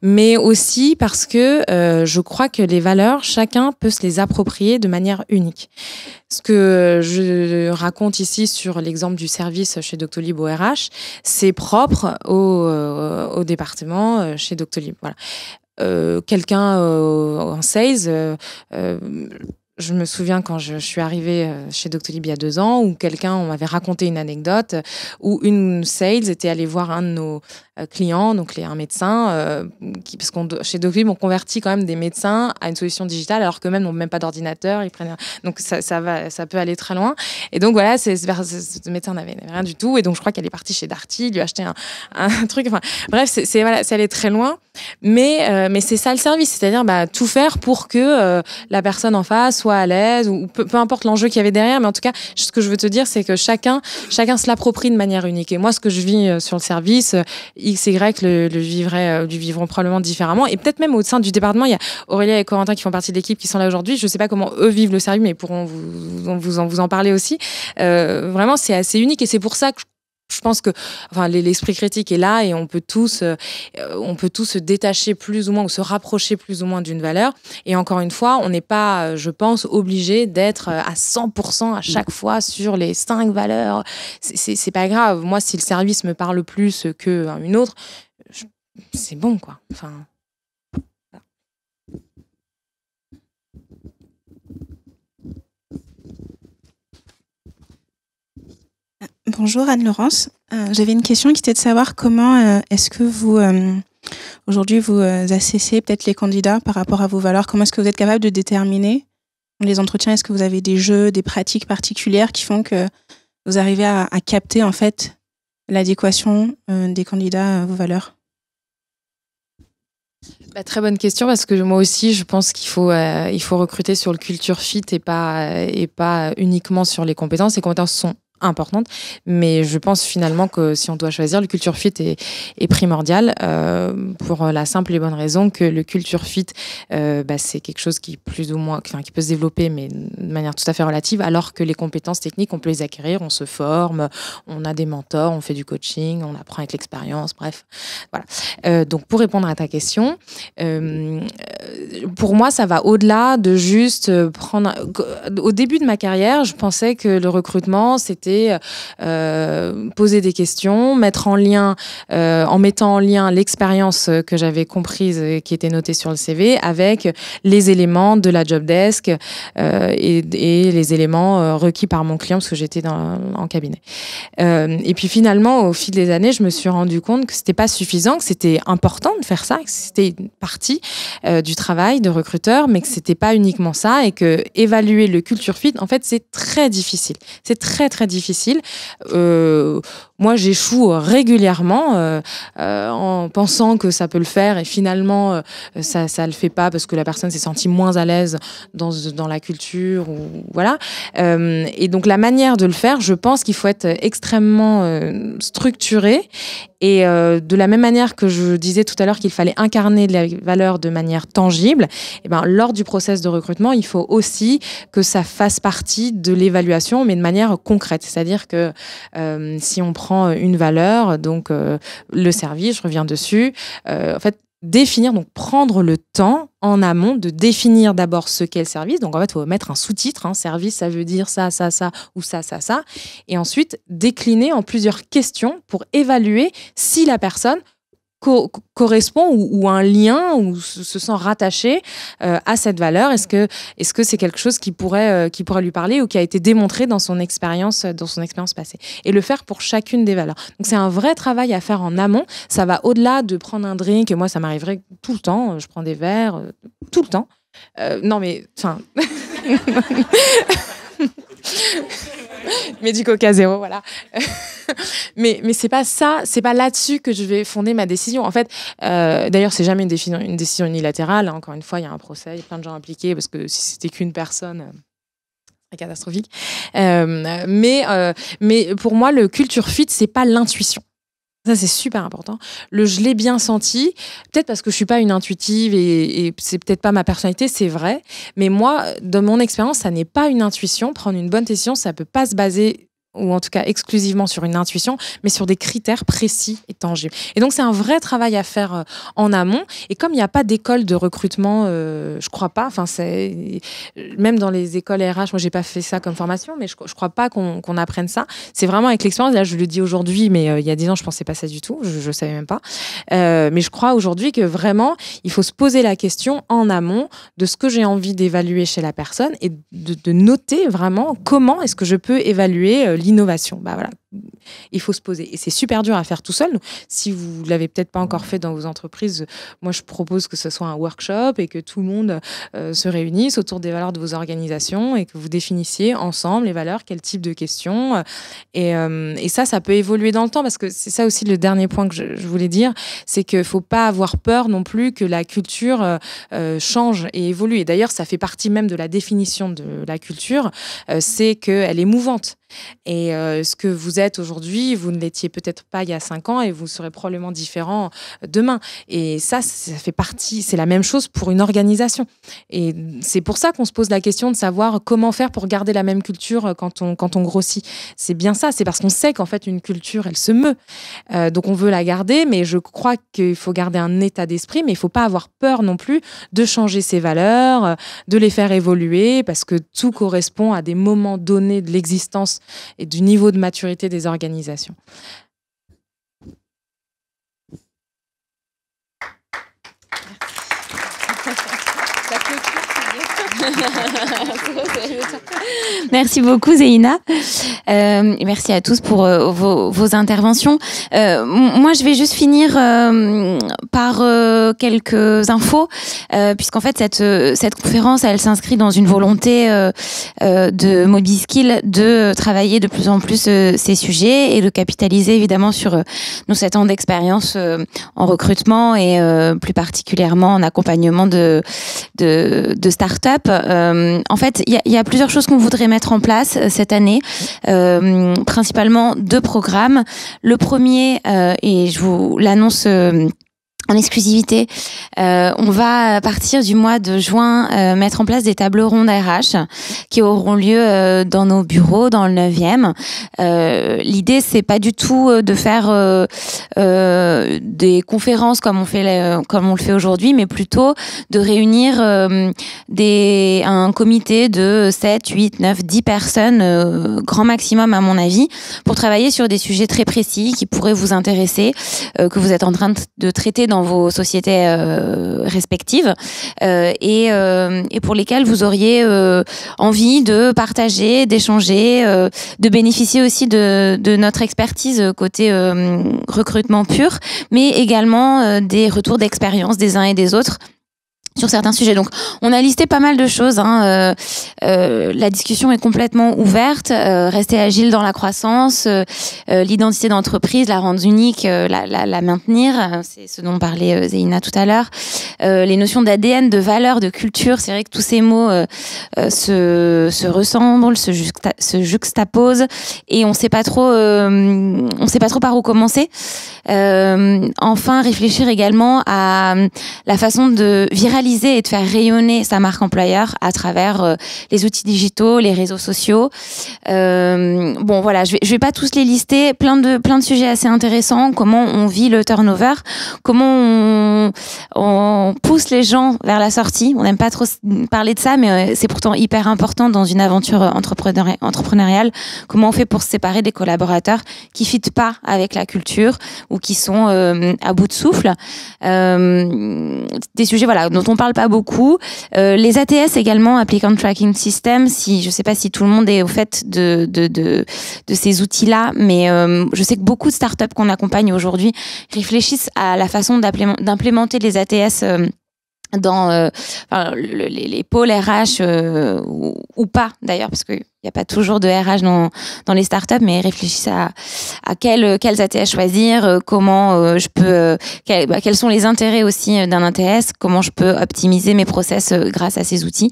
mais aussi parce que je crois que les valeurs, chacun peut se les approprier de manière unique. Ce que je raconte ici sur l'exemple du service chez Doctolib au RH, c'est propre au département chez Doctolib. Voilà. Quelqu'un en sales, je me souviens quand je suis arrivée chez Doctolib il y a 2 ans, où on m'avait raconté une anecdote où une sales était allée voir un de nos clients, donc un médecin, parce chez Doctolib, on convertit quand même des médecins à une solution digitale, alors qu'eux-mêmes n'ont même pas d'ordinateur. Donc ça peut aller très loin. Et donc voilà, ce médecin n'avait rien du tout. Et donc je crois qu'elle est partie chez Darty, il lui a acheté un truc. Enfin, bref, ça allait très loin. Mais c'est ça le service, c'est-à-dire tout faire pour que la personne en face soit à l'aise, ou peu importe l'enjeu qu'il y avait derrière. Mais en tout cas, ce que je veux te dire, c'est que chacun se l'approprie de manière unique. Et moi, ce que je vis sur le service, X, Y le vivront probablement différemment. Et peut-être même au sein du département, il y a Aurélia et Corentin qui font partie de l'équipe qui sont là aujourd'hui. Je ne sais pas comment eux vivent le service, mais ils pourront vous en parler aussi. Vraiment, c'est assez unique, et c'est pour ça que je pense que l'esprit critique est là, et on peut tous se détacher plus ou moins, ou se rapprocher plus ou moins d'une valeur. Et encore une fois, on n'est pas, je pense, obligé d'être à 100% à chaque fois sur les 5 valeurs. C'est pas grave. Moi, si le service me parle plus qu'une autre, c'est bon, quoi. Enfin. Bonjour Anne-Laurence. J'avais une question qui était de savoir comment est-ce que vous, aujourd'hui, vous assessez peut-être les candidats par rapport à vos valeurs. Comment est-ce que vous êtes capable de déterminer dans les entretiens? Est-ce que vous avez des jeux, des pratiques particulières qui font que vous arrivez à capter en fait l'adéquation des candidats à vos valeurs? Très bonne question, parce que moi aussi je pense qu'il faut recruter sur le culture fit et pas uniquement sur les compétences. Les compétences sont importante, mais je pense finalement que si on doit choisir, le culture fit est primordial pour la simple et bonne raison que le culture fit c'est quelque chose qui plus ou moins qui peut se développer, mais de manière tout à fait relative, alors que les compétences techniques on peut les acquérir, on se forme, on a des mentors, on fait du coaching, on apprend avec l'expérience, bref, voilà. Donc pour répondre à ta question, pour moi ça va au-delà de juste prendre. Au début de ma carrière, je pensais que le recrutement c'était poser des questions, mettre en lien, en mettant en lien l'expérience que j'avais comprise, qui était notée sur le CV, avec les éléments de la job desk et les éléments requis par mon client, parce que j'étais en cabinet. Et puis finalement, au fil des années, je me suis rendu compte que c'était pas suffisant, que c'était important de faire ça, que c'était une partie du travail de recruteur, mais que c'était pas uniquement ça, et que évaluer le culture fit, en fait, c'est très difficile. C'est très très difficile. Moi, j'échoue régulièrement en pensant que ça peut le faire, et finalement, ça le fait pas parce que la personne s'est sentie moins à l'aise dans la culture, ou voilà. Et donc, la manière de le faire, je pense qu'il faut être extrêmement structuré. Et de la même manière que je disais tout à l'heure qu'il fallait incarner les valeurs de manière tangible, et lors du process de recrutement, il faut aussi que ça fasse partie de l'évaluation, mais de manière concrète. C'est-à-dire que si on prend une valeur, donc le service, je reviens dessus, en fait, définir, donc prendre le temps en amont de définir d'abord ce qu'est le service. Donc en fait, il faut mettre un sous-titre, service, ça veut dire ça, ça, ça, ou ça, ça, ça. Et ensuite, décliner en plusieurs questions pour évaluer si la personne correspond ou un lien ou se sent rattaché à cette valeur. Est-ce que c'est quelque chose qui pourrait lui parler ou qui a été démontré dans son expérience passée, et le faire pour chacune des valeurs. Donc c'est un vrai travail à faire en amont. Ça va au-delà de prendre un drink. Moi, ça m'arriverait tout le temps. Je prends des verres tout le temps. Non mais enfin. Mais du Coca zéro, voilà. mais c'est pas ça, c'est pas là-dessus que je vais fonder ma décision. En fait, d'ailleurs, c'est jamais une décision unilatérale. Encore une fois, il y a un procès, il y a plein de gens impliqués, parce que si c'était qu'une personne, c'est catastrophique. Mais pour moi, le culture fit, c'est pas l'intuition. Ça, c'est super important. Je l'ai bien senti, peut-être parce que je suis pas une intuitive et c'est peut-être pas ma personnalité, c'est vrai. Mais moi, dans mon expérience, ça n'est pas une intuition. Prendre une bonne décision, ça peut pas se baser, ou en tout cas exclusivement sur une intuition, mais sur des critères précis et tangibles. Et donc, c'est un vrai travail à faire en amont. Et comme il n'y a pas d'école de recrutement, je crois pas, même dans les écoles RH, moi, j'ai pas fait ça comme formation, mais je crois pas qu'on apprenne ça. C'est vraiment avec l'expérience. Là, je le dis aujourd'hui, mais il y a 10 ans, je pensais pas ça du tout. Je savais même pas. Mais je crois aujourd'hui que vraiment, il faut se poser la question en amont de ce que j'ai envie d'évaluer chez la personne et de noter vraiment comment est-ce que je peux évaluer l'innovation. Voilà. Il faut se poser. Et c'est super dur à faire tout seul. Si vous ne l'avez peut-être pas encore fait dans vos entreprises, moi, je propose que ce soit un workshop et que tout le monde se réunisse autour des valeurs de vos organisations et que vous définissiez ensemble les valeurs, quel type de questions. Et ça peut évoluer dans le temps, parce que c'est ça aussi le dernier point que je voulais dire, c'est qu'il ne faut pas avoir peur non plus que la culture change et évolue. Et d'ailleurs, ça fait partie même de la définition de la culture, c'est qu'elle est mouvante. Et ce que vous êtes aujourd'hui, vous ne l'étiez peut-être pas il y a 5 ans et vous serez probablement différent demain. Et ça fait partie, c'est la même chose pour une organisation. Et c'est pour ça qu'on se pose la question de savoir comment faire pour garder la même culture quand on grossit. C'est bien ça, c'est parce qu'on sait qu'en fait une culture, elle se meut. Donc on veut la garder, mais je crois qu'il faut garder un état d'esprit, mais il ne faut pas avoir peur non plus de changer ses valeurs, de les faire évoluer, parce que tout correspond à des moments donnés de l'existence et du niveau de maturité des organisations. Merci beaucoup Zéina. Merci à tous pour vos interventions. Moi, je vais juste finir par quelques infos, puisqu'en fait cette conférence, elle s'inscrit dans une volonté de Mobiskill de travailler de plus en plus ces sujets et de capitaliser évidemment sur nos 7 ans d'expérience en recrutement et plus particulièrement en accompagnement de start-up. En fait, il y a plusieurs choses qu'on voudrait mettre en place cette année, principalement 2 programmes. Le premier, et je vous l'annonce en exclusivité, on va à partir du mois de juin mettre en place des tables rondes RH qui auront lieu dans nos bureaux dans le 9e. L'idée, c'est pas du tout de faire des conférences comme on le fait aujourd'hui, mais plutôt de réunir un comité de 7, 8, 9, 10 personnes, grand maximum à mon avis, pour travailler sur des sujets très précis qui pourraient vous intéresser, que vous êtes en train de traiter dans vos sociétés respectives et pour lesquelles vous auriez envie de partager, d'échanger, de bénéficier aussi de notre expertise côté recrutement pur, mais également des retours d'expérience des uns et des autres sur certains sujets. Donc, on a listé pas mal de choses. La discussion est complètement ouverte. Rester agile dans la croissance, l'identité d'entreprise, la rendre unique, la maintenir. C'est ce dont parlait Zéina tout à l'heure. Les notions d'ADN, de valeur, de culture. C'est vrai que tous ces mots se ressemblent, se juxtaposent, et on sait pas trop par où commencer. Enfin, réfléchir également à la façon de viraliser et de faire rayonner sa marque employeur à travers les outils digitaux, les réseaux sociaux. Bon, voilà, je vais pas tous les lister. Plein de sujets assez intéressants. Comment on vit le turnover, comment on pousse les gens vers la sortie. On n'aime pas trop parler de ça, mais c'est pourtant hyper important dans une aventure entrepreneuriale. Comment on fait pour se séparer des collaborateurs qui fitent pas avec la culture ou qui sont à bout de souffle. Des sujets, voilà, dont on parle pas beaucoup. Les ATS également, Applicant Tracking System. Je sais pas si tout le monde est au fait de ces outils-là, mais je sais que beaucoup de startups qu'on accompagne aujourd'hui réfléchissent à la façon d'implémenter les ATS dans les pôles RH ou pas d'ailleurs, parce que il n'y a pas toujours de RH dans les startups, mais réfléchissez à quels ATS choisir, comment je peux, quels sont les intérêts aussi d'un ATS, comment je peux optimiser mes process grâce à ces outils.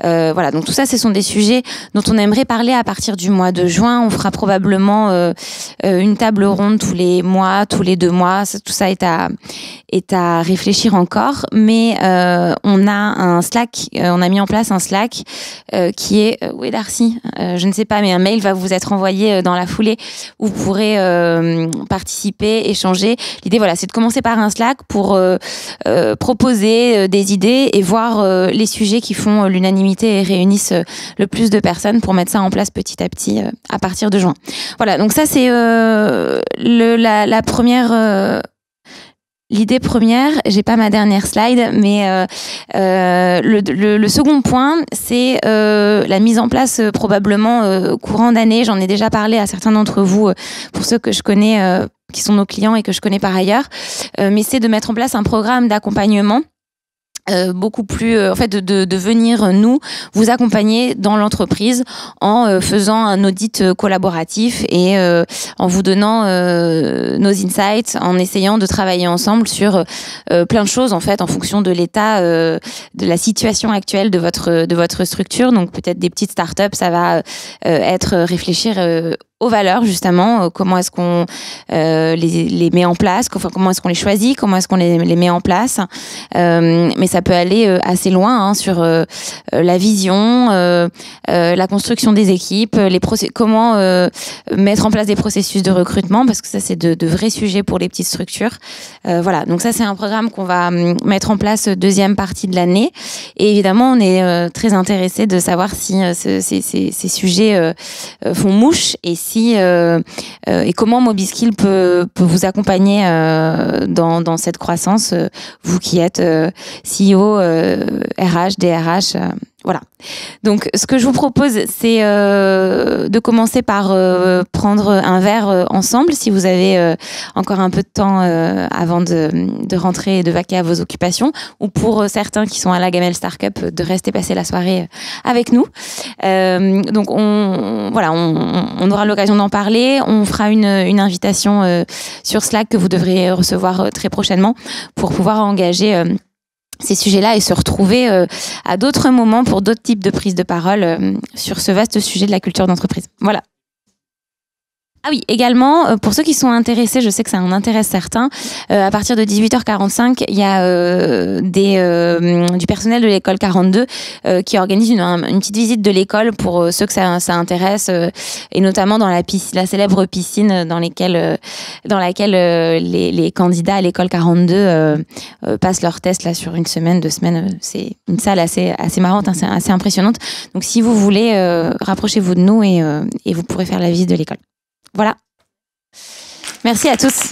Voilà, donc tout ça, ce sont des sujets dont on aimerait parler à partir du mois de juin. On fera probablement une table ronde tous les mois, tous les 2 mois. Tout ça est à réfléchir encore, mais on a un Slack, on a mis en place un Slack qui est où est Darcy? Je ne sais pas, mais un mail va vous être envoyé dans la foulée où vous pourrez participer, échanger. L'idée, voilà, c'est de commencer par un Slack pour proposer des idées et voir les sujets qui font l'unanimité et réunissent le plus de personnes pour mettre ça en place petit à petit à partir de juin. Voilà, donc ça c'est la première... L'idée première, j'ai pas ma dernière slide, mais le second point, c'est la mise en place probablement courant d'année. J'en ai déjà parlé à certains d'entre vous, pour ceux que je connais, qui sont nos clients et que je connais par ailleurs. Mais c'est de mettre en place un programme d'accompagnement. Beaucoup plus en fait de venir nous vous accompagner dans l'entreprise en faisant un audit collaboratif et en vous donnant nos insights, en essayant de travailler ensemble sur plein de choses en fait en fonction de l'état de la situation actuelle de votre structure. Donc peut-être des petites startups, ça va être réfléchir aux valeurs justement, comment est-ce qu'on les met en place, comment est-ce qu'on les choisit, comment est-ce qu'on les met en place, mais ça peut aller assez loin sur la vision, la construction des équipes, comment mettre en place des processus de recrutement, parce que ça c'est de vrais sujets pour les petites structures. Voilà, donc ça c'est un programme qu'on va mettre en place deuxième partie de l'année, et évidemment on est très intéressé de savoir si ces sujets font mouche et et comment Mobiskill peut vous accompagner dans cette croissance, vous qui êtes CEO, RH, DRH. Voilà. Donc, ce que je vous propose, c'est de commencer par prendre un verre ensemble, si vous avez encore un peu de temps avant de rentrer et de vaquer à vos occupations, ou pour certains qui sont à la Gamelle Star Cup, de rester passer la soirée avec nous. Donc, on aura l'occasion d'en parler. On fera une invitation sur Slack que vous devrez recevoir très prochainement pour pouvoir engager ces sujets-là et se retrouver à d'autres moments pour d'autres types de prises de parole sur ce vaste sujet de la culture d'entreprise. Voilà. Ah oui, également, pour ceux qui sont intéressés, je sais que ça en intéresse certains, à partir de 18h45, il y a du personnel de l'école 42 qui organise une petite visite de l'école pour ceux que ça intéresse, et notamment dans la célèbre piscine dans laquelle les candidats à l'école 42 passent leurs tests là, sur une semaine, 2 semaines. C'est une salle assez marrante, assez impressionnante. Donc si vous voulez, rapprochez-vous de nous et vous pourrez faire la visite de l'école. Voilà. Merci à tous.